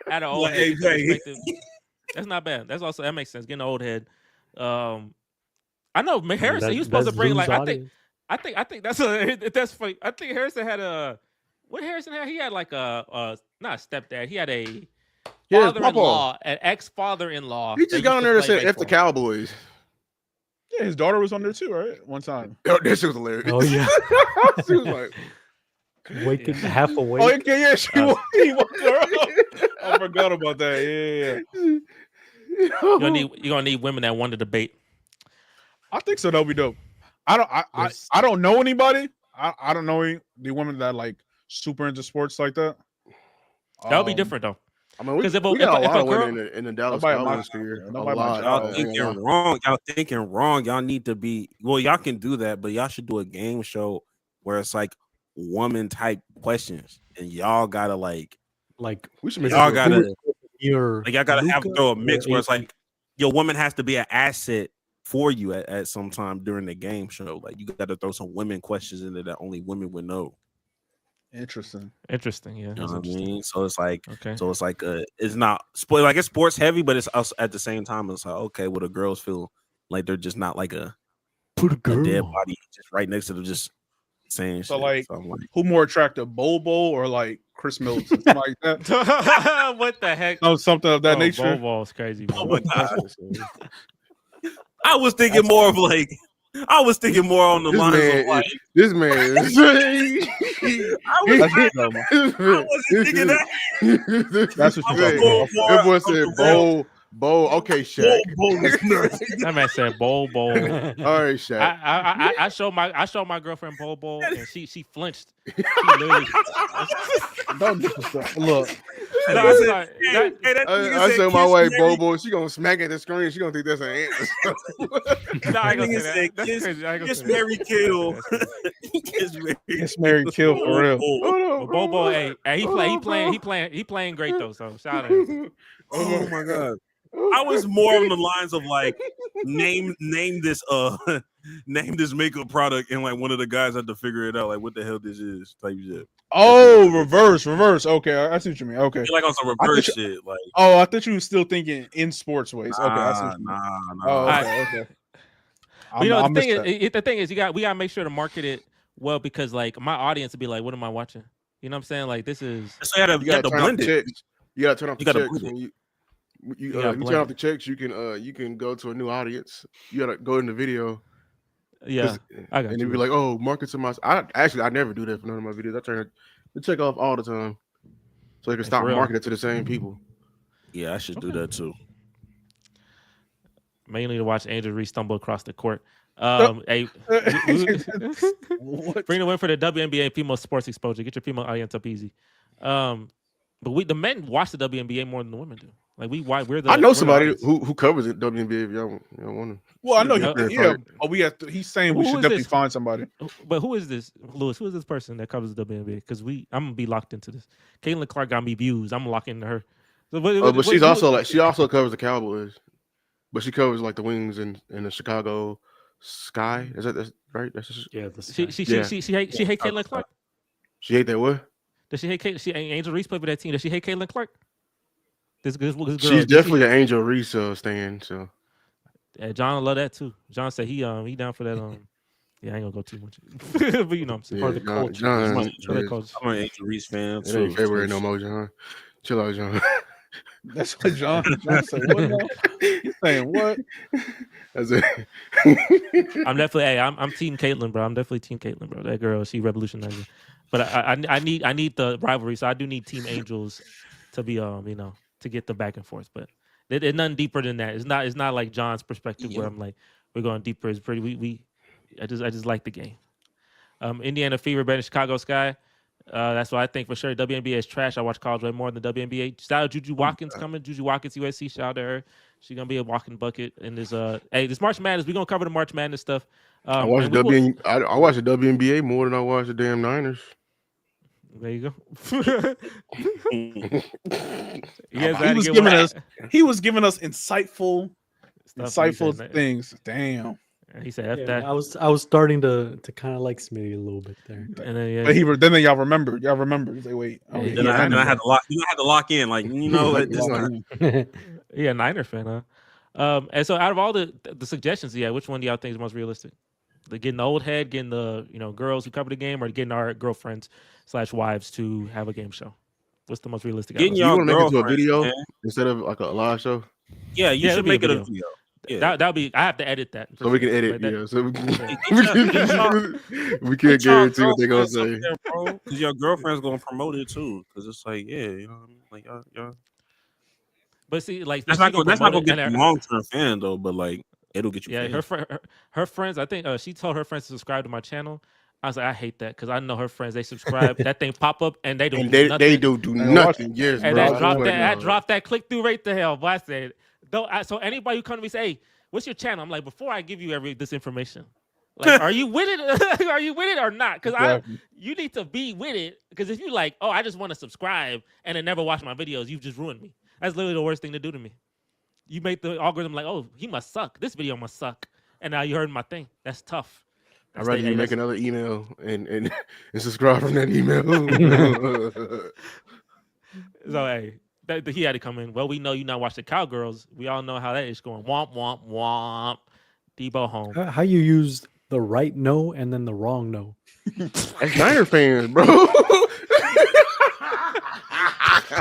At an old head perspective, that's not bad. That makes sense. Getting an old head. I know Harrison. He was supposed to bring like I think that's funny. I think Harrison had what Harrison had. He had like not a stepdad. He had a father-in-law, an ex-father-in-law. He just got on there to say F the Cowboys. Yeah, his daughter was on there too, right? One time. Oh, that shit was hilarious. Oh yeah. She was like, Waking half awake. Oh, yeah, he woke her up. I forgot about that. Yeah. You're gonna need women that want to debate. I think so. That'll be dope. I don't know anybody. I don't know the women that like super into sports like that. That would be different though. I mean, we Because got a lot of women in the Dallas Cowboys sphere. Y'all thinking wrong. Y'all thinking wrong. Y'all need to be. Well, y'all can do that, but y'all should do a game show where it's like woman type questions, and y'all gotta like we should make y'all gotta Luka have to throw a mix where it's like your woman has to be an asset for you at some time during the game show. Like you got to throw some women questions in there that only women would know. Interesting. Yeah. You know what I mean? So it's like, okay. So it's like, it's not like it's sports heavy, but it's also at the same time. It's like, okay, well, the girls feel like they're just not like a dead body just right next to them, just saying. So shit. like, so I'm like, who more attractive, Bobo or like Chris Middleton, something like that? What the heck? Something of that nature. Bobo is crazy. oh my god! I was thinking more of like. I was thinking more on the lines of like this man. I wasn't thinking that. That's what you said. That boy said, "Bo, okay, Shaq." That man said, "Bo." All right, Shaq. I showed my girlfriend Bo, and she flinched. She literally. Don't disrespect. Look. I said my wife Bobo. She gonna smack at the screen. She gonna think that's an ant. I ain't gonna say that. That's crazy. Kiss Mary Kill. Kiss Mary Kill for real. Bobo, hey, he playing great though. So shout out. Oh my god. I was more on the lines of like name this makeup product, and like one of the guys had to figure it out, like what the hell this is type shit. Oh, reverse. Okay, I see what you mean. Okay, like on some reverse shit. Like, oh, I thought you were still thinking in sports ways. Okay, I see what you mean. Oh, okay. You know, the thing is, we gotta make sure to market it well, because like my audience would be like, "What am I watching?" You know what I'm saying? Like this is. So you gotta blend it. You gotta turn off the checks. You turn off the checks. You can go to a new audience. You gotta go in the video. Yeah, I got and you. you'd be like, "Oh, market to my." I never do that for none of my videos. I turn the check off all the time, so I can stop marketing to the same people. Yeah, I should do that too. Mainly to watch Angel Reese stumble across the court. Hey, bring the win for the WNBA female sports exposure. Get your female audience up easy. But the men watch the WNBA more than the women do. Like I know somebody who covers it WNBA. If y'all want to. Well, I know he's saying we should definitely find somebody. But who is this, Lewis? Who is this person that covers the WNBA? Because I'm gonna be locked into this. Caitlin Clark got me views. I'm locking into her. But she also covers the Cowboys. But she covers like the Wings and the Chicago Sky. Is that right? That's yeah. She hate Caitlin Clark. She hate that what? Does she hate Angel Reese played for that team? Does she hate Caitlin Clark? This girl, she's definitely an Angel Reese stan. So yeah, John love that too. John said he down for that. Yeah, I ain't gonna go too much, but you know what I'm saying. Yeah, John, I'm an Angel Reese fan. It ain't February no more, John. Chill out, John. That's what John said. What now? He's saying what? That's it. I'm definitely. Hey, I'm Team Caitlin, bro. I'm definitely Team Caitlin, bro. That girl, she revolutionized it. But I need the rivalry, so I do need Team Angels to be to get the back and forth. But it's nothing deeper than that. It's not like John's perspective where I'm like we're going deeper. It's pretty. I just like the game. Indiana Fever better Chicago Sky. That's what I think for sure. WNBA is trash. I watch college way more than the WNBA. Shout out Juju Watkins coming. Juju Watkins, USC. Shout out to her. She's gonna be a walking bucket in this. This March Madness. We're gonna cover the March Madness stuff. I watch the WNBA more than I watch the damn Niners. There you go. He was giving us insightful things. Damn. And he said, "F that." I was starting to kind of like Smitty a little bit there. And then, but then y'all remember. He's like, wait. Then I had to lock. You had to lock in, like Yeah, Niner fan, huh? And so, out of all the suggestions, which one do y'all think is most realistic? Getting the old head, getting the girls who cover the game, or getting our girlfriends / wives to have a game show? What's the most realistic? Getting y'all make it to a video instead of like a live show. Yeah, you should make it a video. Yeah. That'll be. I have to edit that. So we can edit, Like that- yeah. So we can, Yeah. we can't guarantee what they're gonna say. Because your girlfriend's gonna promote it too. Because it's like, yeah, you know what I mean? Like, y'all. But see, like That's not gonna get you long term fan though. But like, it'll get you. Yeah, fans. her friends. I think she told her friends to subscribe to my channel. I was like, I hate that because I know her friends. They subscribe, that thing pop up, and they don't. And do nothing. they do nothing. Yes, And bro. that dropped that click through rate to hell. But I said, so anybody who come to me say, hey, what's your channel? I'm like, before I give you this information, like, are you with it? Are you with it or not? Because you need to be with it. Because if you like, oh, I just want to subscribe and then never watch my videos, you've just ruined me. That's literally the worst thing to do to me. You make the algorithm like, oh, he must suck. This video must suck. And now you heard my thing. That's tough. I'd rather you make another email and subscribe from that email. So hey, he had to come in. Well, we know you not watch the Cowgirls. We all know how that is going. Womp womp womp. Debo home. How you use the right no and then the wrong no? That's Niner fans, bro.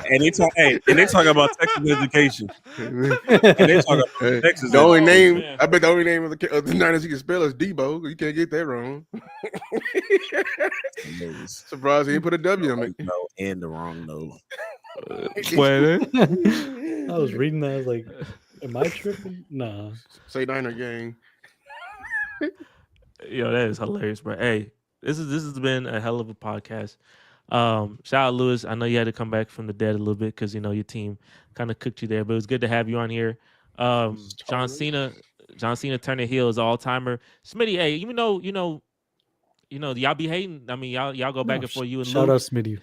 And they talk about Texas education. And they talk about Texas. The only name, man. I bet the only name of the Niners you can spell is Debo. You can't get that wrong. Surprised he didn't put a W on it. No, and the wrong no. I was reading that. I was like, am I tripping? Nah. Say Niner gang. Yo, that is hilarious, bro. Hey, this has been a hell of a podcast. Shout out Lewis. I know you had to come back from the dead a little bit because your team kind of cooked you there, but it was good to have you on here. John Cena turning heel is all timer. Smitty, hey, even though y'all be hating. I mean, y'all go back and forth. You and shout Lou. out Smitty.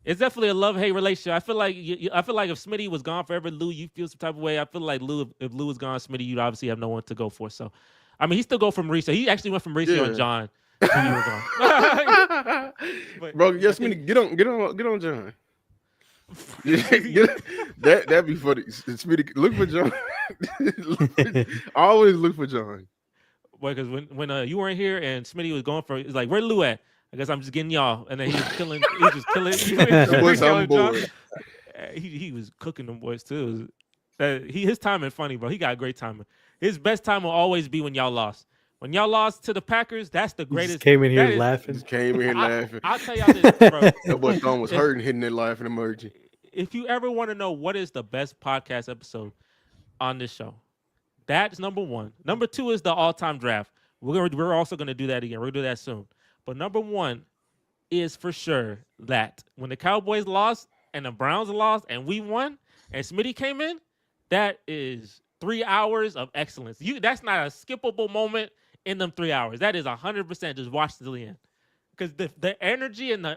It's definitely a love-hate relationship. I feel like if Smitty was gone forever, Lou, you feel some type of way. I feel like Lou, if Lou was gone, Smitty, you'd obviously have no one to go for. So, I mean, he still go from Mauricio. He actually went from Mauricio and John. When he was on. Bro, yes, Smitty, get on John. That'd be funny. Smitty, look for John. Always look for John. Boy, because when you weren't here and Smitty was going for, it's like, where Lou at? I guess I'm just getting y'all, and then he was killing. He was just killing. He was cooking them boys too. His timing funny, bro. He got great timing. His best time will always be when y'all lost. When y'all lost to the Packers, that's the greatest. Just came in here laughing. laughing. I'll tell y'all this, bro. That boy Thumb was hurting, hitting that laughing emoji. If you ever want to know what is the best podcast episode on this show, that's number one. Number two is the all-time draft. We're also going to do that again. We're going to do that soon. But number one is for sure that when the Cowboys lost and the Browns lost and we won and Smitty came in, that is 3 hours of excellence. That's not a skippable moment in them 3 hours. That is 100% just watch till the end. Because the energy and and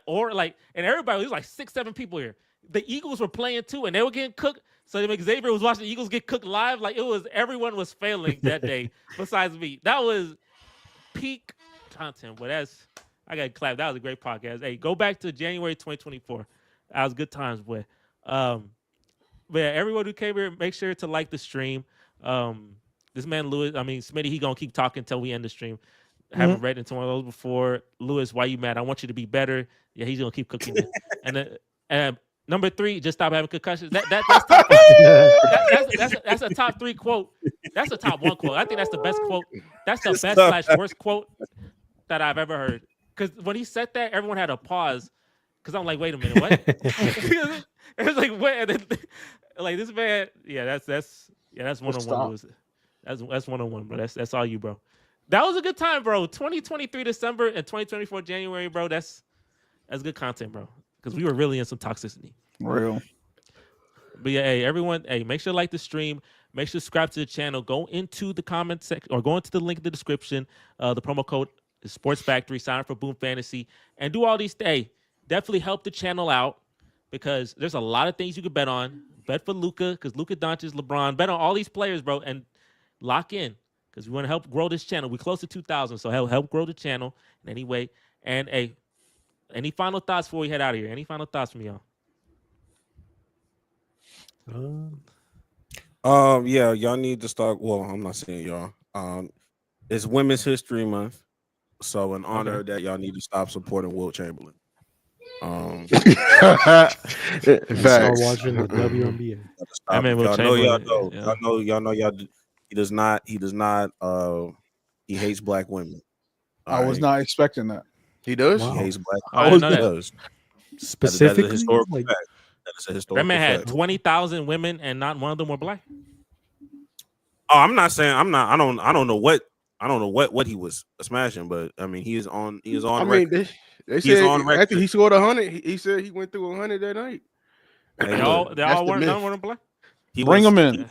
everybody, was like 6-7 people here. The Eagles were playing too and they were getting cooked. So Xavier was watching the Eagles get cooked live. Like everyone was failing that day besides me. That was peak content. But I got to clap. That was a great podcast. Hey, go back to January 2024. That was good times, boy. But yeah, everyone who came here, make sure to like the stream. This man, Lewis, Smitty, he going to keep talking until we end the stream. Haven't read into one of those before. Lewis, why you mad? I want you to be better. Yeah, he's going to keep cooking it. And number 3, just stop having concussions. That's top. That's a top 3 quote. That's a top 1 quote. I think that's the best quote. That's the best/worst quote that I've ever heard. Because when he said that, everyone had a pause. Because I'm like, wait a minute, what? It was like, what? Like this man, that's 1-on-1, Lewis. That's 1-on-1, bro. That's all you, bro. That was a good time, bro. 2023 December and 2024 January, bro. That's good content, bro. Because we were really in some toxicity. Real. But yeah, hey, everyone, make sure to like the stream. Make sure to subscribe to the channel. Go into the comment section or go into the link in the description. The promo code is Sports Factory. Sign up for Boom Fantasy and do all these things. Definitely help the channel out because there's a lot of things you can bet on. Bet for Luka because Luka Doncic, LeBron. Bet on all these players, bro, and lock in because we want to help grow this channel. We're close to 2,000, so help grow the channel in any way. And any final thoughts before we head out of here? Any final thoughts from y'all? Yeah, y'all need to start. Well, I'm not saying y'all. It's Women's History Month, so in honor of that, y'all need to stop supporting Wilt Chamberlain. Start watching the WNBA. Y'all know y'all He does not. He hates black women. I was not expecting that. He does. Wow. He hates black. I didn't know that. Does. Specifically, that is a historical like, fact. That is a historical That man had fact. 20,000 women and not one of them were black. Oh, I'm not saying I'm not. I don't know what he was smashing, but I mean he is on. He is on. I record. mean, they He is said on record. after he scored 100, he said he went through 100 that night. Hey, They look, all that's the weren't myth. none weren't black. Bring him in.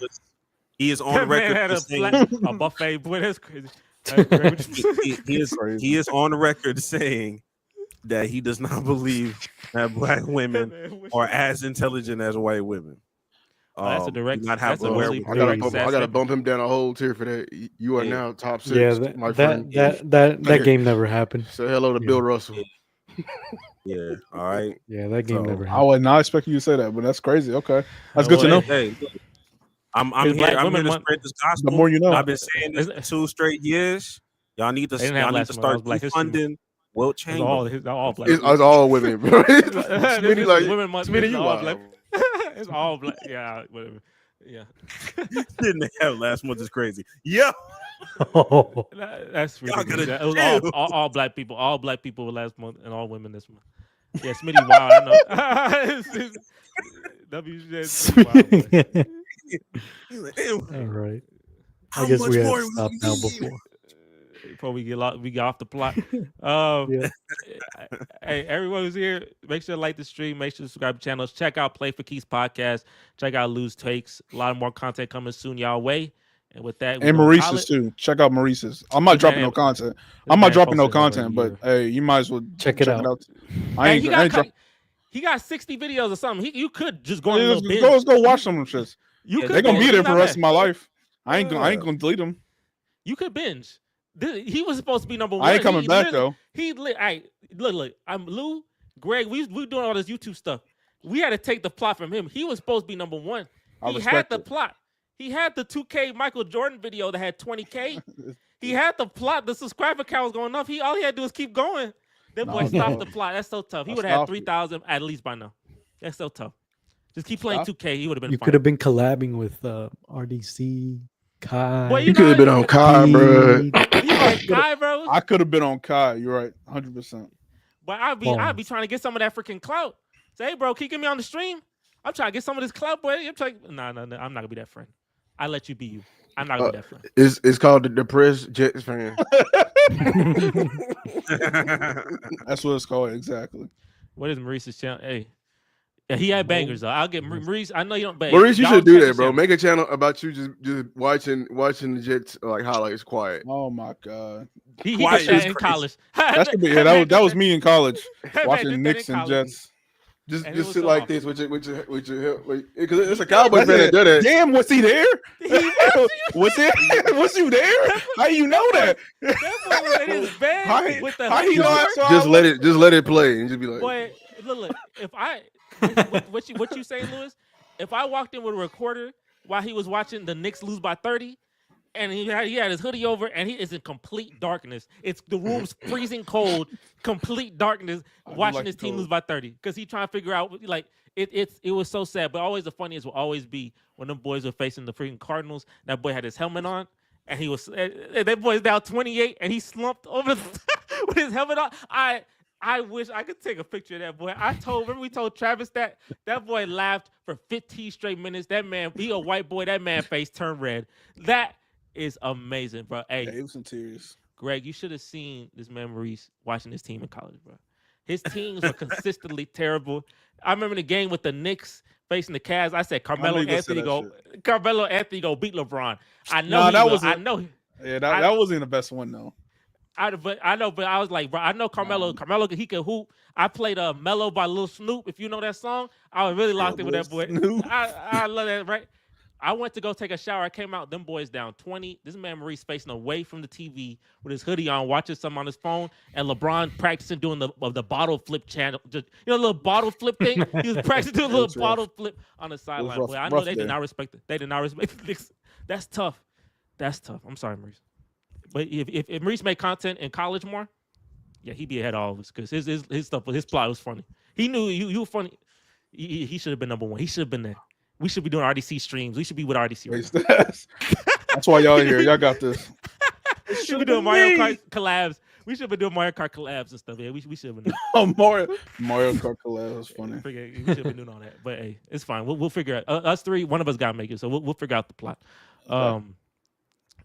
He is on That man record. had for a, saying- a buffet. Boy, that's crazy. That's crazy. he is on record saying that he does not believe that black women are as intelligent as white women. That's a direct. Not have That's a the really wherewithal. I gotta bump him down a hole tier for that. You are Yeah. now top 6. yeah, my friend. that game never happened. Say hello to Yeah. Bill Russell. Yeah. All right. Yeah, that game So, never I happened. would not expect you to say that, but that's crazy. Okay, that's good to know. Hey, look, I'm Because here. black I'm women here to want- spread this The gospel. more you know. I've been saying this 2 straight years. Y'all need to They didn't have last month. That was start Black History Month. defunding Wilt It's Chamberlain. all black. It's all women, bro. This Smitty is like women month. Smitty, It's you all wild. black. It's all black. Yeah, whatever. Yeah, Didn't have last month is crazy. Yeah. Oh, that's Y'all ridiculous. gotta It was chill. all black people. All black people last month and all women this month. Yeah, Smitty wild. I know. WJ wild. He's like, "Ew, all right. how I guess much we have more to will stop it now be?" before. Before we get off the plot. Yeah. Hey, everyone who's here, make sure to like the stream, make sure to subscribe to channels, check out Play for Keys podcast, check out Lou's Takes. A lot of more content coming soon y'all way. And with that, And Maurice's too. Check out Maurice's. I'm not dropping no content. I'm not dropping no content, but hey, you might as well Check it out. I ain't, he got 60 videos or something. You could just go on let's a little binge. go watch some of them shits. You could They're gonna be binge. there It's for the not rest of bad. my life. I ain't gonna delete them. You could binge. He was supposed to be number one. I ain't coming back literally- though. He lit. Look. I'm Lou, Greg. We doing all this YouTube stuff. We had to take the plot from him. He was supposed to be number one. I He had respect the it. plot. He had the 2K Michael Jordan video that had 20K. He had the plot. The subscriber count was going up. All he had to do was keep going. That boy stopped the plot. That's so tough. He I would have had stopped it. 3,000 at least by now. That's so tough. Just keep playing Stop. 2K. He would have been You fine. could have been collabing with RDC, Kai. Boy, You could have been on Kai, bro. You like Kai, bro? I could have been on Kai. You're right, 100%. But I'd be trying to get some of that freaking clout. Say, hey, bro, can you get me on the stream? I'm trying to get some of this clout, boy. I'm trying. No, I'm not gonna be that friend. I let you be you. I'm not gonna be that friend. It's called the Depressed Jets fan. That's what it's called exactly. What is Maurice's channel? Hey, yeah, he had bangers though. I'll get Maurice. I know you don't. But Maurice, you y'all should do check that, his bro. channel. Make a channel about you just watching the Jets like highlights quiet. Oh my god, He Quiet did that is in crazy. college. that should be yeah. That was me in college watching Knicks and Jets. Just And it was sit so like awesome. this with your because it's a Cowboy fan that do that. Damn, was he there? He was. Was there? Was you there? How you know that? That boy was in his bed How with the how he know I hoodie saw? Just let it play and just be like, Boy, look. If I what you say, Lewis? If I walked in with a recorder while he was watching the Knicks lose by 30, and he had his hoodie over, and he is in complete darkness. It's the room's freezing cold, complete darkness, I do watching like his the team cold. lose by 30 because he trying to figure out like it was so sad. But always the funniest will always be when them boys were facing the freaking Cardinals. That boy had his helmet on. And he was that boy's down 28, and he slumped over with his helmet on. I wish I could take a picture of that boy. Remember we told Travis that boy laughed for 15 straight minutes. That man, he a white boy. That man face turned red. That is amazing, bro. Hey, Yeah, he was in tears. Greg, you should have seen this man Maurice watching his team in college, bro. His teams were consistently terrible. I remember the game with the Knicks facing the Cavs. I said Carmelo you gonna say Anthony go beat LeBron. I know. Nah, he that will. wasn't- I know. Yeah, that wasn't the best one though. But I was like, bro, I know Carmelo. Carmelo, he can hoop. I played Mellow by Lil Snoop. If you know that song, I was really locked in with that boy. Snoop. I love that, right? I went to go take a shower. I came out, them boys down 20. This man Maurice facing away from the TV with his hoodie on, watching something on his phone, and LeBron practicing doing the bottle flip channel. Just little bottle flip thing. He was practicing doing a little was rough. bottle flip on the sideline. rough- Boy, I know rough they day. did not respect it. They did not respect the Knicks. That's tough. That's tough. I'm sorry, Maurice. But if Maurice made content in college more, yeah, he'd be ahead of all of us because his stuff, his plot was funny. He knew you were funny. He should have been number one. He should have been there. We should be doing RDC streams. We should be with RDC. Right now. That's why y'all here. Y'all got this. We should be doing Mario Kart collabs. We should be doing Mario Kart collabs and stuff. Yeah, we should have been. Oh, Mario Kart collab is funny. We should have been doing all that. But hey, it's fine. We'll figure it out. Us three, one of us got to make it. So we'll figure out the plot. And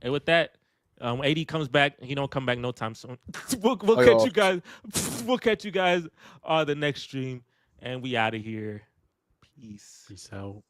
with that, AD comes back. He don't come back no time soon. we'll catch you guys. We'll catch you guys on the next stream. And we out of here. Peace. Peace out.